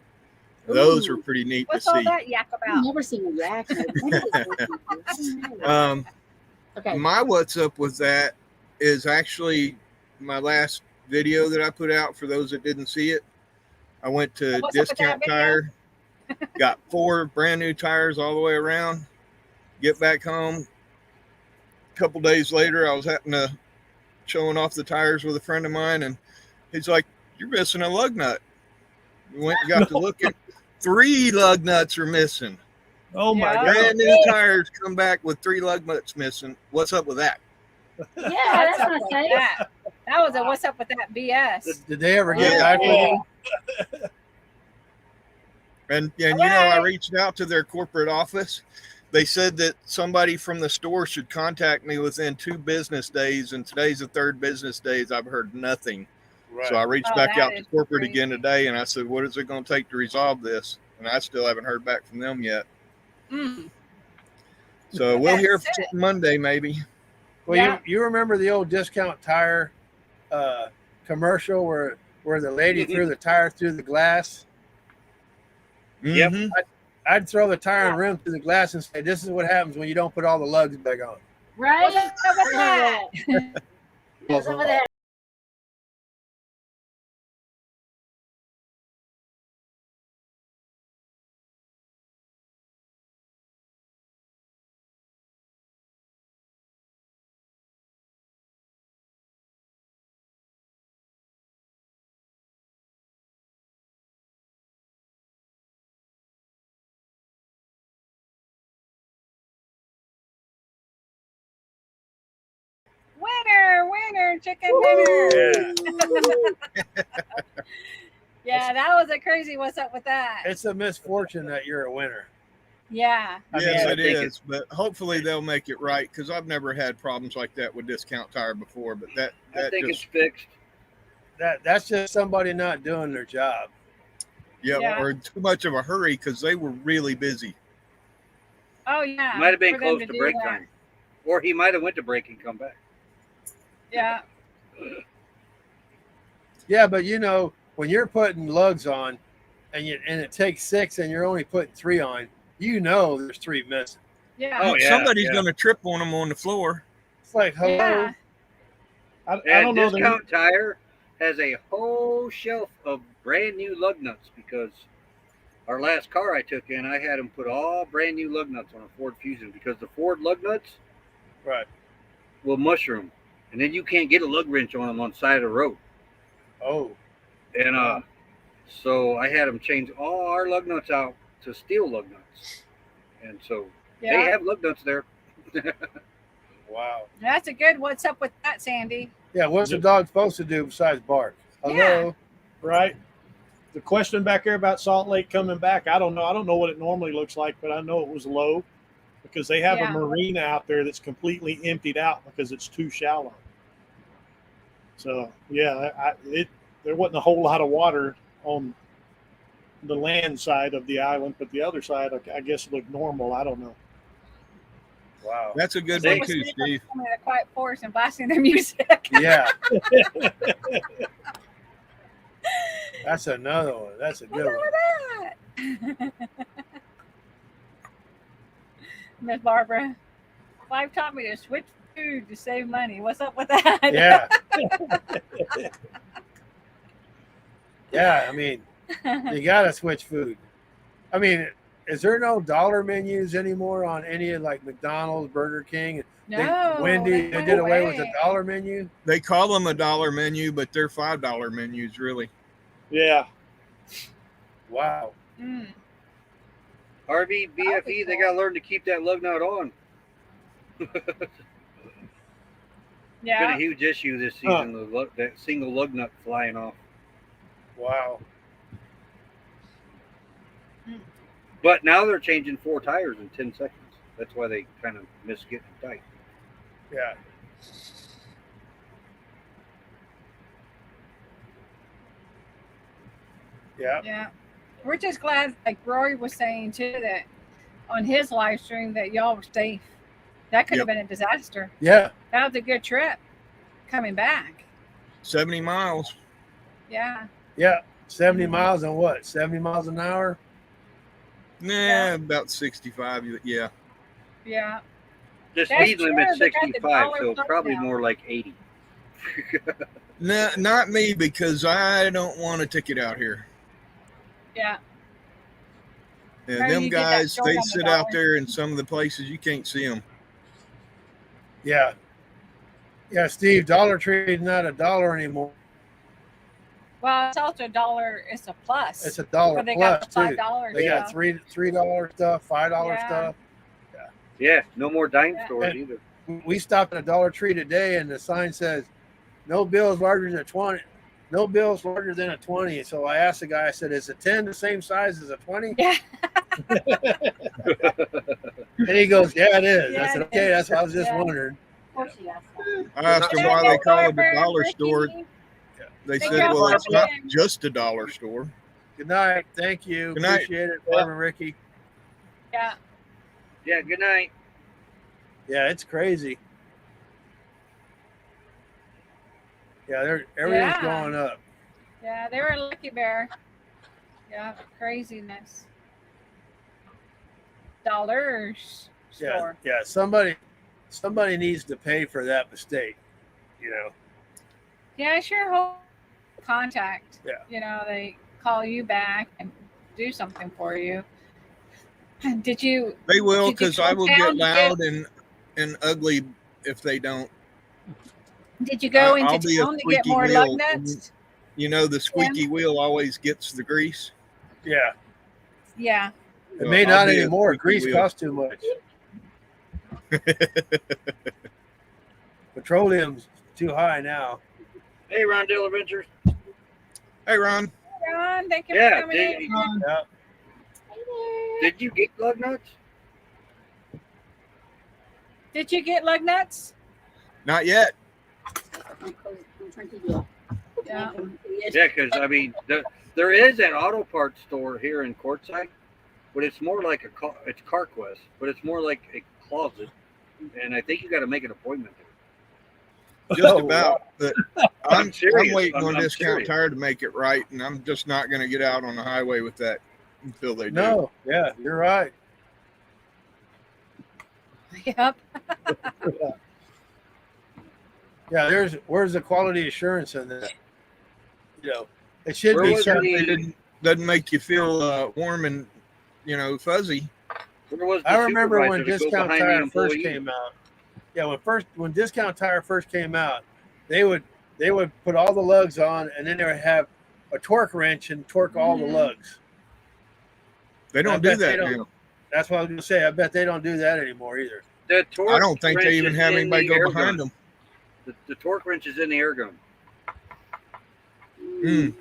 Those Ooh. are pretty neat What's to all see. that yak I've about? never seen a yak. Okay. My what's up with that is actually my last video that I put out. For those that didn't see it, I went to What's up with that Discount video? Tire, got 4 brand new tires all the way around. Get back home. A couple days later, I was showing off the tires with a friend of mine, and he's like, "You're missing a lug nut." We went and got to look at 3 lug nuts are missing. Oh my Yeah. God. Brand new tires come back with 3 lug nuts missing. What's up with that? Yeah, that's What's up not with safe. that? That was a what's up with that BS. Did they ever get Yeah. back with you? And I reached out to their corporate office. They said that somebody from the store should contact me within 2 business days, and today's the 3rd business days. I've heard nothing. Right. So I reached Oh, back that out to is corporate crazy. again today, and I said, "What is it going to take to resolve this?" And I still haven't heard back from them yet. Mm. So we'll hear That's it. Monday maybe. Well, Yeah. you remember the old Discount Tire commercial where the lady threw the tire through the glass? Yep. Mhm. I'd throw the tire and rim through the glass and say, "This is what happens when you don't put all the lugs back on." Right? What's up with that? What's up with that? Winner, chicken dinner. Yeah. Yeah, that was a crazy what's up with that. It's a misfortune that you're a winner. Yeah. I mean, Yes, I it think is. But hopefully they'll make it right, because I've never had problems like that with Discount Tire before. But I that think just it's fixed. that's just somebody not doing their job. Yeah. or too much of a hurry, because they were really busy. Oh yeah. Might have been for them close to do break that. time, or he might have went to break and come back. Yeah. Yeah, but when you're putting lugs on, and it takes 6, and you're only putting 3 on, there's 3 missing. Yeah. Oh, yeah, Somebody's yeah. going to trip on them on the floor. It's like, hello. Yeah. I And don't know. Discount Tire has a whole shelf of brand new lug nuts, because our last car I took in, I had them put all brand new lug nuts on a Ford Fusion, because the Ford lug nuts Right. will mushroom, and then you can't get a lug wrench on them on the side of the road. Oh, And so I had them change all our lug nuts out to steel lug nuts, and so they Yeah. have lug nuts there. wow. That's a good what's up with that, Sandy. Yeah, what's the dog supposed to do besides bark? Hello. Yeah. Right. The question back there about Salt Lake coming back, I don't know. I don't know what it normally looks like, but I know it was low, because they have Yeah. a marina out there that's completely emptied out because it's too shallow. So yeah, there wasn't a whole lot of water on the land side of the island, but the other side, I guess, looked normal. I don't know. Wow. That's a good They- one too, Steve. Coming in a quiet forest and blasting their music. Yeah. That's another one. That's a good one. Miss Barbara, Five taught me to switch food to save money. What's up with that? Yeah. Yeah, I mean, you gotta switch food. I mean, is there no dollar menus anymore on any of like McDonald's, Burger King? No, Wendy, they went did away with the away. dollar menu. They call them a dollar menu, but they're $5 menus, really. Yeah. Wow. Mm. RV, BFE, they got to learn to keep that lug nut on. Been a Yeah. huge issue this season, that single lug nut flying off. Wow. But now they're changing 4 tires in 10 seconds. That's why they kind of miss getting tight. Yeah. Yeah. Yeah. We're just glad, like Rory was saying too, that on his live stream that y'all were safe. That could have been a disaster. Yeah. That was a good trip coming back. 70 miles. Yeah. Yeah. 70 Mhm. miles and what? 70 miles an hour? Nah, Yeah. about 65. Yeah. Yeah. The That's speed limit's true, they got the 65, so dollar probably plus now. more like 80. No, not me, because I don't want a ticket out here. Yeah. And How do them you get that guys, short they on the sit out dollar? there in some of the places you can't see them. Yeah. Yeah, Steve, Dollar Tree is not a dollar anymore. Well, it's also $1. It's a plus. It's a dollar But they plus got the too. $5. They got $3 stuff, $5 Yeah. stuff. Yeah, no more dime Yeah. stores And- either. We stopped at a Dollar Tree today, and the sign says, "No bills larger than 20. No bills larger than a 20." So I asked the guy. I said, "Is a 10 the same size as a 20?" Yeah. And he goes, "Yeah, it is." Yeah, I said, it "Okay, is. that's what I was just Yeah. wondering." Of course you asked that. I asked them Yeah, why they no call it a Barbara, dollar Ricky. store. They Thank said, y'all well, for it's not being- just a dollar store. Good night. Thank you. Good night. Appreciate it, Barbara, Ricky. Yeah. Yeah, good night. Yeah, it's crazy. Yeah, everything's Yeah. going up. Yeah. They were a lucky bear. Yeah. Craziness. Dollars Yeah, store. yeah. Somebody needs to pay for that mistake. You know. Yeah. I sure hope contact. Yeah. You know, they call you back and do something for you. Did you? They will, Did you because I go will down get to loud and ugly if they don't. Did you go I'll into be a town to get squeaky more wheel. lug nuts? You know, the squeaky wheel always gets the grease. Yeah. Yeah. It may I'll not be a anymore. squeaky Grease wheel. costs too much. Petroleum's too high now. Hey, Rondell Adventures. Hey, Ron. Ron, thank you Yeah, for coming in. Yeah. Did you get lug nuts? Did you get lug nuts? Not yet. I'm trying to do Yeah. Yeah, because I mean, there is an auto parts store here in Quartzsite, but it's more like it's CarQuest, but it's more like a closet, and I think you got to make an appointment there. Just Oh, about. But I'm serious. waiting on I'm Discount serious. Tire to make it right, and I'm just not going to get out on the highway with that until they do. No, yeah, you're right. Yep. Yeah, where's the quality assurance in that? You know, it should Where be was something. the- Doesn't make you feel warm and fuzzy. Where was the I remember when supervisor to go Discount behind the Tire first employee? came out. Yeah, when Discount Tire first came out, they would put all the lugs on, and then they would have a torque wrench and torque all the Mhm. lugs. They I don't do bet they that don't. now. That's what I was gonna say. I bet they don't do that anymore either. The torque I don't think wrench they even is have in anybody the go air behind gun. them. The torque wrench is in the air gun. Mm.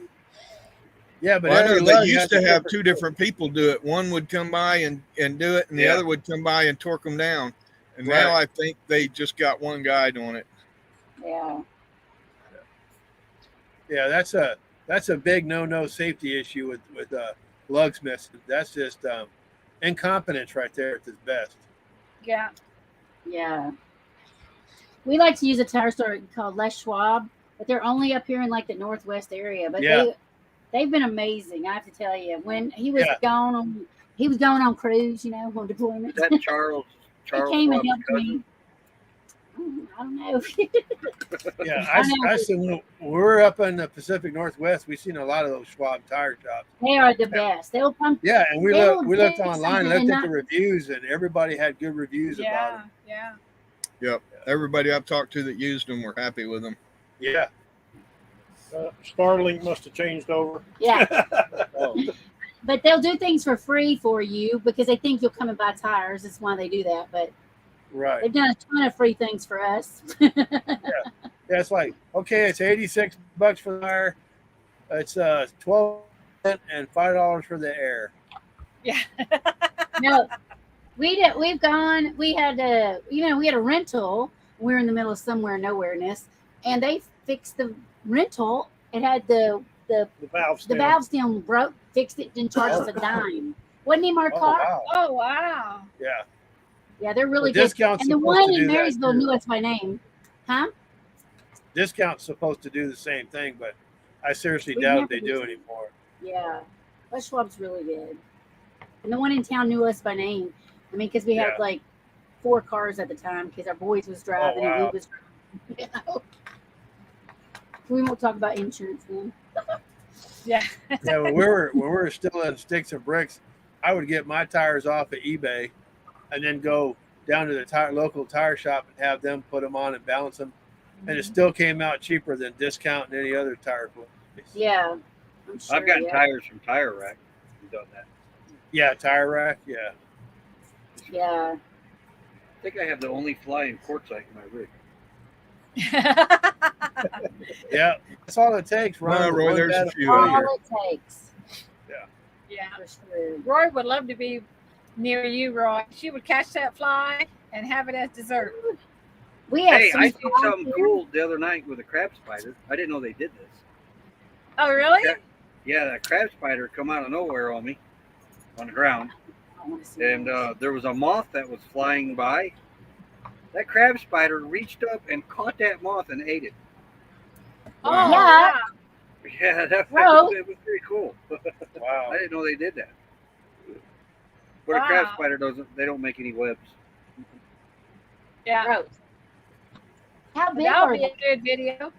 Yeah, but Well, I every know they lug used has to a have two different people do it. One would come by and do it, and the Yeah. other would come by and torque them down. And Right. now I think they just got one guy doing it. Yeah. Yeah, that's a big no safety issue with lugs missing. That's just incompetence right there at its best. Yeah. Yeah. We like to use a tire store called Les Schwab, but they're only up here in like the Northwest area. But Yeah. they've been amazing. I have to tell you. When he was Yeah. gone on cruise, on deployment. Is that Charles He came and Schwab's helped cousin? me. I don't know. Yeah, I know. I seen when we're up in the Pacific Northwest. We've seen a lot of those Schwab tire shops. They are the best. They'll pump. Yeah, and we They looked will we looked take online, something looked and at the not- reviews, and everybody had good reviews about Yeah, them. yeah. Yep. Everybody I've talked to that used them were happy with them. Yeah, Starlink must have changed over. Yeah, Oh, but they'll do things for free for you because they think you'll come and buy tires. That's why they do that. But right. they've done a ton of free things for us. Yeah, it's like, okay, it's $86 for the tire. It's $12 and $5 for the air. Yeah. No, we've gone. We had a we had a rental. We were in the middle of somewhere nowhereness, and they fixed the rental. It had the the valve the stem. valve stem broke. Fixed it. Didn't charge us a dime. Wasn't even our Oh, car. wow. Oh wow. Yeah. Yeah, they're really Well, good. discount's And the supposed one to in do that, Marysville too. knew us by name, huh? Discount's supposed to do the same thing, but I seriously We doubt never they do do that. anymore. Yeah, but Schwab's really good. And the one in town knew us by name. I mean, because we had Yeah. like 4 cars at the time because our boys was driving and wow. we was driving. You know? We won't talk about insurance then. Yeah. Yeah, when we were still in sticks and bricks, I would get my tires off at eBay, and then go down to the local tire shop and have them put them on and balance them, and it still came out cheaper than discount and any other tire place. Yeah, I'm sure. I've gotten yeah. tires from Tire Rack. I've done that. Yeah, tire rack. Yeah. Yeah, I think I have the only fly in quartzite in my rig. Yeah, that's all it takes. No, Ron, Roy, one there's a bad few all out here. it takes. Yeah. For sure. Roy would love to be near you, Roy. She would catch that fly and have it as dessert. We have Hey, some I seen flies something here. cool the other night with a crab spider. I didn't know they did this. Oh, really? Yeah. Yeah, that crab spider come out of nowhere on me on the ground. I wanna see And those. there was a moth that was flying by. That crab spider reached up and caught that moth and ate it. Oh, Yeah. wow. Yeah, that Bro. it was pretty cool. Wow. I didn't know they did that. But a crab Wow. spider doesn't. They don't make any webs. Yeah. Gross. How big That'll are be they? a good video.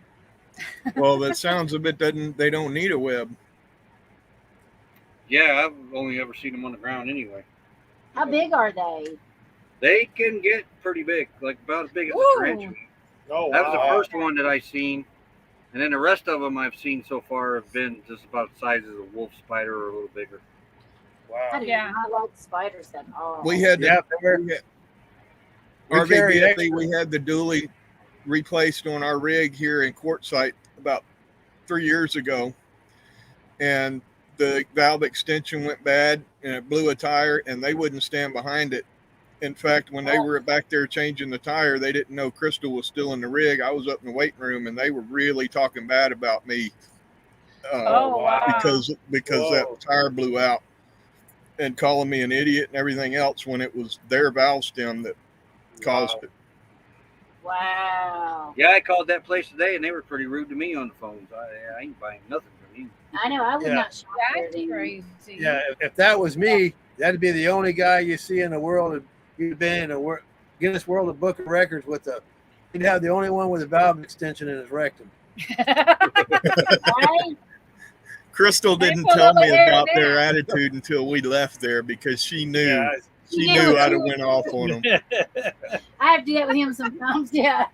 Well, that sounds a bit doesn't. They don't need a web. Yeah, I've only ever seen them on the ground anyway. How big are they? They can get pretty big, like about as big as Ooh. a tarantula. Oh, That was the wow. first one that I seen, and then the rest of them I've seen so far have been just about the size of a wolf spider or a little bigger. I Wow. do Yeah. not like spiders at all. We had Yeah, the we RVBFE. carry extra. We had the dually replaced on our rig here in Quartzsite about 3 years ago, and the valve extension went bad and it blew a tire, and they wouldn't stand behind it. In fact, when they were back there changing the tire, they didn't know Crystal was still in the rig. I was up in the waiting room, and they were really talking bad about me Oh, wow. because Whoa. that tire blew out, and calling me an idiot and everything else when it was their valve stem that caused Wow. it. Wow. Yeah, I called that place today, and they were pretty rude to me on the phones. I ain't buying nothing from you. I know. I would Yeah. not shop there That's anymore. crazy. Yeah, if that was me, that'd be the only guy you see in the world. You'd been in a Guinness World of Book of Records with he'd have the only one with a valve extension in his rectum. Right? Crystal They didn't put tell over me there about now. their attitude until we left there because she knew Yeah, she Yeah, knew I'd have you- went off on them. I have to do that with him sometimes. Yeah.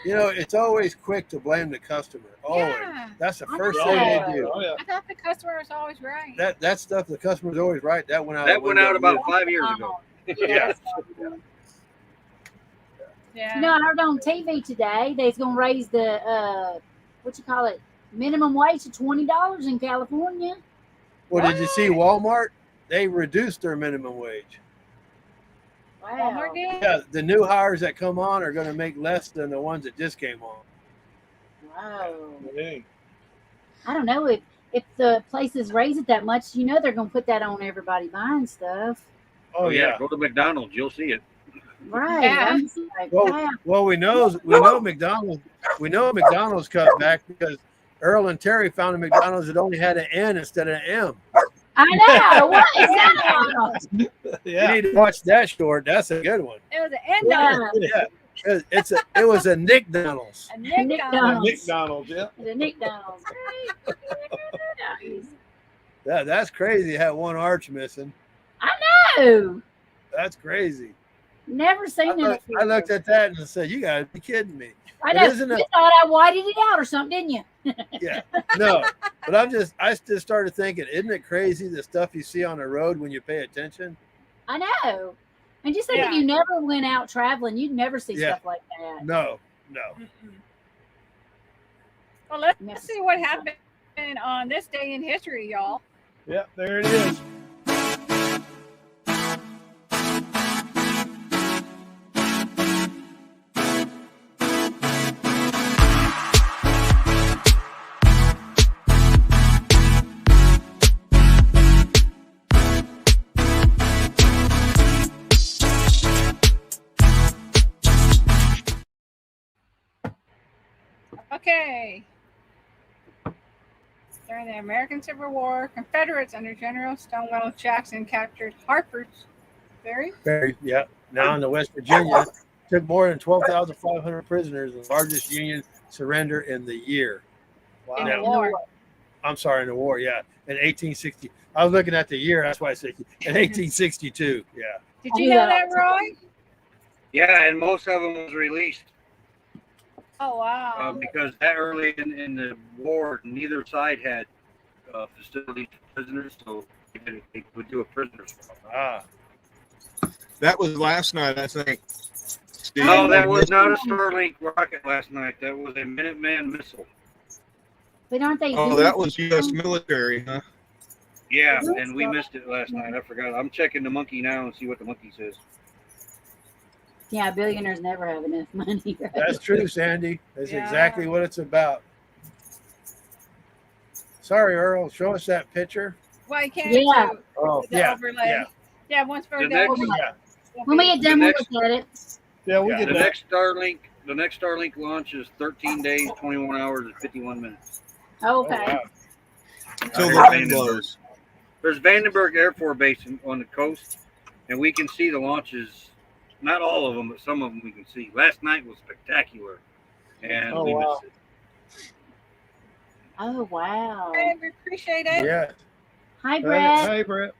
you know, it's always quick to blame the customer. Always. Yeah. That's the I first know. thing Yeah. they do. Oh, yeah. I thought the customer was always right. That stuff, the customer's always right. That went out. That the went window out about years- 5 years ago. Yeah. Yeah. You know, I heard on TV today they're going to raise the minimum wage to $20 in California. Well, did you see Walmart? They reduced their minimum wage. Wow. Walmart did? Yeah, the new hires that come on are going to make less than the ones that just came on. Wow. Dang. I don't know if the places raise it that much. You know, they're going to put that on everybody buying stuff. Oh yeah. Go to McDonald's, you'll see it. Right. Yeah. I'm just like, Well, wow. well, we know McDonald's cut back because Earl and Terry found a McDonald's that only had an N instead of an M. I know. What is that? You Yeah. need to watch that short. That's a good one. It was an end Yeah. Yeah, it was a Nick Donald's. a Nick Nick Donald. Donald. McDonald's, yeah. The Nick Donald's. That's crazy. It had one arch missing. No, That's crazy. never seen it. I looked at that and said, "You gotta be kidding me." I it know. isn't You a- thought I whited it out or something, didn't you? Yeah, no, but I just started thinking, isn't it crazy the stuff you see on the road when you pay attention? I know. And just think Yeah. if you never went out traveling, you'd never see Yeah. stuff like that. No. Mm-mm. Well, let's Yeah. see what happened on this day in history, y'all. Yeah, there it is. Okay. During the American Civil War, Confederates under General Stonewall Jackson captured Harper's Ferry. Yeah. Now in the West Virginia, took more than 12,500 prisoners, the largest Union surrender in the year. In Wow. the war. I'm sorry, in the war. Yeah, in 1860. I was looking at the year. That's why I said in 1862. Yeah. Did you know that, Roy? Yeah, and most of them was released Oh, wow. because that early in the war, neither side had facilities for prisoners, so they would do a prisoner swap. Ah. That was last night, I think. Steve, No, that was not a Starlink rocket last night. That was a Minuteman missile. But aren't they? Oh, that was U.S. military, huh? Yeah, and we missed it last night. I forgot. I'm checking the monkey now and see what the monkey says. Yeah, billionaires never have enough money. Right? That's true, Sandy. That's Yeah. exactly what it's about. Sorry, Earl. Show us that picture. Why can't Yeah. you? Oh, The yeah. overlay. Yeah. Yeah, once for The that. next- Yeah. When we get done, The we'll next- look at it. Yeah, we Yeah. get The that. next Starlink launch is 13 days, 21 hours, and 51 minutes. Okay. Oh, wow. Until the Vandenberg. wind blows. There's Vandenberg Air Force Base on the coast, and we can see the launches. Not all of them, but some of them we can see. Last night was spectacular, and Oh, we wow. missed it. Oh wow. Okay, we appreciate it. Yeah. Hi, Brett. Hey, Brett.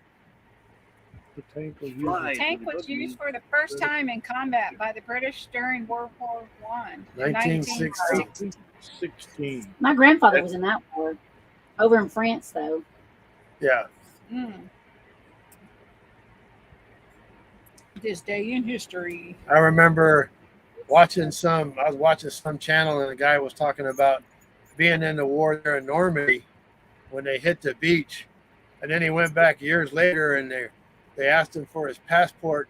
The tank was used. Fly. The tank was used for the first time in combat by the British during World War One. 1916. 16. My grandfather was in that war. Over in France, though. Yeah. This day in history. I remember I was watching some channel and the guy was talking about being in the war there in Normandy when they hit the beach. And then he went back years later and they asked him for his passport.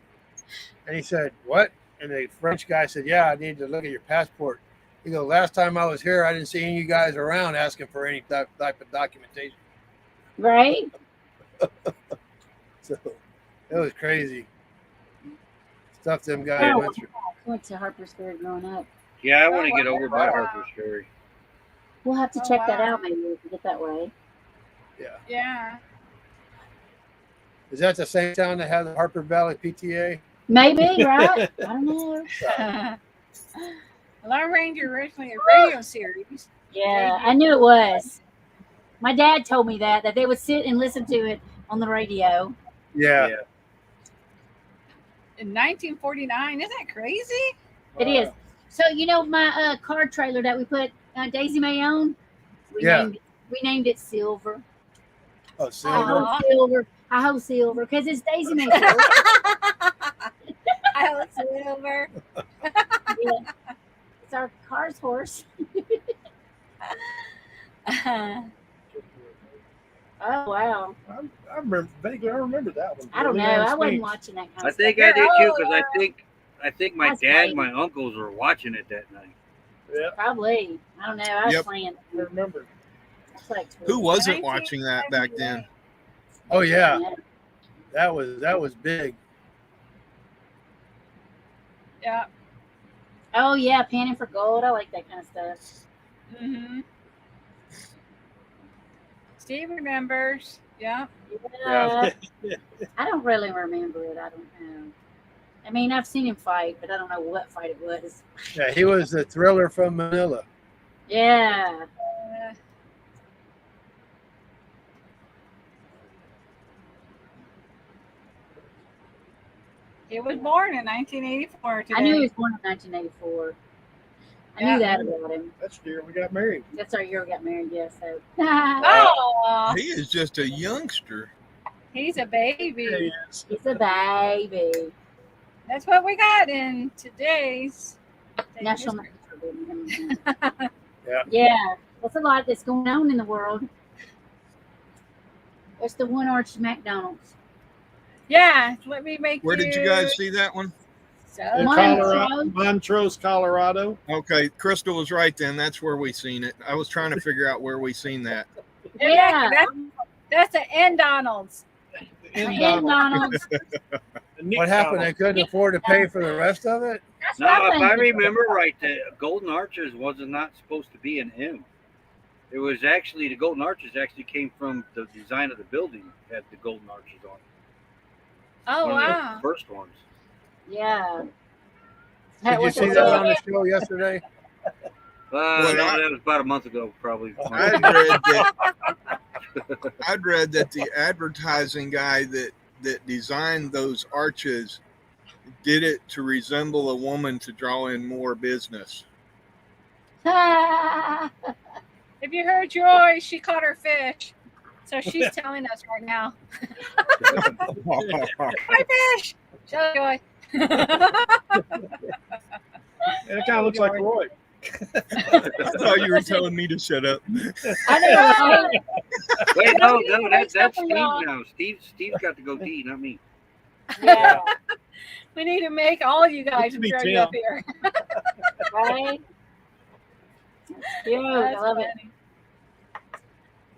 And he said, "What?" And the French guy said, "Yeah, I need to look at your passport." He goes, "Last time I was here, I didn't see any of you guys around asking for any type of documentation." Right? So it was crazy. Stuff them guys Oh. went through. I went to Harper's Ferry growing up. Yeah, I want to Oh, get over by wow. Harper's Ferry. We'll have to Oh, check that wow. out maybe if we get that way. Yeah. Yeah. Is that the same town that had the Harper Valley PTA? Maybe, right? I don't know. Lone Ranger originally a radio series. Yeah, I knew it was. My dad told me that they would sit and listen to it on the radio. Yeah. In 1949. Isn't that crazy? It is. So you know my car trailer that we put Daisy May on. Yeah. We named it Silver. Oh, I Silver. hope Silver. I hope Silver because it's Daisy May. Silver. I was silver. Yeah. It's our car's horse. Oh wow! I remember vaguely. I remember that one. I don't know. Leon I wasn't Spinks. watching that kind I of think stuff. I did too because Oh, I think my That's dad, right. and my uncles were watching it that night. Yeah, Probably. I don't know. I was Yep. playing. I remember. Who wasn't watching that back then? Oh yeah, that was big. Yeah. Oh yeah, Panning for Gold. I like that kind of stuff. Mm-hmm. Steve remembers. Yeah. Yeah. I don't really remember it. I don't know. I mean, I've seen him fight, but I don't know what fight it was. Yeah, he was the Thriller from Manila. Yeah. He was born in 1984 today. I knew he was born in 1984. I knew that about him. That's the year we got married. That's our year we got married, yeah. So. Oh, He is just a youngster. he's a baby. There he is. He's a baby. That's what we got in today's National history. Yeah. That's a lot that's going on in the world. It's the One Arch McDonald's. Yeah, let me make. Where did you guys see that one? In So, Colorado, Montrose, Colorado. Okay, Crystal was right then. That's where we seen it. I was trying to figure out where we seen that. yeah, that's an N Donald's. In McDonald's. What happened? They couldn't afford to pay for the rest of it? That's No, what I'm if I thinking. remember right, the Golden Arches was not supposed to be an M. It was actually the Golden Arches actually came from the design of the building had the Golden Arches on it. Oh One of wow! the first ones. Yeah. Did you see that on the show yesterday? Well, No, that was about a month ago, probably. I'd read that the advertising guy that designed those arches did it to resemble a woman to draw in more business. If you heard Joy, she caught her fish, so she's telling us right now. My fish. Show Joy. And it kind of looks like Roy. I thought you were telling me to shut up. I know. Wait, no, that's Steve Steve now. Steve's got to go D, not me. Yeah. We need to make all of you guys It could be throw you Tim. up here. Right? Yeah, I That's love it. funny.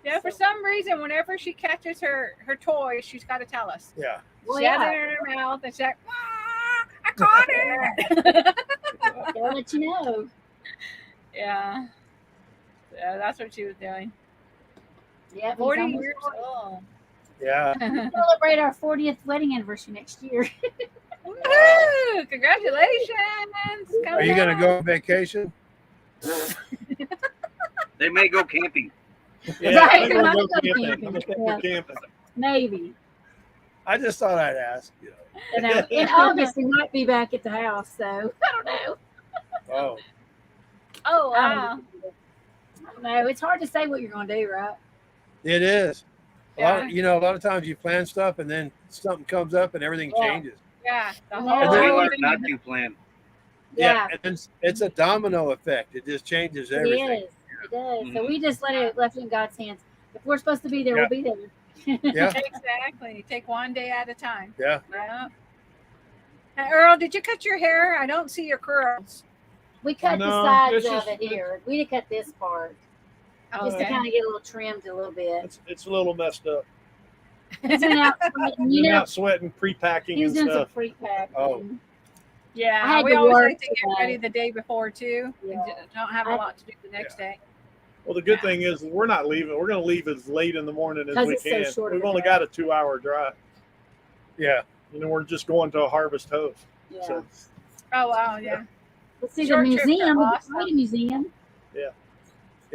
Yeah, for some reason, whenever she catches her toy, she's got to tell us. Yeah. Well, She has yeah. it in her mouth, and she's like, "Ah, I caught it." They'll let you know. Yeah. Yeah, that's what she was doing. Yeah, 40 40 years old. Yeah. We'll celebrate our 40th wedding anniversary next year. Woo! Congratulations! Are you going to go on vacation? They may go camping. Yeah, Right, I'm gonna I'm go gonna go camping. I'm gonna camping. go camping. Maybe. I just thought I'd ask. You know. And in August, we might be back at the house, so I don't know. Oh, Oh, I wow. don't know. It's hard to say what you're going to do, right? it is. Yeah. A lot of times you plan stuff and then something comes up and everything Yeah. changes. Yeah. The And whole then- They Oh, learn not to plan. Yeah. And it's a domino effect. It just changes everything. It is. It does. So we just left it in God's hands. If we're supposed to be there, Yeah. we'll be there. Yeah. Exactly. Take one day at a time. Yeah. Yeah. Earl, did you cut your hair? I don't see your curls. We cut the No, sides it's of just- it here. We didn't cut this part. Just to Okay. kind of get a little trimmed a little bit. It's a little messed up. He's been out sweating, you You're know. not sweating, pre-packing He's and doing some stuff. pre-pack. Oh. Yeah, I had we to always work like to get today. ready the day before too. Yeah. And don't have a lot to do the next day. Well, the good thing is we're not leaving. We're going to leave as late in the morning as 'Cause we it's so can. short of We've a only drive. got a 2-hour drive. Yeah. You know, we're just going to a harvest hose. Yeah. So Oh wow, yeah. Let's see Short the trip to museum. The Boston. Potato Museum. Yeah.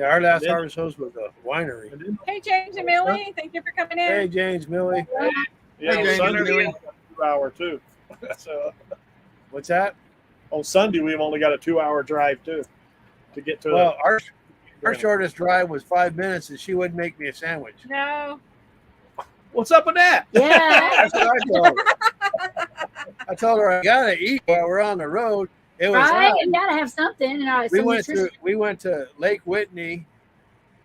Our last Then- harvest host was a winery. and then, Hey James and Millie, thank you for coming in. Hey, James, Millie. yeah, Hey, on James, Sunday Millie. we only got a 2-hour too. So What's that? on Sunday we've only got a 2-hour drive too to get to. Well, our shortest drive was 5 minutes, and she wouldn't make me a sandwich. No. What's up with that? Yeah. That's what I told her. I told her I gotta eat while we're on the road. It was Right? hot. You got to have something. And We some nutrition. went to Lake Whitney,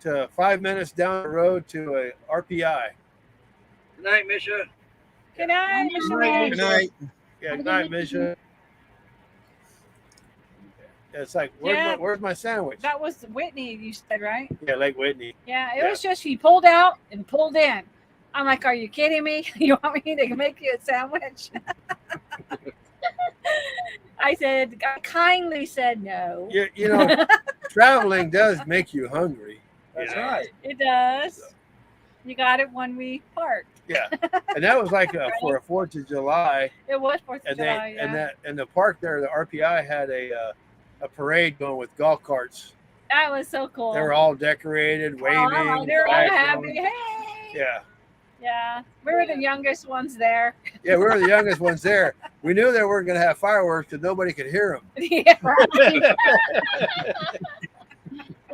to 5 minutes down the road to a RPI. Good night, Misha. Good night, Good Michelle. night. Good night. Yeah, Have a good good night, weekend. Misha. Yeah, it's like, Yeah. where's my sandwich? That was Whitney, you said, right? Yeah, Lake Whitney. Yeah, it Yeah. was just he pulled out and pulled in. I'm like, are you kidding me? You want me to make you a sandwich? I said, I kindly said no. You know, traveling does make you hungry. That's you know? right. It does. You got it when we parked. Yeah, and that was like for a 4th of July, It was 4th of and July. and the park there, the RPI had a parade going with golf carts. That was so cool. They were all decorated, waving. Oh, they're all flags happy. going. Hey. Yeah, Yeah. We were the youngest ones there. yeah, we were the youngest ones there. We knew they weren't going to have fireworks because nobody could hear them. Yeah.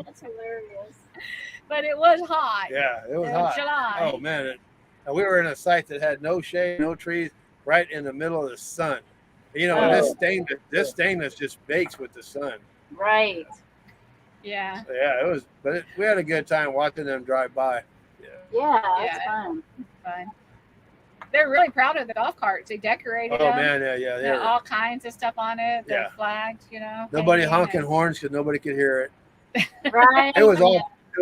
That's hilarious. But it was hot. Yeah, it was in hot. July. Oh man, and we were in a site that had no shade, no trees, right in the middle of the sun. You know, and this stainless just bakes with the sun. Right. Yeah. Yeah, it was, but we had a good time watching them drive by. Yeah, Yeah. that's fun. Fun. They're really proud of the golf carts. They decorated Oh them. man, yeah, There they were. all kinds of stuff on it. The Yeah. flags, you know. Nobody painting honking and- horns because nobody could hear it. Right. It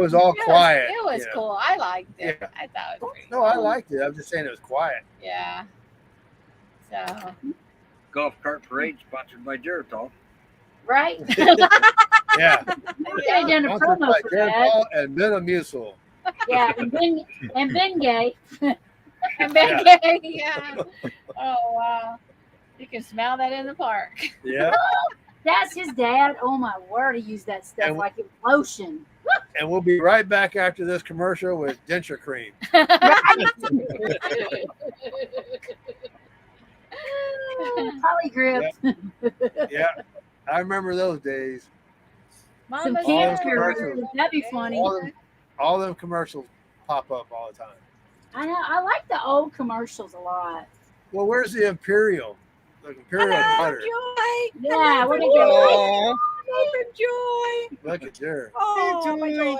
was all quiet. It was you know. cool. I liked it. Yeah. I thought it was pretty No, cool. I liked it. I'm just saying it was quiet. Yeah. So Golf cart parade sponsored by Geritol. Right. Yeah. We could have done a Sponsored promo by for Jared that. Paul and Metamucil. Yeah, and Ben Gay. and then yeah. Oh wow. You can smell that in the park. Yeah. That's his dad. Oh my word, he used that stuff And- like it was lotion. And we'll be right back after this commercial with denture cream. Poly grip. Yeah. I remember those days. Some Mama's All those cancer. commercials. That'd be funny. All them commercials pop up all the time. I know. I like the old commercials a lot. Well, where's the Imperial? The Imperial Hello, butter. Joy. Yeah, what did you Oh, Hello, Joy. look at there. Oh, my Joy.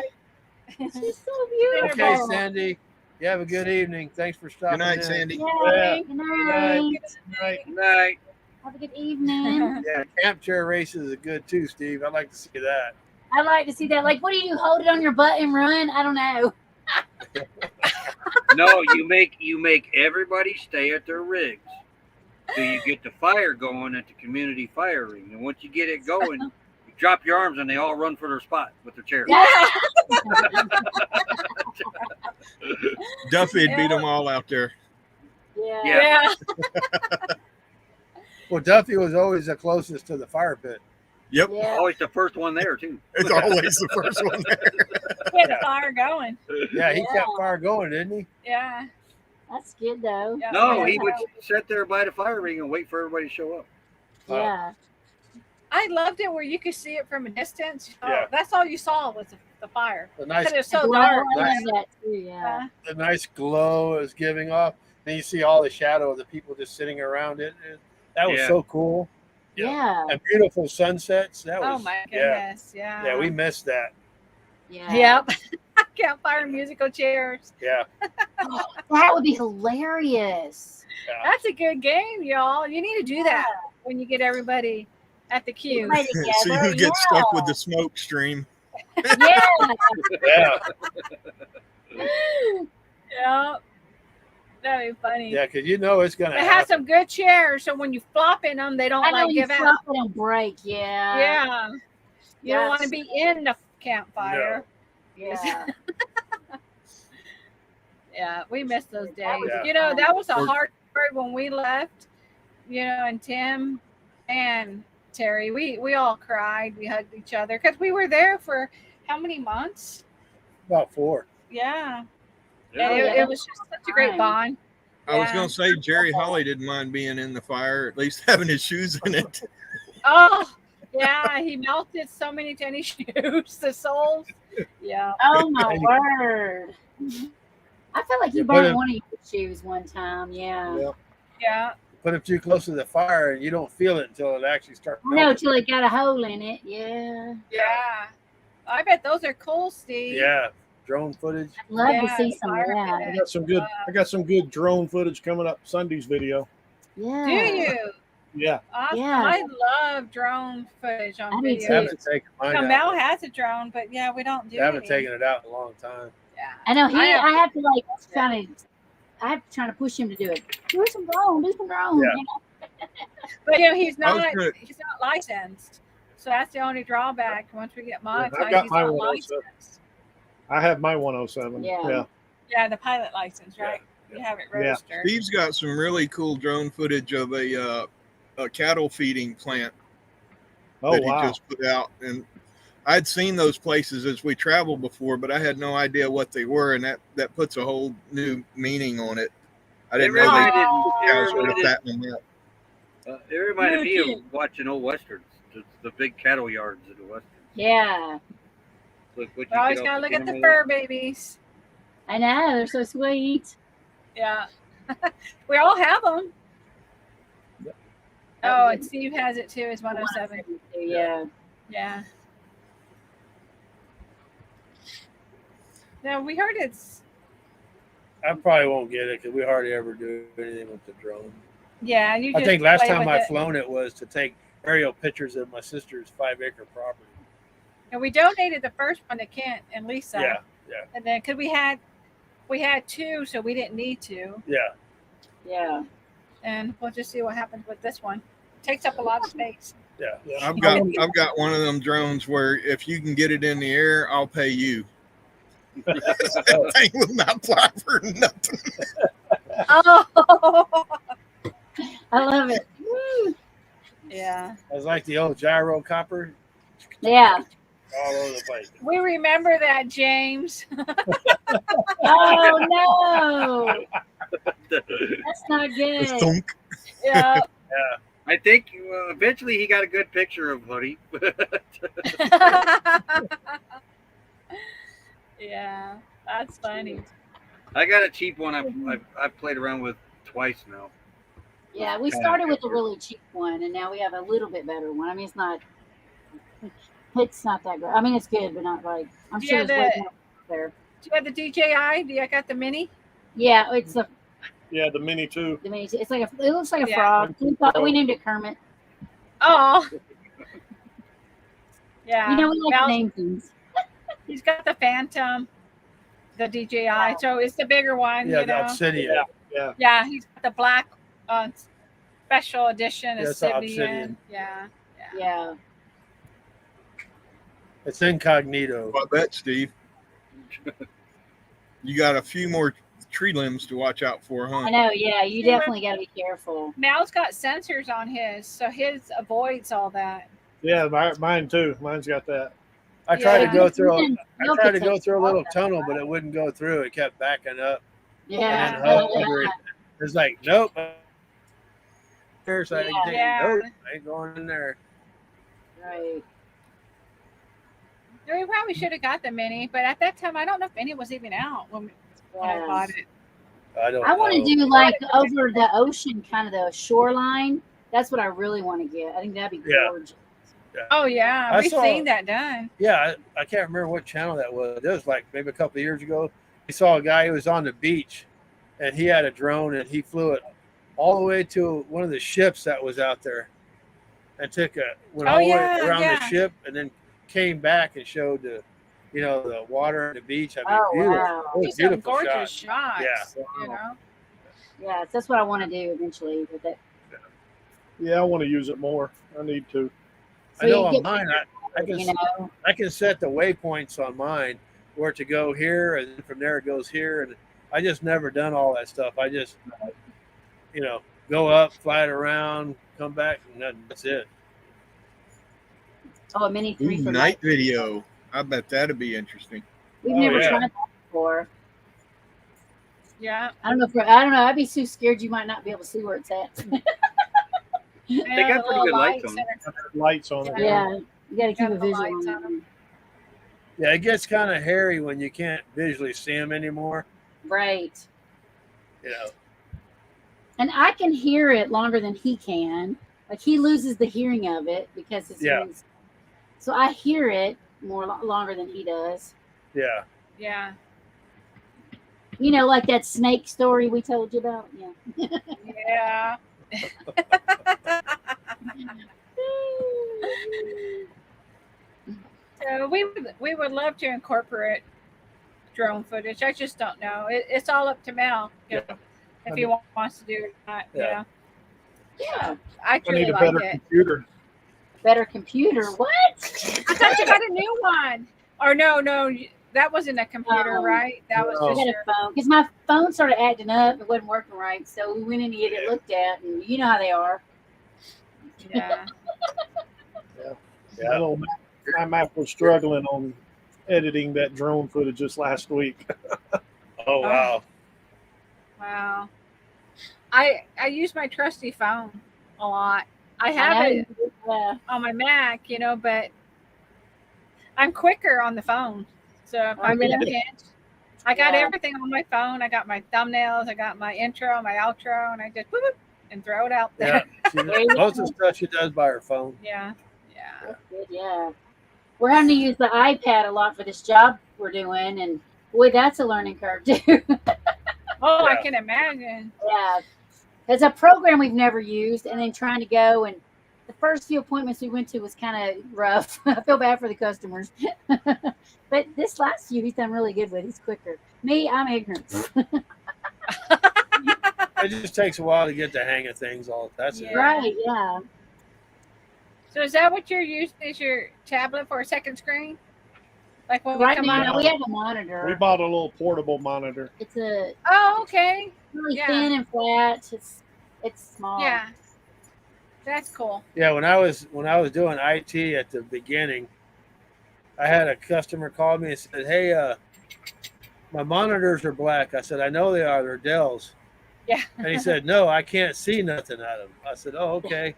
She's so beautiful. Okay, Sandy. You have a good evening. Thanks for stopping Good night, in. Sandy. Yeah. Good night. night. Right. Good night. Have a good evening. Yeah, camp chair races are good too, Steve. I'd like to see that. I'd like to see that. Like, what do you hold it on your butt and run? I don't know. No, you make everybody stay at their rigs. So you get the fire going at the community fire ring. And once you get it going, you drop your arms and they all run for their spot with their chairs. Duffy beat them all out there. Yeah. Yeah. Well, Duffy was always the closest to the fire pit. Yep. Yeah. Always the first one there too. It's always the first one there. Get the fire going. Yeah, he Yeah. kept fire going, didn't he? Yeah. That's good though. Yeah. No, he would sit there by the fire ring and wait for everybody to show up. Yeah. I loved it where you could see it from a distance. Oh, Yeah. That's all you saw was the fire. The nice, Because it was so Glow, dark. I Nice. love that too. Yeah. the nice glow it was giving off. Then you see all the shadow of the people just sitting around it. That was Yeah. so cool. Yeah. And beautiful sunsets. That Oh was my yeah. goodness. Yeah. Yeah, we missed that. Yeah. Yep. Campfire musical chairs. Yeah. That would be hilarious. That's a good game, y'all. You need to do that when you get everybody at the queue. Play So together. you get stuck with the smoke stream. Yeah. Yeah. Yep. That'd be funny. Yeah, because you know it's gonna It has happen. some good chairs, so when you flop in them, they don't I know like when you give out. flop it and break. Yeah. Yeah. You don't want to That's- be in the campfire. Yeah. Yeah, we missed those days. That was You know, fun. that was a Or- hard part when we left. You know, and Tim and Terry, we all cried. We hugged each other because we were there for how many months? About 4. Yeah, Yeah. and yeah. it was just such a great Fine. bond. I was Yeah. going to say Jerry Holly didn't mind being in the fire, at least having his shoes in it. Oh, yeah, he melted so many tennis shoes, the soles. Yeah. Oh my word. I feel like you You put burned it- one of your shoes one time. Yeah. Yeah. Yeah. Put them too close to the fire and you don't feel it until it actually starts I know melting. till it got a hole in it. Yeah. Yeah. I bet those are cool, Steve. Yeah. Drone footage. I'd love to Yeah, see some of fire that. pit. I got some good drone footage coming up Sunday's video. Yeah. Do you? Yeah. Awesome. Yeah. I love drone footage on I do I video. too. haven't taken mine Now, out. Mel has a drone, but yeah, we don't do I haven't any. taken it out in a long time. Yeah. I know I have- I have to like trying to push him to do it. Do some drone, Yeah. you know? But you know, he's I was not gonna- licensed. So that's the only drawback. Once we get monetized, got he's my not 107. licensed. I have my 107. Yeah. Yeah. Yeah, the pilot license, right? You have it Yeah. registered. Steve's got some really cool drone footage of a cattle feeding plant Oh that he wow. just put out, and I'd seen those places as we traveled before, but I had no idea what they were, and that puts a whole new meaning on it. I It didn't know they reminded, cows were fattening up. it reminded me Really? of watching old westerns, the big cattle yards in the westerns. Yeah, Look, what We you always get gotta off look at the camera fur babies. I know they're so sweet. Yeah. We all have them. Yep. Oh, and Steve has it too. It's 107. Yeah. Yeah. No, we heard it's. I probably won't get it because we hardly ever do anything with the drone. Yeah, you. I Just think last play time with I it. flown it was to take aerial pictures of my sister's 5-acre property. And we donated the first one to Kent and Lisa. Yeah, yeah, And then because we had two, so we didn't need to. yeah. Yeah. And we'll just see what happens with this one. Takes up a lot of space. Yeah. I've got one of them drones where if you can get it in the air, I'll pay you. That thing will not fly for nothing. Oh. I love it. Woo. Yeah. I was like the old gyro copper Yeah. all over the place. We remember that, James. Oh no, that's not good. Thunk. Yeah. I think eventually he got a good picture of Hoodie. Yeah. That's funny. I got a cheap one I've played around with twice now. Yeah, we started with a really cheap one, and now we have a little bit better one. I mean, it's not that great. I mean, it's good, but not like I'm Do you sure have there's way the- more there. Do you have the DJI? Do you got the mini? Yeah, it's a. Yeah, the Mini 2. I mean, it's like a. It looks like a Yeah. frog. We named it Kermit. Oh. Yeah. You know, we like Mal- to name things. He's got the Phantom, the DJI. So it's the bigger one, Yeah, you the know. obsidian. Yeah, he's got the black special edition Yeah, it's the Obsidian. Obsidian. Yeah. Yeah. It's incognito. I bet, Steve. You got a few more tree limbs to watch out for, huh? I know. Yeah, you definitely got to be careful. Mal's got sensors on his, so his avoids all that. Yeah, mine too. Mine's got that. I tried Yeah. to go through. Even I milk tried to it go takes through a little longer. tunnel, but it wouldn't go through. It kept backing up. Yeah. And then hovering. It's like, nope. There's like, Yeah. nope, I ain't going in there. Right. We probably should have got the mini, but at that time, I don't know if any was even out when I Yeah. bought it. I don't. I want to know. do like over the ocean, kind of the shoreline. That's what I really want to get. I think that'd be Yeah. gorgeous. Oh yeah, I we've saw- seen that done. Yeah, I can't remember what channel that was. It was like maybe a couple of years ago. We saw a guy who was on the beach, and he had a drone, and he flew it all the way to one of the ships that was out there, and went all the yeah, way around yeah. the ship, and then came back and showed the water and the beach. I mean, Oh, beautiful. wow. It was These some beautiful gorgeous shot. shots. Yeah. You know. Yeah, that's what I want to do eventually with it. Yeah, I want to use it more. I need to. I know you on get- mine, You know, I can set the waypoints on mine where to go here, and then from there it goes here, and I just never done all that stuff. I just, go up, fly it around, come back, and that's it. oh, a mini Ooh, 3 for night video. I bet that'd be interesting. We've Oh, never yeah. tried that before. Yeah. I don't know. I don't know. I'd be so scared you might not be able to see where it's at. They got pretty good lights on. Lights on it. Yeah, you got to keep Got a the visual lights on on it. 'em. Yeah, it gets kind of hairy when you can't visually see them anymore. Right. And I can hear it longer than he can. Like he loses the hearing of it because it's Yeah. so I hear it longer than he does. Yeah. Yeah. You know, like that snake story we told you about. Yeah. Yeah. So we would love to incorporate drone footage. I just don't know. It's all up to Mel if he wants to do it or not. Yeah. Yeah. I I truly need a like better it. computer. Better computer. What? I thought you got a new one. Or no, that wasn't a computer, No. right? That was No. I just got your, a phone because my phone started acting up. It wasn't working right, so we went in to get it looked at, and you know how they are. yeah. I know my Mac was struggling on editing that drone footage just last week. Oh wow. Wow. I use my trusty phone a lot. I have I it know. on my Mac, but I'm quicker on the phone. So if I'm in a yeah. pinch, I got Yeah. everything on my phone. I got my thumbnails, I got my intro, my outro, and I just whoop, whoop, and throw it out Yeah. there. Most of the stuff she does by her phone. Yeah. Yeah. That's good, yeah. We're having to use the iPad a lot for this job we're doing, and boy, that's a learning curve too. Oh, I Yeah. can imagine. Yeah. It's a program we've never used, and then trying to go, and the first few appointments we went to was kind of rough. I feel bad for the customers. But this last few he's done really good with. He's quicker. Me, I'm ignorant. It just takes a while to get the hang of things. All that's it. Yeah. Right, yeah. So is that what you're using? Is your tablet for a second screen? Like when we Right come now, out? we have a monitor. We bought a little portable monitor. It's a Oh, okay. really Yeah. thin and flat. It's small. Yeah. That's cool. Yeah, when I was doing IT at the beginning, I had a customer call me and said, "Hey, my monitors are black." I said, "I know they are. They're Dell's." Yeah. And he said, "No, I can't see nothing out of them." I said, "Oh, okay."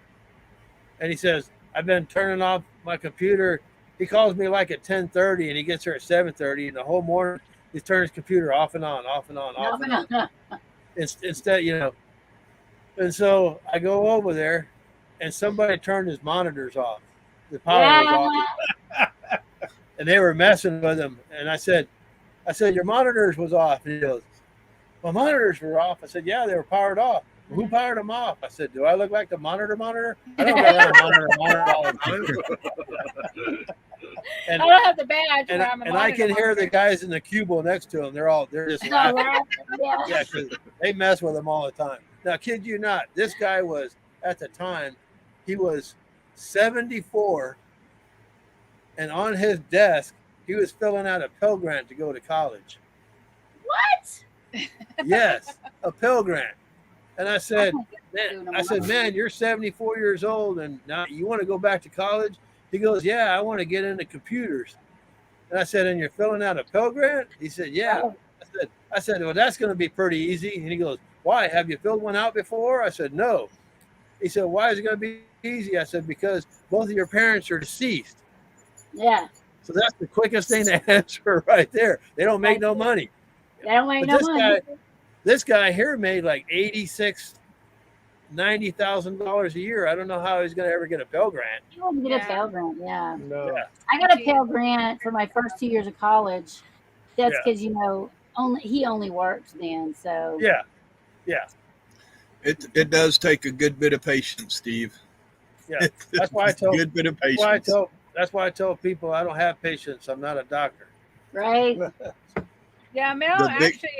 And he says, "I've been turning off my computer." He calls me like at 10:30, and he gets here at 7:30, and the whole morning he's turning his computer off and on, off and on, off and on. Instead, And so I go over there, and somebody turned his monitors off. The power was off, and they were messing with him. And I said, "Your monitors was off." And he goes, "My monitors were off." I said, "Yeah, they were powered off." "Who powered them off?" I said, "Do I look like the monitor? I don't got a monitor all the time." And, I don't have the badge. and, but I'm a and I can monitor hear the monitor. guys in the cubicle next to him. They're just Oh, laughing. right. Yeah. Yeah, 'cause they mess with him all the time. Now, kid you not, this guy was, at the time, he was 74, and on his desk, he was filling out a Pell Grant to go to college. What? Yes, a Pell Grant. And I said, doing man, you're 74 years old, and now you want to go back to college? He goes, "Yeah, I want to get into computers." And I said, "And you're filling out a Pell Grant?" He said, "Yeah." Oh. I said, "Well, that's going to be pretty easy." And he goes, "Why? Have you filled one out before?" I said, "No." He said, "Why is it going to be easy?" I said, "Because both of your parents are deceased." Yeah. So that's the quickest thing to answer right there. They don't make no money. They don't make But no this money. This guy here made like $90,000 a year. I don't know how he's going to ever get a Pell Grant. You want to get Yeah. a Pell Grant, yeah. No. Yeah. I got a Pell Grant for my first 2 years of college. That's Yeah. because he only worked then. So Yeah. It does take a good bit of patience, Steve. Yeah. That's why I tell good bit of patience. that's why I tell people I don't have patience. I'm not a doctor. right. Yeah, Mel The big- actually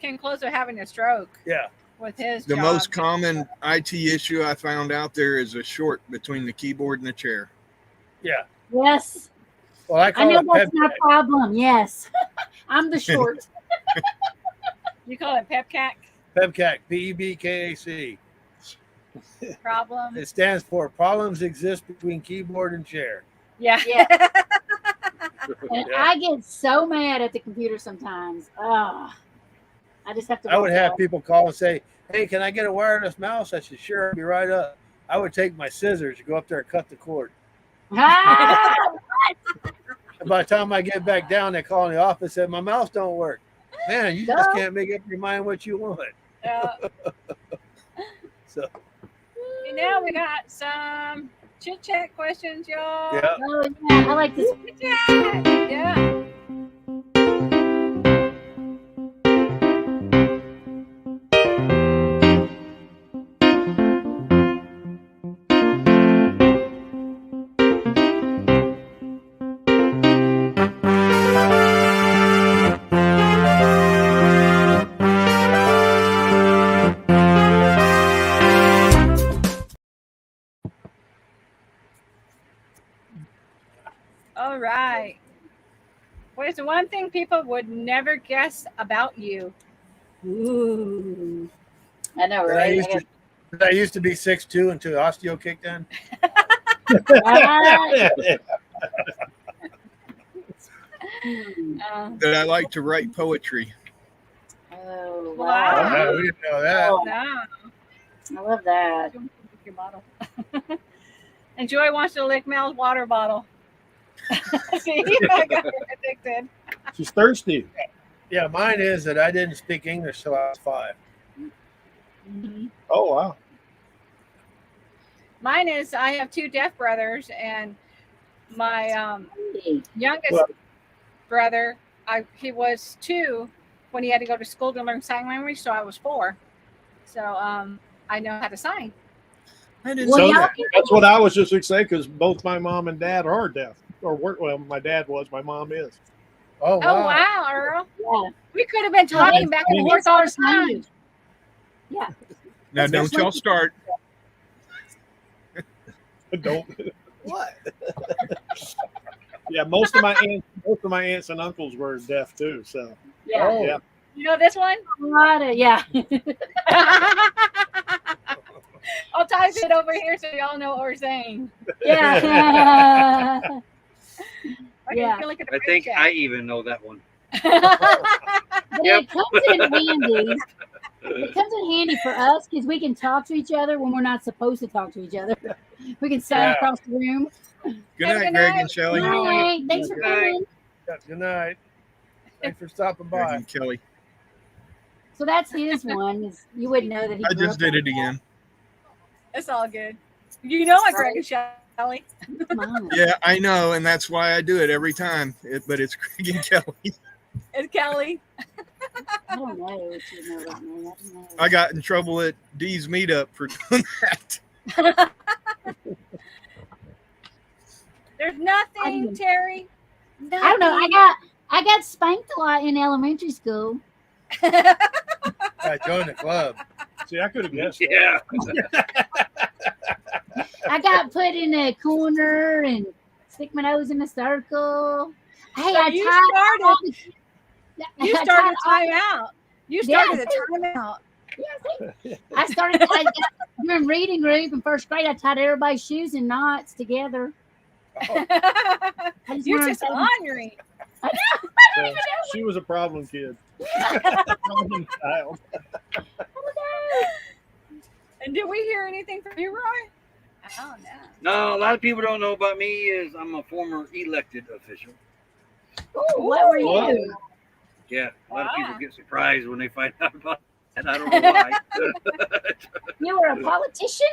came close to having a stroke Yeah. with his The job. most common IT issue I found out there is a short between the keyboard and the chair. Yeah. Yes. Well, I I call know it that's pep my problem. Yes. I'm the short. You call it PEPCAC PEBCAC, PEBKAC. problem? It stands for Problems Exist Between Keyboard and Chair. Yeah. Yeah. And Yeah. I get so mad at the computer sometimes. I just have to. I would work it have out. people call and say, "Hey, can I get a wireless mouse?" I said, "Sure, I'll be right up." I would take my scissors, go up there and cut the cord. Ah! And by the time I get back down, they call in the office and say, "My mouse don't work." Man, you just No. can't make up your mind what you want. So Now we got some chit chat questions, y'all. yeah. Oh, yeah. I like this. Chit chat. Yeah. All right. What is the one thing people would never guess about you? Ooh. I know, That I right? used to be 6'2" until osteo kicked in. Right? That I like to write poetry. Oh, Wow. wow. Oh, we didn't know that. Oh, No. I love that. Your bottle. And Joy wants to lick Mel's water bottle. See, I got her addicted. She's thirsty. Yeah, mine is that I didn't speak English till I was 5. Mm-hmm. Oh wow. Mine is I have 2 deaf brothers, and my youngest Well- brother, he was 2 when he had to go to school to learn sign language, so I was 4. So I know how to sign. I didn't Well, know y'all that. can- That's what I was just going to say because both my mom and dad are deaf. Or were, well, my dad was, my mom is. Oh, Oh wow. wow, Earl. Yeah. We could have been talking back and forth all the time. Yeah. Now, That's don't just y'all like- start. Don't. What? Yeah, most of my aunts and uncles were deaf too. So Yeah. Oh. yeah. You know this one? Yeah. I'll type it over here so y'all know what we're saying. Yeah. Okay, Yeah. you can look at the I think chat. I even know that one. But Yep. it comes in handy. It comes in handy for us because we can talk to each other when we're not supposed to talk to each other. We can sign Yeah. across the room. Good Have a night, good Greg night. and Shelley. Hi. Thanks for Good night. coming. Yeah, good night. Thanks for stopping Greg by. and Kelly. So that's his one. Is you wouldn't know that he I grew just up did it again. It's all good. You know I Greg and Shelley. like mine. Yeah, I know, and that's why I do it every time. But it's Greg and Kelly. It's Kelly. I don't know what you know about me. I don't know. I got in trouble at Dee's meetup for doing that. There's nothing, Terry. I don't know. I got spanked a lot in elementary school. I joined the club. See, I could have guessed. that. Yeah. I got put in a corner and stick my nose in a circle. Hey, So I you tied started- all the- You I started tied a timeout. You Yeah. started a timeout. I started during reading group in first grade. I tied everybody's shoes in knots together. I just You're learned just something. honoring. So, she was a problem kid. Problem child. And did we hear anything from you, Roy? Oh no. No, a lot of people don't know about me is I'm a former elected official. Ooh, what were What? you? Yeah, a lot of people Wow. get surprised when they find out about it. I don't know why. You were a politician?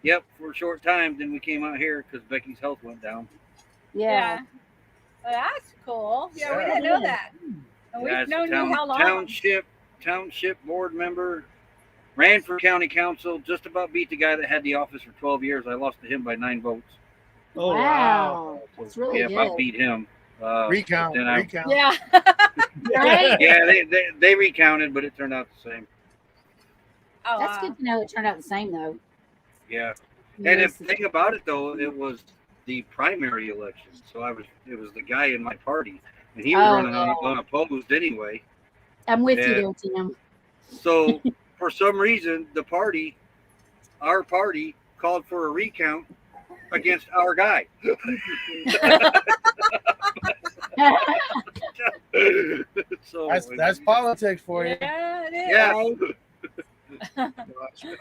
Yep, for a short time. Then we came out here because Becky's health went down. Yeah. Well, that's cool. Yeah, we Yeah. didn't know that. And Yeah, we've it's known town- you how long? Township board member, ran for county council, just about beat the guy that had the office for 12 years. I lost to him by 9 votes. Oh wow. Wow. That's really Yeah, good. about beat him. Recount. then I- Recount. Yeah. Right? Yeah, they recounted, but it turned out the same. Oh, That's wow. good to know it turned out the same, though. Yeah. And Yes. the thing about it though, it was the primary election, so it was the guy in my party, and he was Oh, running yeah. unopposed anyway. I'm with Yeah. you there, Tim. So for some reason, our party, called for a recount against our guy. So That's politics for you. Yeah, it is. yeah.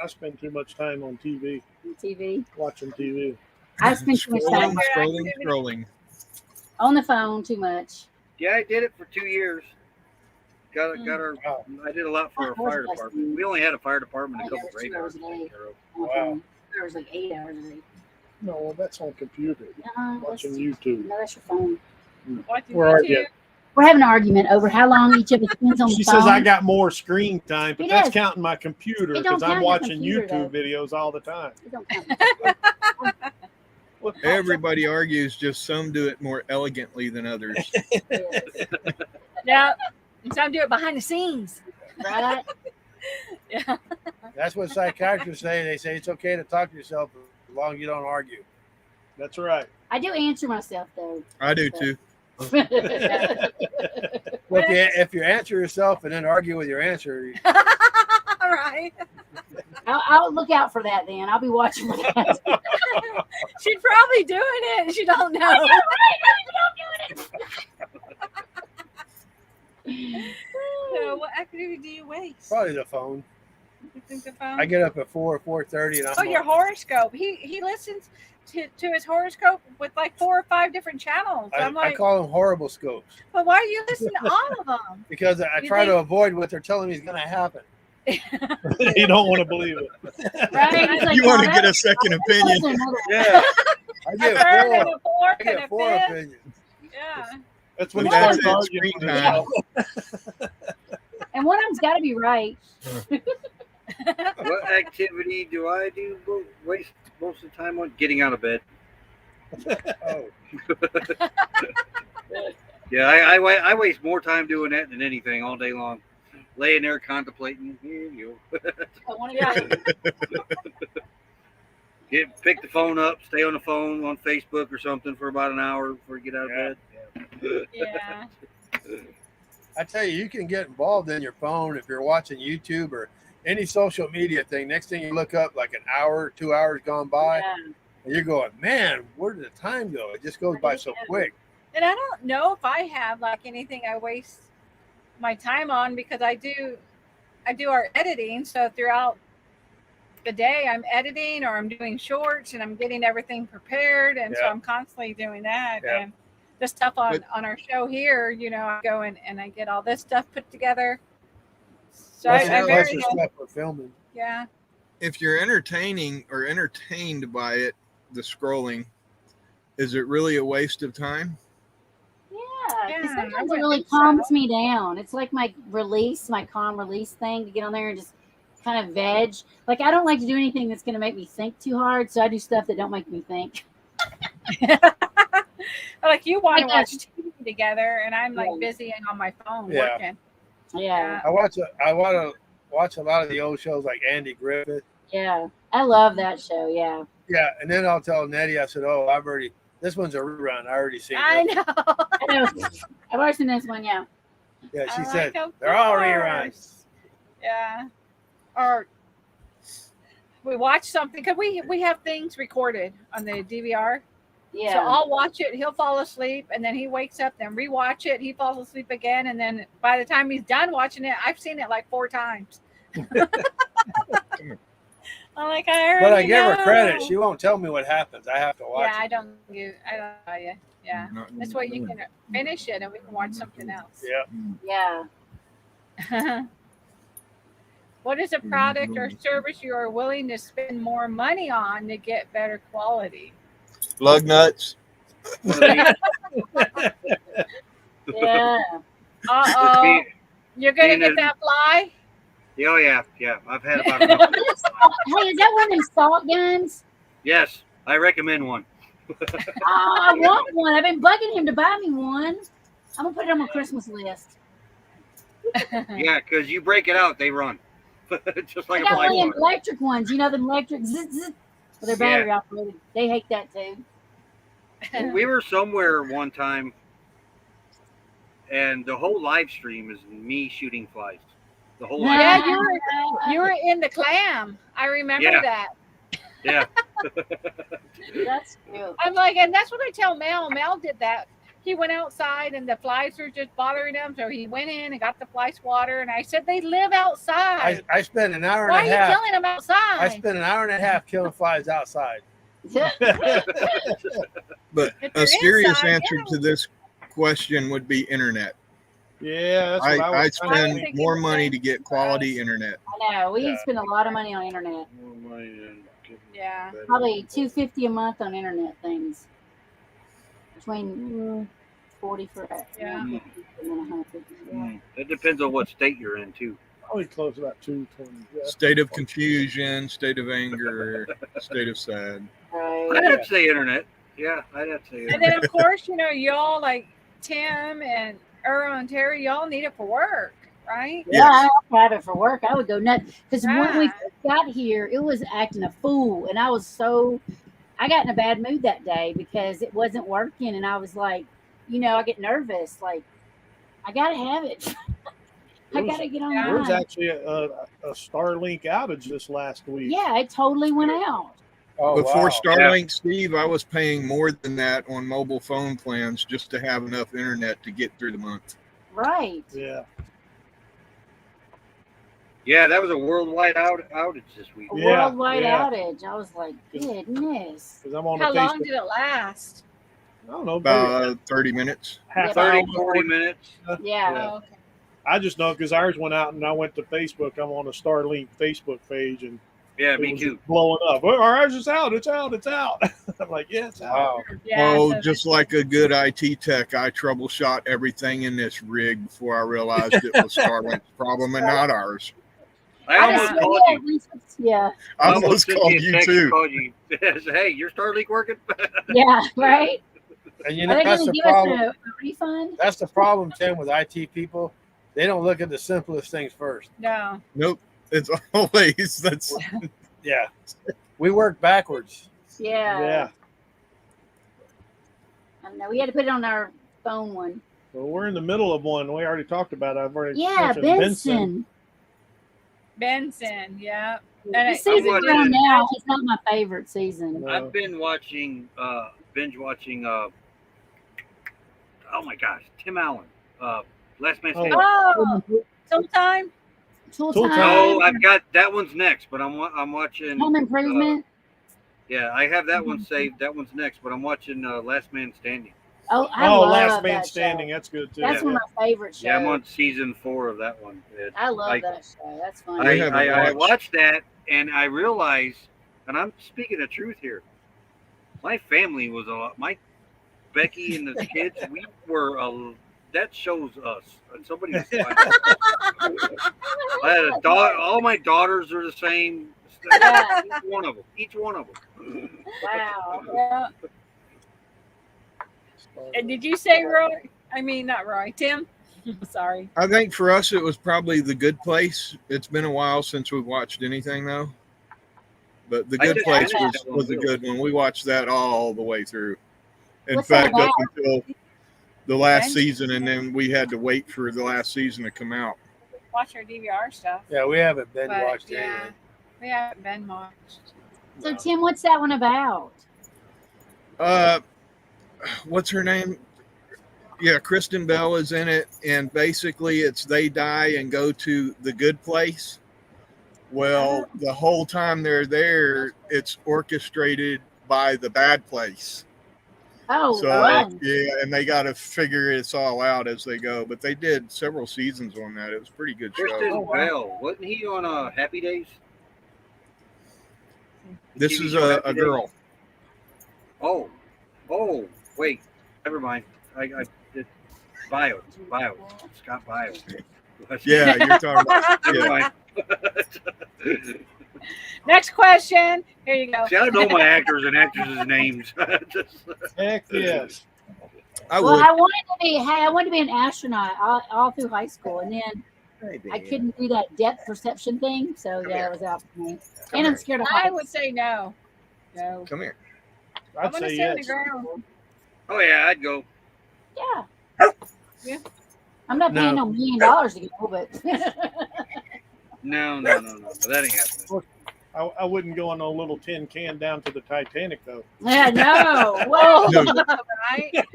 I spend too much time on TV, TV. watching TV. I spent too much time Scrolling. on the phone too much. Yeah, I did it for 2 years. Got our. Wow. I did a lot for our fire department. We only had a fire department, a couple graveyards to take care of. Wow. There was like 8 hours a day. No, that's on computer. No, Watching that's, YouTube. no, that's your phone. Watching Where are YouTube. you? We're having an argument over how long each of us spends on the She phone. says I got more screen time, but It that's is. counting my computer It don't because I'm count your watching computer, YouTube videos all the time. It don't count. What- Everybody argues, just some do it more elegantly than others. Yes. Yeah. And some do it behind the scenes. Right? Yeah. That's what psychiatrists say. They say it's okay to talk to yourself as long as you don't argue. That's right. I do answer myself though. I do too. Well, if you answer yourself and then argue with your answer, Right. I'll look out for that then. I'll be watching for that. She's probably doing it and she don't know. So what activity do you waste? probably the phone. You think the phone? I get up at 4:30, and I'm Oh, your horoscope. He listens to his horoscope with like 4 or 5 different channels. I'm I like, call them horrible scopes but why are you listening to all of them? because I You try to think- avoid what they're telling me is going to happen. You don't want to believe it. Right? It's like, You want to oh, get a that's- second that's opinion. another- Yeah, I A get third four. and a fourth I and get a 4 fifth. opinions. Yeah. That's when But you that's start it, arguing. screen with time. yourself. And one of them's got to be right. What activity do I do waste most of the time on? Getting out of bed. Oh, Yeah, I waste more time doing that than anything all day long. Laying there contemplating. Pick the phone up, stay on the phone on Facebook or something for about an hour before you get out of bed. Yeah. I tell you, you can get involved in your phone if you're watching YouTube or any social media thing. Next thing you look up, like an hour, 2 hours gone by, Yeah. and you're going, man, where did the time go? It just goes by so quick. And I don't know if I have like anything I waste my time on because I do our editing. So throughout the day I'm editing or I'm doing shorts and I'm getting everything prepared. And so Yeah. I'm constantly doing that. Yeah. And the stuff on But- our show here, I go in and I get all this stuff put together. So Plus, I'm plus very, the stuff we're filming. yeah. If you're entertaining or entertained by it, the scrolling, is it really a waste of time? Yeah, because Yeah, I sometimes it wouldn't really think so. calms me down. It's like my calm release thing to get on there and just kind of veg. Like I don't like to do anything that's going to make me think too hard, so I do stuff that don't make me think. Like you want to Like watch TV together and I'm like Yeah. busy and on my phone Yeah. working. Yeah, I want to watch a lot of the old shows like Andy Griffith. yeah, I love that show. Yeah, Yeah, and then I'll tell Nettie, I said, "Oh, this one's a rerun. I already seen I it." know. I know. I've already seen this one. Yeah, Yeah, she I said like, of they're all course. reruns. Yeah. Or we watch something because we have things recorded on the DVR. yeah. So I'll watch it. He'll fall asleep, and then he wakes up. Then rewatch it. He falls asleep again, and then by the time he's done watching it, I've seen it like 4 times. I'm like, I already But I give her know. credit. She won't tell me what happens. I have to watch Yeah, I it. don't tell you. Yeah. This way you can finish it and we can watch something else. Yeah. Yeah. What is a product or service you are willing to spend more money on to get better quality? Lug nuts. Yeah. Uh-oh. You're going to Being get a- that fly? Oh yeah. I've had about Hey, enough. is that one of them salt guns? Yes, I recommend one. Oh, I want one. I've been bugging him to buy me one. I'm gonna put it on my Christmas list. Yeah, because you break it out, they run. Just I like a got one of fly them electric ones. You know them electric zzz, zzz, well, they're battery operated. They hate that too. We were somewhere one time, and the whole live stream is me shooting flies. The whole live Yeah, stream. you were in the clam. I remember Yeah. that. Yeah. That's true. I'm like, and that's what I tell Mel. Mel did that. He went outside and the flies were just bothering him. So he went in and got the flies water. And I said, they live outside. I spent an hour Why are and a you half. killing them outside? I spent an hour and a half killing flies outside. But If a you're serious inside, answer yeah. to this question would be internet. Yeah, that's what I I was I was spend thinking more the money same to get for quality us. internet. I know. We Yeah. spend a lot of money on internet. Yeah. Probably $250 a month on internet things. Between 40 for Yeah. and then 150. Yeah. It depends on what state you're in too. probably close about 220. Yeah. State of confusion, state of anger, state of sad. Right. I'd have to say internet. Yeah, I'd have to say And internet. then, of course, y'all like Tim and Earl and Terry, y'all need it for work, right? Yeah, I have to have it for work. I would go nuts because when we Yeah. first got here, it was acting a fool, and I got in a bad mood that day because it wasn't working, and I was like, I get nervous. Like, I gotta have it. I gotta get There was online. actually a Starlink outage this last week. Yeah, it totally went out. Oh, Before wow. Starlink, Steve, I was paying more than that on mobile phone plans just to have enough internet to get through the month. Right. Yeah. Yeah, that was a worldwide outage this week. A Yeah, worldwide yeah. outage. I was like, goodness. Because I'm on How the long Facebook. did it last? I don't know, About 30 minutes. half 30, hour. 40 minutes. Yeah. Oh, okay. I just know because ours went out and I went to Facebook. I'm on a Starlink Facebook page and Yeah, it me was too. blowing up. Oh, ours is out. It's out. It's out. I'm like, yeah, it's out. Wow. Yeah, Oh, so just like a good IT tech, I troubleshot everything in this rig before I realized it was Starlink's problem and not ours. I I almost just called yeah, you. at least it's- yeah. I almost sent called a you text and too. Called you. Said, hey, your Starlink working? Yeah, right? And you Are know, they that's going to the give problem. us a refund? That's the problem, Tim, with IT people. They don't look at the simplest things first. no. Nope. It's always that's Yeah. We work backwards. Yeah. Yeah. I don't know. We had to put it on our phone one. Well, we're in the middle of one. We already talked about it. I've already Yeah, mentioned Benson. Benson, yeah. And This I- season's watching around it. now. It's not my favorite season. No. I've been watching, binge watching. Oh my gosh, Tim Allen, Last Man Standing. Oh, sometime. Tool Tool Time. No, I've got that one's next, but I'm watching. Home Improvement. Yeah, I have that one saved. That one's next, but I'm watching Last Man Standing. Oh, I Oh, love Last Man that Standing. Show. That's good too. That's one of my favorite shows. Yeah, I'm on season 4 of that one. I love I- that show. That's fun. I haven't I watched. watched that and I realized, and I'm speaking the truth here. My family was a lot. My Becky and the kids, we were that shows us. And somebody was watching. I had a daughter. All my daughters are the same. Yeah. Each one of them. Wow. Yeah. And did you say Roy? I mean, not Roy. Tim. Sorry. I think for us it was probably The Good Place. It's been a while since we've watched anything though. But The I Good just Place watched was, that one was a too. good one. We watched that all the way through. In What's that fact, up about? until the last Bench? season, and then we had to wait for the last season to come out. Watch our DVR stuff. Yeah, we haven't been But, watched yeah, anything. we haven't been watched. So, Tim, what's that one about? What's her name? Yeah, Kristen Bell is in it, and basically it's they die and go to the good place. Well, the whole time they're there, it's orchestrated by the bad place. Oh, So fun. yeah, and they got to figure this all out as they go. But they did several seasons on that. It was a pretty good show. Kristen Bell, wasn't he on Happy Days? This TV is show a Happy Days? girl. Oh, wait, never mind. I did Bio, Scott Bio. Yeah, you're talking about. Never Yeah. mind. Next question. Here you go. See, I don't know my actors and actresses' names. Just- Heck yes. I Well, would. I wanted to be an astronaut all through high school, and then I couldn't do that depth perception thing, so yeah, it was out for me. Come And I'm here. scared of I heights. would say no. No. Come here. I'm I'd gonna say stay on the yes. ground. oh yeah, I'd go. Yeah. Yeah. I'm not paying No. no $1 million to go, but No, that ain't happening. I wouldn't go on a little tin can down to the Titanic though. yeah, no. Whoa. No. Right?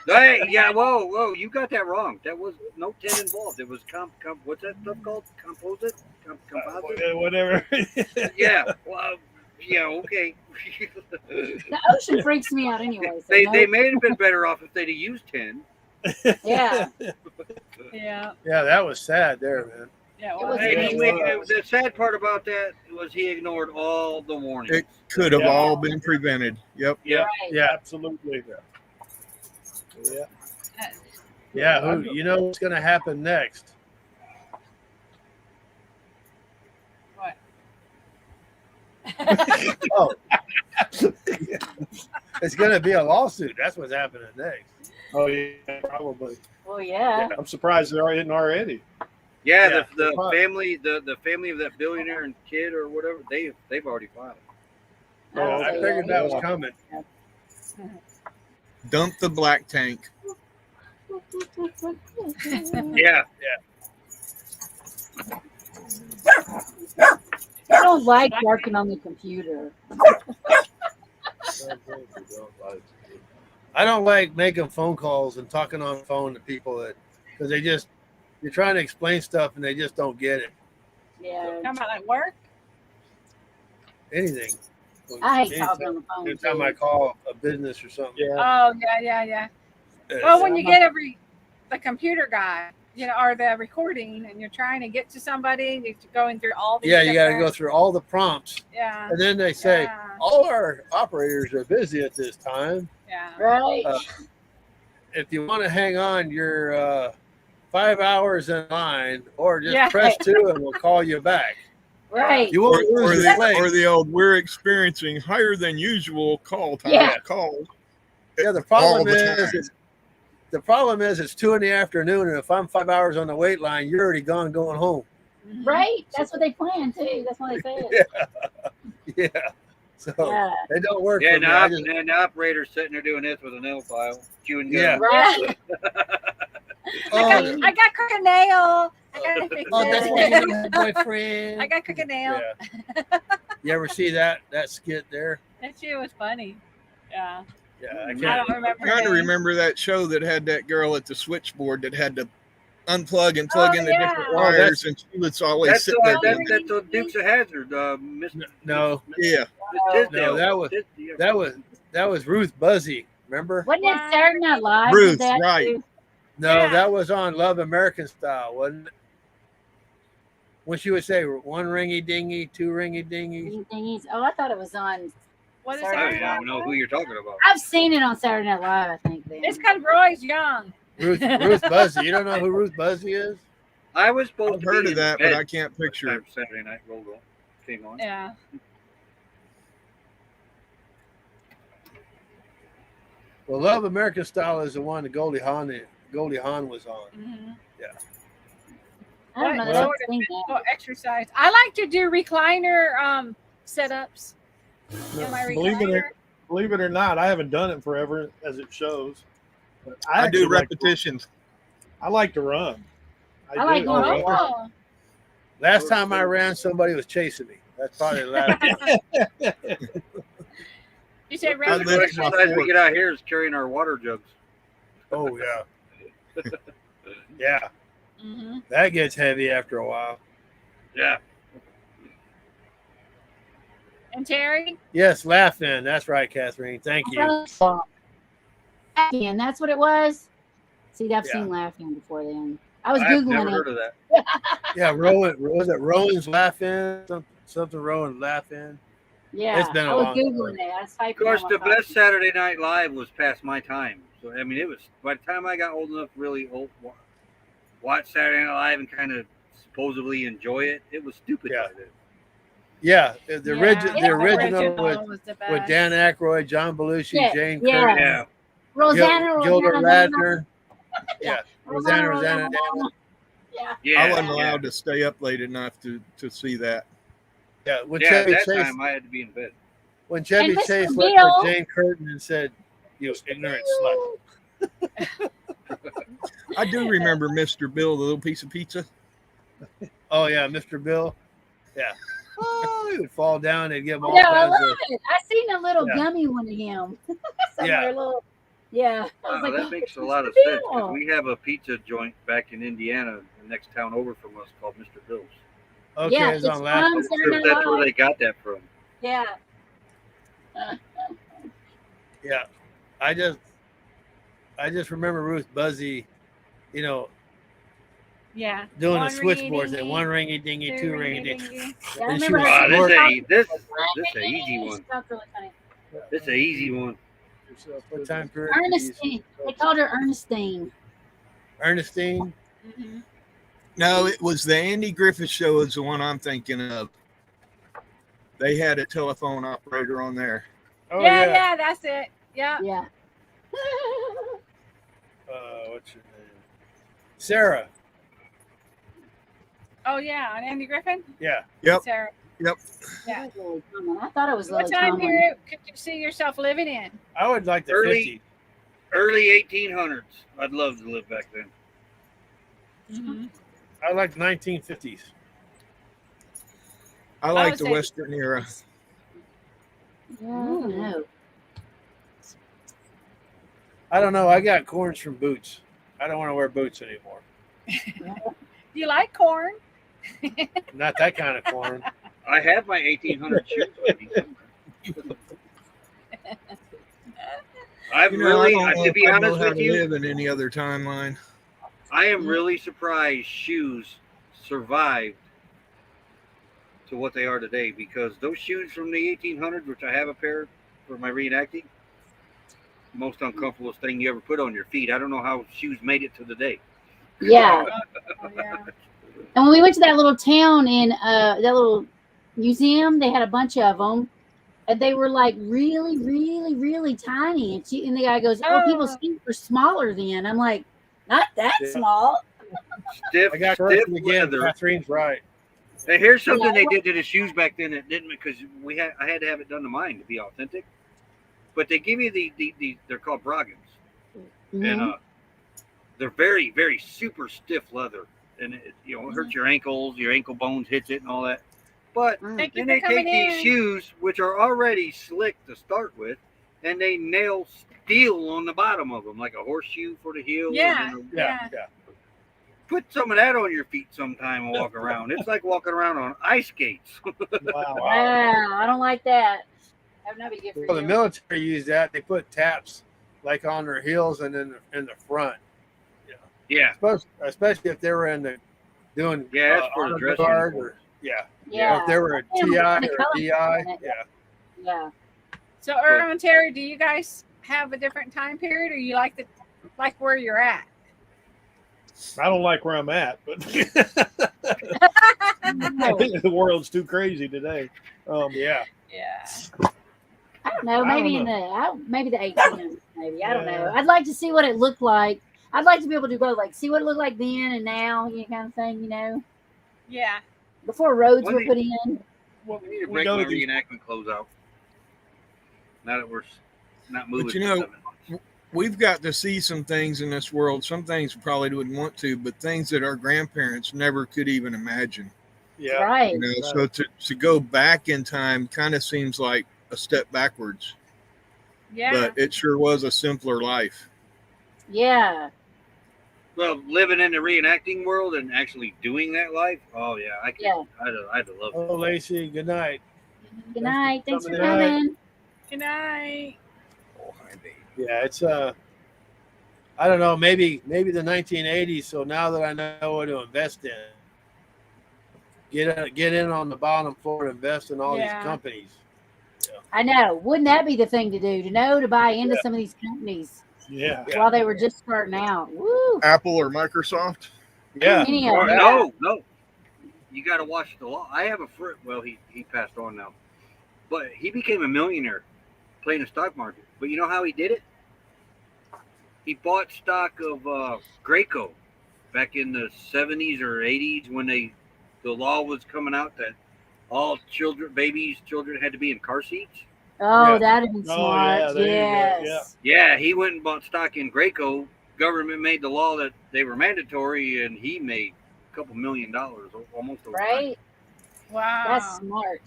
Hey, yeah, whoa, you got that wrong. That was no tin involved. It was what's that stuff called? Composite? Composite? Whatever. Yeah, well, yeah, okay. The ocean freaks me out anyway. So they no. may have been better off if they'd have used tin. Yeah. Yeah. Yeah, that was sad there, man. Yeah. It Well, was- Hey, Yeah, the sad part about that was he ignored all the warnings. It could have Yeah. all been prevented. Yep. Yeah. Right. Yeah, Absolutely. Yeah. yeah. Who? You know what's going to happen next? what? Oh, it's going to be a lawsuit. That's what's happening next. Oh yeah, probably. Well, yeah. I'm surprised there isn't already. Yeah, Yeah. the family, the family of that billionaire and kid or whatever, they've already filed. Oh, I say figured yeah. that was coming. Dump the black tank. Yeah. I don't like working on the computer. I don't like making phone calls and talking on the phone to people because you're trying to explain stuff and they just don't get it. Yeah. Talking about like work. Anything. I hate talking on the phone. Anytime too. I call a business or something. Yeah. Oh yeah. Well, when you get the computer guy, or the recording, and you're trying to get to somebody, you're going through all these. you got to go different- through all the prompts, Yeah. and then they say Yeah. all our operators are busy at this time. Yeah. Right. If you want to hang on, you're 5 hours in line, or just Yeah. press 2 and we'll call you back. Right. You Or, won't or, lose your the, place. or the old, we're experiencing higher than usual call time. Yeah. Calls. Yeah, the all problem the is, time. it's 2 p.m, and if I'm 5 hours on the wait line, you're already going home. Right. That's what they plan too. That's what they said. Yeah. So Yeah. they don't work Yeah, for me. I and just- the operator's sitting there doing this with a nail file, chewing gum. Yeah. Right. oh, I got crooked nail. I got to fix oh, that's it. why you have a boyfriend. I got crooked nail. Yeah. You ever see that skit there? That shit was funny. Yeah. Yeah, I I can't. don't remember. I'm trying to names. remember that show that had that girl at the switchboard that had to unplug and plug Oh, in the yeah. different Oh, wires, and she was always That's sitting there. that's doing that's Dukes of Hazzard. No, Yeah, No, that was Ruth Buzzy. Remember? Wasn't it Saturday Night Live? Ruth, did that right. too? No, Yeah. that was on Love American Style, wasn't it? When she would say one ringy dingy, two ringy dingy. Thingies. Oh, I thought it was on. What is Sorry. I that? don't know who you're talking about. I've seen it on Saturday Night Live. I think. Then. It's because Roy's young. Ruth Buzzy. You don't know who Ruth Buzzy is? I was supposed I've to heard be of in that, bed but I can't picture it. Saturday Night Logo came on. Yeah. Well, Love American Style is the one that Goldie Hawn was on. Mm-hmm. I don't know. What That sort I've seen that. of exercise? I like to do recliner setups. In my Believe it, recliner. believe it or not, I haven't done it forever, as it shows. But I do actually like to- repetitions. I like to run. I like do. going Oh, to work. Oh, Last time I ran, somebody was chasing me. That's probably the last time. you said I The live repetition? my exercise we fork. get out here is carrying our water jugs. Oh, yeah. Yeah, Mm-hmm. that gets heavy after a while. Yeah. And Terry? Yes, laughing. That's right, Catherine. Thank you. Laughing, that's what it was. See, I've Yeah. seen laughing before then. I was I've never Googling heard it. of that. Yeah, Rowan. Was it Rowan's laughing? Something Rowan laughing. Yeah, It's been a I was long Googling it. I was typing Of course, on the my phone. best Saturday Night Live was past my time. So I mean, it was by the time I got old enough, to really watch Saturday Night Live and kind of supposedly enjoy it. It was stupid. Yeah. by then. Yeah, Yeah, the original was with the best. with Dan Aykroyd, John Belushi, Yeah, Jane yeah. Curtin, Yeah. Rosanna, Gilda Rosanna, Radner. Yeah, Rosanna. Yeah. Yeah. I wasn't yeah. allowed to stay up late enough to see that. Yeah, when Yeah, at Chevy that Chase, time I had to be in bed. when Chevy And Mr. Chase looked Bill. at Jane Curtin and said, "You ignorant slut." I do remember Mr. Bill, the little piece of pizza. Oh yeah, Mr. Bill. Yeah. Oh, he would fall down and give him all Yeah, I kinds love of. it. I seen a little Yeah. gummy one of him. Somewhere, Yeah. little. Yeah. I was Wow, like, that oh, makes a Mr. lot of Bill. sense. 'Cause we have a pizza joint back in Indiana, the next town over from us, called Mr. Bill's. Okay, Yeah, it's it's on last. from I'm Saturday sure Night that's where Live. they got that from. Yeah. Yeah, I just remember Ruth Buzzy, Yeah. doing One the switchboards. That ringy-dingy, one ringy dingy, two ringy dingy. dingy. Yeah, I And she remember was her. short. This is an easy one. That's really funny. This is an easy one. What time period? Ernestine. They called her Ernestine. Ernestine. Mhm. No, it was the Andy Griffith Show is the one I'm thinking of. They had a telephone operator on there. Oh yeah, that's it. Yeah. Yeah. What's your name? Sarah. Oh yeah, on Andy Griffin. Yeah. Yep. Sarah. That was Lily Tomlin. I thought it was What Lily time Tomlin. period could you see yourself living in? I would like the Early- 50. Early 1800s. I'd love to live back then. Mhm. I like the 1950s. I like would the say- Western era. Yeah, I don't know. I don't know. I got corns from boots. I don't want to wear boots anymore. Do you like corn? Not that kind of corn. I have my 1800 shoes with me. I've You know, I really, don't know to if be I know honest how with to you, live in any other timeline. I am really surprised shoes survived to what they are today, because those shoes from the 1800s, which I have a pair for my reenacting, most uncomfortable thing you ever put on your feet. I don't know how shoes made it to the day. Yeah. Oh, yeah. And when we went to that little town in that little museum, they had a bunch of them, and they were like really, really, really tiny. And the guy goes, "Oh, people's Oh. feet were smaller then." I'm like, "Not that Yeah. small." Stiff, I got stiff corrected again. leather. Catherine's right. And here's something Yeah. they did to the shoes back then that didn't, because I had to have it done to mine to be authentic. But they give you the they're called Broggins, and Mhm. they're very, very super stiff leather, and it hurts your ankles, your ankle bones hits it, and all that. But Thank you then they for take coming these in. shoes, which are already slick to start with, and they nail steel on the bottom of them, like a horseshoe for the heel. Yeah. And then Yeah, yeah. put some of that on your feet sometime and walk around. It's like walking around on ice skates. Wow. Wow, I don't like that. That would not be good for Well, the you. military used that. They put taps like on their heels and in the front. Yeah, Especially if they were in the doing Yeah, that's for the honor dress guard uniform. or yeah. Yeah. If they were a Yeah, TI the or color a DI, on it. yeah. Yeah. So, Earl and Terry, do you guys have a different time period, or you like where you're at? I don't like where I'm at, but the world's too crazy today. Yeah. Yeah. I don't know. I Maybe don't maybe the 1800s. Maybe I don't know. Yeah. I'd like to see what it looked like. I'd like to be able to go like see what it looked like then and now, kind of thing. Yeah. Before roads When were they- put in. well, I need to we break go my to these, reenactment clothes out. Now that we're not moving. you know, for 7 months. We've got to see some things in this world. Some things we probably wouldn't want to, but things that our grandparents never could even imagine. Yeah. Right. You know, so to go back in time kind of seems like a step backwards, Yeah. but it sure was a simpler life. Yeah. Well, living in the reenacting world and actually doing that life. Oh yeah, I could. Yeah. I'd love Oh, Lacey, good night. Good night. Thanks for coming in. coming. Good night. Oh, hi, baby. Yeah, it's I don't know, maybe the 1980s. So now that I know what to invest in, get in on the bottom floor and invest in all Yeah. these companies. I know. Wouldn't that be the thing to do? To buy into some of these companies yeah. Yeah. while they were just starting out. Woo. Apple or Microsoft? Yeah. Any of Or, them. no. You got to watch the law. I have a friend. Well, he passed on now, but he became a millionaire playing the stock market. But you know how he did it? He bought stock of Graco back in the 70s or 80s when the law was coming out that all children had to be in car seats. Oh, Yeah. that'd be Oh, smart. yeah, there you go. Yes. Yeah, he went and bought stock in Graco. Government made the law that they were mandatory, and he made a couple $1 million, almost overnight. Right? Wow. That's smart.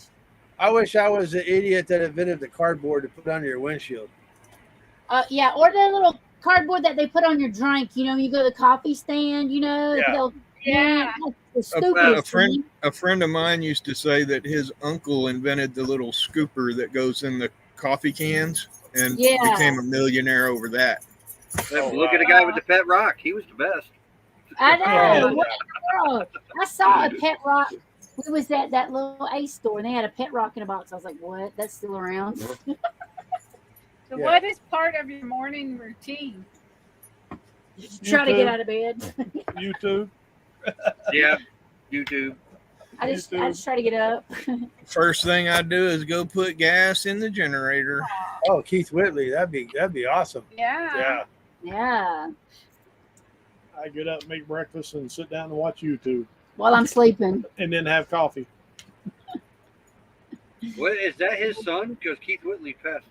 I wish I was the idiot that invented the cardboard to put under your windshield. Yeah, or the little cardboard that they put on your drink. You go to the coffee stand. Yeah. They'll, Yeah. that's the A stupidest friend, thing. a friend of mine used to say that his uncle invented the little scooper that goes in the coffee cans and Yeah. became a millionaire over that. Oh, Look wow. at the guy with the pet rock. He was the best. I know. Yeah. What in the world? I saw a pet rock. We was at that little Ace store and they had a pet rock in a box. I was like, what? That's still around? So, Yeah. what is part of your morning routine? Try to YouTube. get out of bed. YouTube. Yeah, YouTube. I just try to get up. First thing I do is go put gas in the generator. Oh, Keith Whitley, that'd be awesome. Yeah. Yeah. Yeah. I get up, make breakfast, and sit down and watch YouTube, While I'm sleeping. and then have coffee. What is that? His son? Because Keith Whitley passed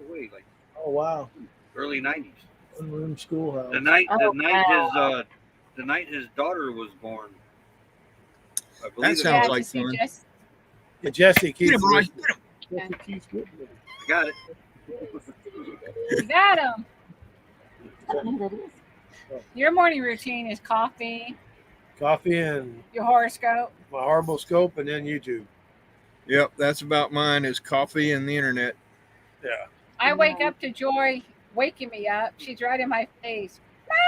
away like Oh wow! early '90s. One-room schoolhouse. The night Oh, his daughter was born. I That believe it sounds was. like to see fun. Jess. Yeah, Jesse keeps Get him, Roy. listening. Jesse Keith's good with it. I got it. You got him. I don't know who that is. Your morning routine is coffee, Coffee and your horoscope. my horoscope, and then YouTube. Yep, that's about mine. Is coffee and the internet. Yeah. I wake up to Joy waking me up. She's right in my face.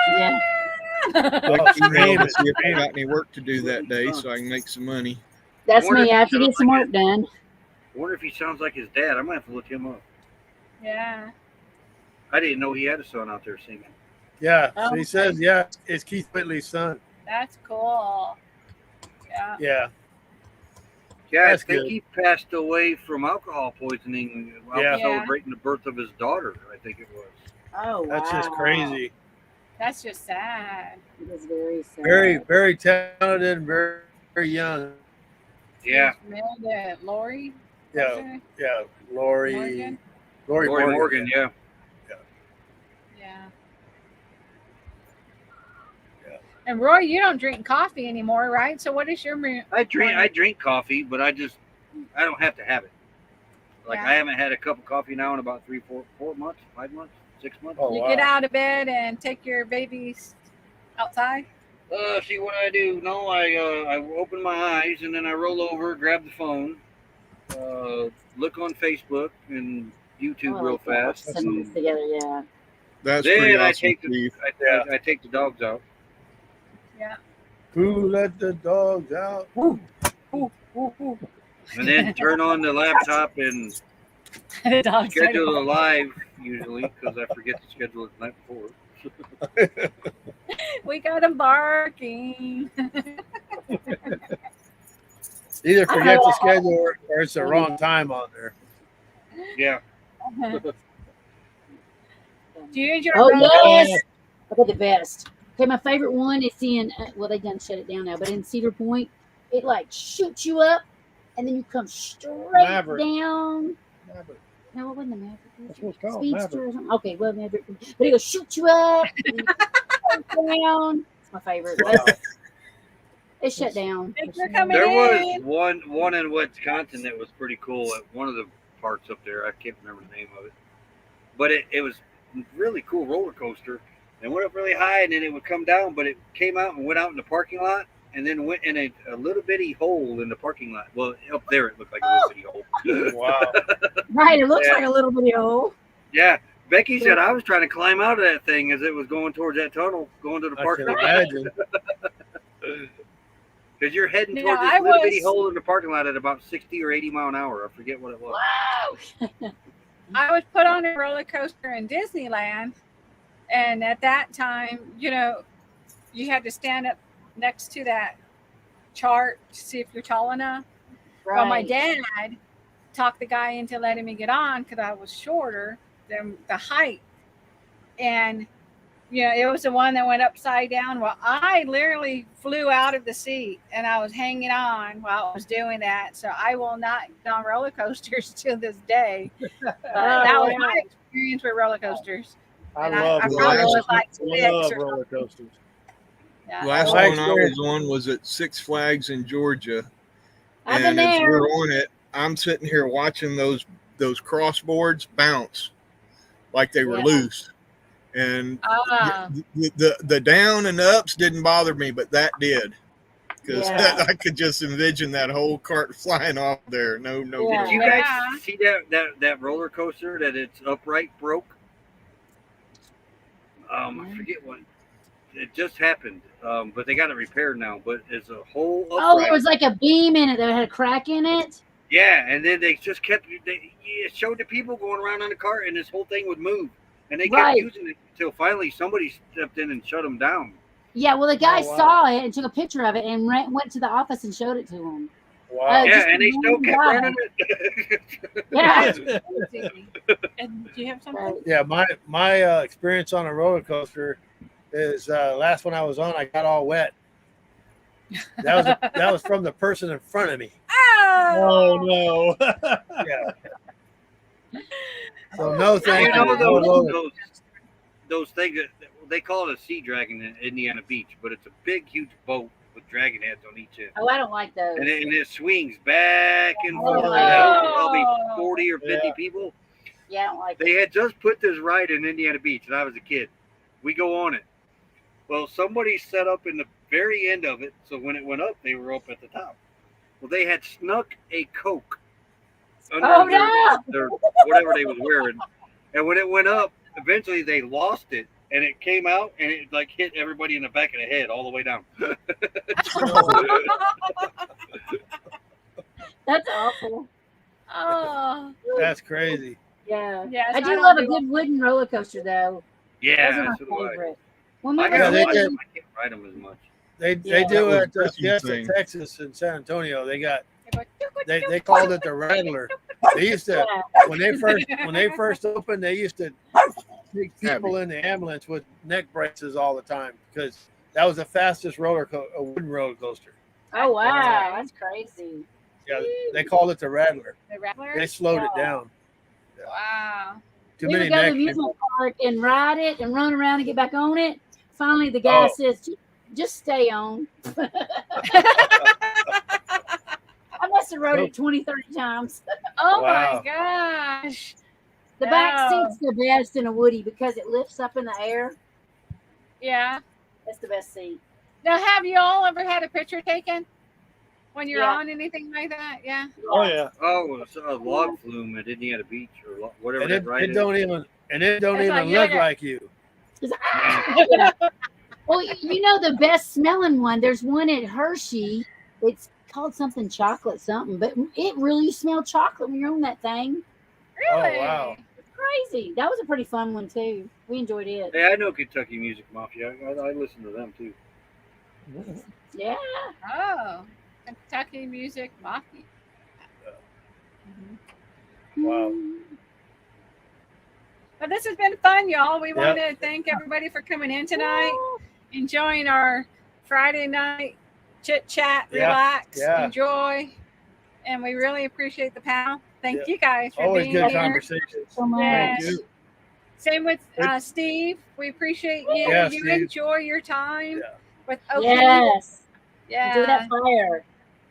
Yeah. Like Oh, email to it. see if I got any work to do that day, so I can make some money. That's Wonder me. if I have to he get some sounds work done. I wonder if he sounds like his dad. I might have to look him up. Yeah. I didn't know he had a son out there singing. Yeah. Oh, So he says, yeah, it's Keith Whitley's son. That's cool. Yeah. Yeah. Yeah, That's I think good. he passed away from alcohol poisoning while Yeah. celebrating the birth of his daughter. I think it was. Oh, wow. That's just crazy. That's just sad. It is very sad. Very, very talented and very, very young. Yeah, She's married to Lori. Yeah. Yeah. Lori Morgan? Lori Morgan. Yeah, Yeah. Yeah. And Roy, you don't drink coffee anymore, right? So what is your I drink coffee, but I don't have to have it. Like Yeah. I haven't had a cup of coffee now in about 4 months, 5 months, 6 months. Oh, you wow. get out of bed and take your babies outside? See what I do? No, I open my eyes and then I roll over, grab the phone, look on Facebook and YouTube Oh, real okay. fast. Putting this together, yeah. That's Then pretty I awesome, take the Steve. I take the dogs out. Yeah. Who let the dogs out? Woo. Woo. Woo. Woo. And then turn on the laptop and The dogs are- schedule a live usually because I forget to schedule it the night before. We got them barking. Either forget to schedule or it's the wrong time on there. Yeah. Do you enjoy Oh, roller yes. Okay, the best. Okay, my favorite one is in, well, they done shut it down now, but in Cedar Point, it like shoots you up and then you come straight Maverick. down. Maverick. No, it wasn't the Maverick. That's what it's called. Speedster Maverick. or something. Okay, well, Maverick. But it'll shoot you up. And then you come down. It's my favorite. Wow. It shut down. Thanks for coming There was in. one in Wisconsin that was pretty cool at one of the parks up there. I can't remember the name of it. But it was a really cool roller coaster. And went up really high and then it would come down, but it came out and went out in the parking lot and then went in a little bitty hole in the parking lot. Well, up there it looked like a little bitty hole. Wow. Right, it looks Yeah. like a little video. Yeah. Becky said I was trying to climb out of that thing as it was going towards that tunnel, going to the I parking can lot. imagine. Because you're heading Yeah, towards this I little bitty was- hole in the parking lot at about 60 or 80 mile an hour. I forget what it was. Wow. I was put on a roller coaster in Disneyland, and at that time, you had to stand up next to that chart to see if you're tall enough. Right. Well, my dad talked the guy into letting me get on because I was shorter than the height, and it was the one that went upside down. Well, I literally flew out of the seat, and I was hanging on while I was doing that. So I will not get on roller coasters to this day. That was my experience with roller coasters. I And love I roller probably was coasters. like six love or roller something. coasters. Yeah. Last My one I was experience- on was at Six Flags in Georgia. I've been And as there. we're on it, I'm sitting here watching those crossboards bounce like they were Yeah. loose. And Ah. the down and ups didn't bother me, but that did. Because Yeah. I could just envision that whole cart flying off there. No. Yeah. Did you guys see that roller coaster that its upright broke? I forget what. It just happened, but they got it repaired now. But it's a whole upright. Oh, there was like a beam in it that had a crack in it. Yeah, and then they just kept. It showed the people going around on the cart, and this whole thing would move, and they kept Right. using it until finally somebody stepped in and shut them down. Yeah, well, the guy Oh, wow. saw it and took a picture of it and went to the office and showed it to him. Wow. Yeah, just and they a still kept guy. running it. Yeah. And do you have something? Right. Yeah, my experience on a roller coaster is last one I was on. I got all wet. That was from the person in front of me. Oh no. Yeah. So no, thank You you. know No roller- those things that they call it a sea dragon in Indiana Beach, but it's a big, huge boat with dragon heads on each end. Oh, I don't like those. And it swings back and forth. Oh. Probably 40 or 50 Yeah. people. Yeah, I don't like They had just put this ride in Indiana Beach, and I was a kid. We go on it. Well, somebody set up in the very end of it, so when it went up, they were up at the top. Well, they had snuck a Coke under Oh, no! their whatever they was wearing, and when it went up, eventually they lost it, and it came out, and it like hit everybody in the back of the head all the way down. That's awful. Oh, That's crazy. Yeah. yes. I do don't love a do- good wooden roller coaster, though. Yeah, Those are that's my what I. favorite. When we I were Yeah, got they one. did. I can't ride them as much. They Yeah. do That was at Chrissy's Fiesta, thing. Texas, in San Antonio. They got They go, they called it the Rattler. They used to when they first opened, they used to take people in the ambulance with neck braces all the time because that was the fastest a wooden roller coaster. Oh, wow. That's crazy. Yeah, they called it the Rattler. The Rattler? They slowed it down. Wow. Too We many would go to the neck. amusement park and ride it and run around and get back on it. Finally, the guy Oh. says, just stay on. I must have rode it 20, 30 times. Oh Wow. my gosh. The back Wow. seat's the best in a Woody because it lifts up in the air. Yeah. That's the best seat. Now, have you all ever had a picture taken when you're Yeah. on anything like that? Yeah. Oh yeah. Oh, it's a log flume at Indiana Beach or whatever And that it ride is. don't even It's look like, like you. It's- Yeah. Well, you know the best smelling one. There's one at Hershey. It's called something chocolate something, but it really smelled chocolate when you're on that thing. Really? Oh, wow. It's crazy. That was a pretty fun one too. We enjoyed it. Hey, I know Kentucky Music Mafia. I listen to them too. Yeah. Oh, Kentucky Music Mafia. Wow. But this has been fun, y'all. We Yep. want to thank everybody for coming in tonight, enjoying our Friday night chit chat, Yeah. relax, Yeah. enjoy. And we really appreciate the panel. Thank Yeah. you guys for Always being good here. conversations. So much. Yes. Thank you. Same with Steve. We appreciate you. Yeah, you Steve. enjoy your time Yeah. with OK. Yes. Yeah. Do that fire.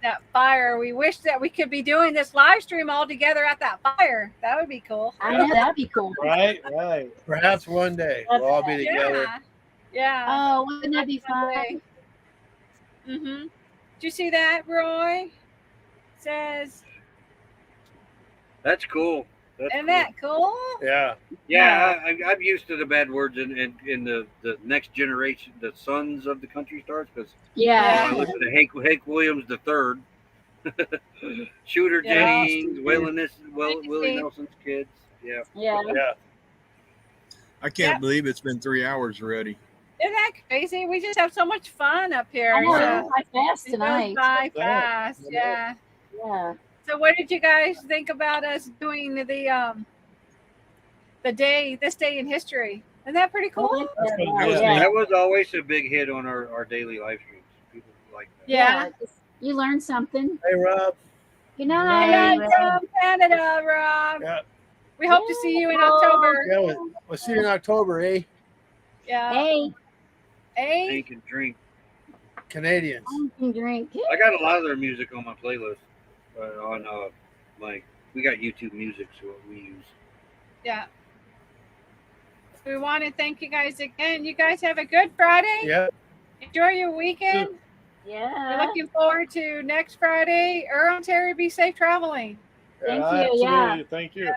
That fire. We wish that we could be doing this live stream all together at that fire. That would be cool. I know that'd be cool. Right. Right. Perhaps one day we'll all be together. Yeah. Yeah. Oh, wouldn't that be fun? Mm-hmm. Did you see that, Roy? Says, That's cool. That's isn't cool. that cool? Yeah. Yeah, I'm used to the bad words in the next generation, the sons of the country stars, because Yeah. I listen to Hank Williams the third, Shooter Yeah. Jennings, Willie Nelson's kids. Yeah. Yeah. Yeah. I can't Yep. believe it's been 3 hours already. Isn't that crazy? We just have so much fun up here. I know. So It went by fast it goes tonight. by Yeah. fast. Yeah. Yeah. So what did you guys think about us doing the this day in history? Isn't that pretty cool? That's pretty Yeah. good. Yeah. That was always a big hit on our daily live streams. People like that. Yeah. You learned something. Hey, Rob. Good Hi, night. from Canada, Rob. Yeah. We hope to see you in October. Yeah, we'll see you in October, eh? Yeah. Hey, Hey. Drink and drink. Canadians. you can drink. I got a lot of their music on my playlist. On we got YouTube Music, so we use. Yeah. We want to thank you guys again. You guys have a good Friday. Yeah. Enjoy your weekend. We're Yeah. looking forward to next Friday. Earl, Terry, be safe traveling. Thank you. Absolutely. Yeah. Thank you.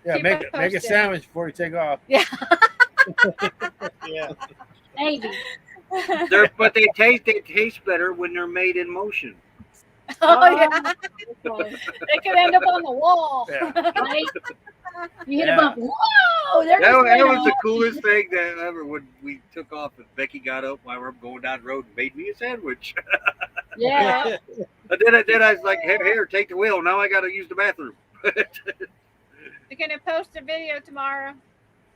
Yeah. Keep Make us a posted. sandwich before you take off. Yeah. Yeah. Maybe. But they taste better when they're made in motion. Oh, yeah. Okay. They could end up on the wall. Yeah. Right? You hit Yeah. a bump. Whoa! There That goes was the Grandma. coolest thing that ever when we took off and Becky got up while we were going down the road and made me a sandwich. Yeah. And then I was like, here, take the wheel. Now I got to use the bathroom. You're going to post a video tomorrow.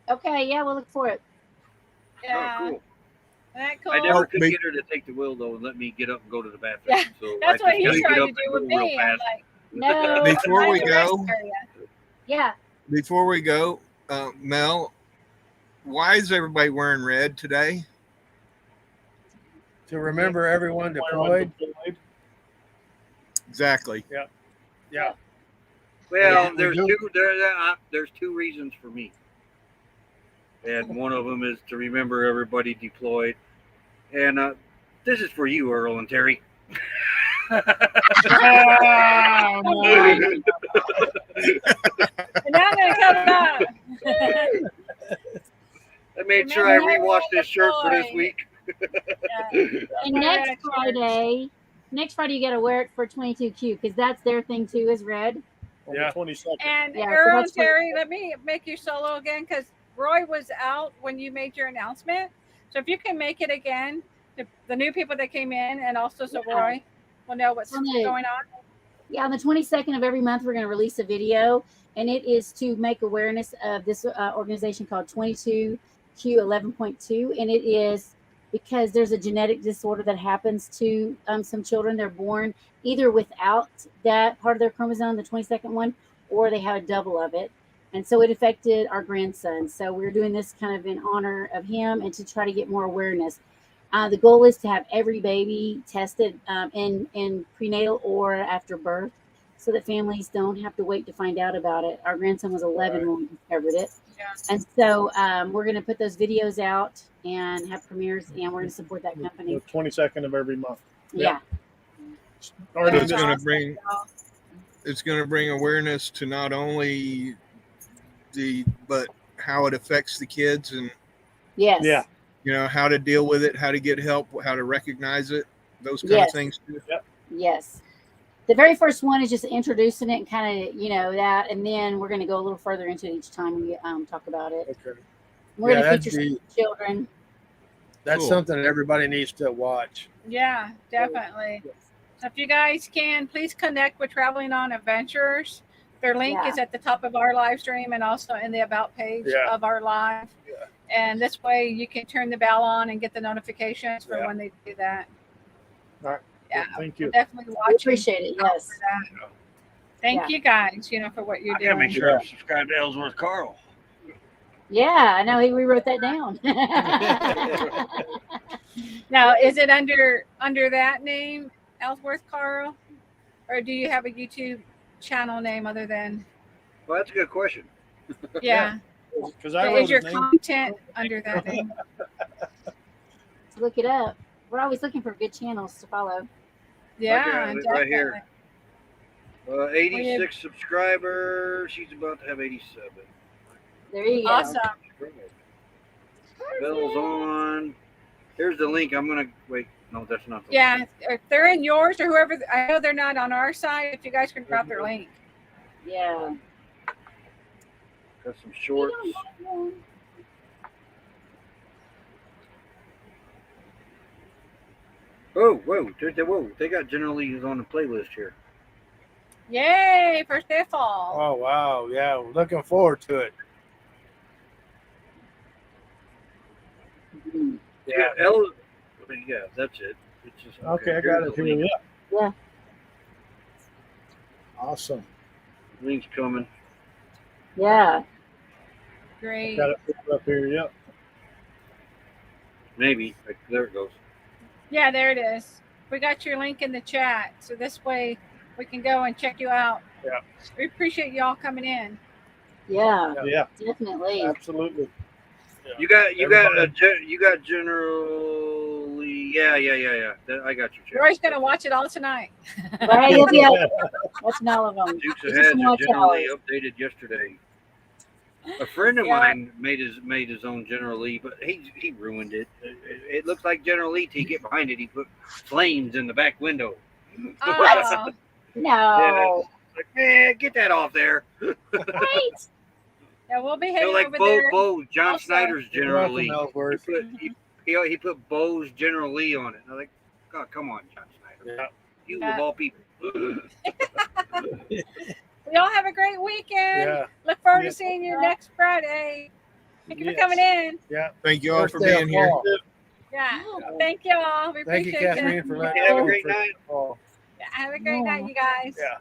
Okay. Yeah. We'll look for it. Yeah. Oh, cool. Isn't that cool? I never could me- get her to take the wheel though and let me get up and go to the bathroom. Yeah, So That's I what just he gotta tried get to up do and with go real me. I'm fast. like, No. Before we I'm the rest go, area. Yeah. Before we go, Mel, Why is everybody wearing red today? To remember everyone deployed. Exactly. Yeah. Well, We there's do. there's two reasons for me, and one of them is to remember everybody deployed, and this is for you, Earl and Terry. And now I'm gonna cut it up. I made sure I Remember rewashed this shirt for this deployed. week. Yeah. And next Friday, you got to wear it for 22Q because that's their thing too, is red. On Yeah. the 22nd. And Yeah, so Earl and that's what- Terry, let me make you solo again because Roy was out when you made your announcement. So if you can make it again, the new people that came in, and also so Yeah. Roy will know what's Okay. going on. Yeah, on the 22nd of every month, we're going to release a video, and it is to make awareness of this organization called 22Q11.2, and it is because there's a genetic disorder that happens to some children. They're born either without that part of their chromosome, the 22nd one, or they have a double of it. And so it affected our grandson. So we're doing this kind of in honor of him and to try to get more awareness. The goal is to have every baby tested in prenatal or after birth so that families don't have to wait to find out about it. Our grandson was 11 when we discovered it. Yeah. And so we're going to put those videos out and have premieres, and we're going to support that The company. 22nd of every month. Yeah. Already It's did. going to bring awareness to not only but how it affects the kids and Yes. Yeah. how to deal with it, how to get help, how to recognize it, those kind of Yes. things too. Yes. The very first one is just introducing it and kind of, that, and then we're going to go a little further into it each time we talk about it. Okay. We're Yeah, going to that'd feature be- some children. That's Cool. something that everybody needs to watch. Yeah, definitely. So if you guys can, please connect with Traveling on Adventures. Their link Yeah. is at the top of our live stream and also in the About page Yeah. of our live. Yeah. And this way you can turn the bell on and get the notifications for Yeah. when they do that. All right. Yeah, Thank we're you. definitely We watching. appreciate it. Yes. for that. Thank Yeah. you guys, for what you're I gotta doing. make sure I subscribe to Ellsworth Carl. Yeah, I know. He rewrote that down. Now, is it under that name, Ellsworth Carl, or do you have a YouTube channel name other than? Well, that's a good question. Yeah, Because I is wrote your his name. content under that name? Look it up. We're always looking for good channels to follow. Yeah, Okay, definitely. right here. 86 subscribers. She's about to have 87. There you go. Awesome. Bell's on. Here's the link. I'm gonna wait. No, that's not. The Yeah, if they're in yours or whoever, I know they're not on our side. If you guys can drop their link. Yeah. Link. Got some shorts. Whoa! They got General Lee's on the playlist here. Yay! First day of fall. Oh wow, yeah, we're looking forward to it. Yeah, yeah, that's it. It's just Okay, I here's got it the here. link. Yeah. Yeah. Awesome. Link's coming. Yeah. Great. Got it up here. Yep. Maybe. There it goes. Yeah, there it is. We got your link in the chat, so this way we can go and check you out. Yeah. We appreciate y'all coming in. Yeah. Yeah. Definitely. Absolutely. You got Everybody- you got General Lee. Yeah. I got your chat. Roy's gonna watch it all tonight. Right. He'll be out watching all of them. Dukes of It's just Heads watch generally hours. updated yesterday. A friend of Yeah. mine made his own General Lee, but he ruined it. It looks like General Lee. To get behind it, he put flames in the back window. Oh, No. Like, man, get that off there. Right. yeah, we'll be You heading know, like over Bo, there. John also. Snyder's You're General welcome, Lee. Ellsworth. He put Bo's General Lee on it. I'm like, God, come on, John Snyder. Yeah. You Yeah. of all people. Y'all have a great weekend. Yeah. Look forward Yeah. to seeing you next Friday. Thank you for Yes. coming in. Thank you all First for day of being here. fall. Yeah. Thank you all. We Thank you, appreciate Catherine, it. for letting Have a me great for- night. fall. Have a great night, you guys. Yeah.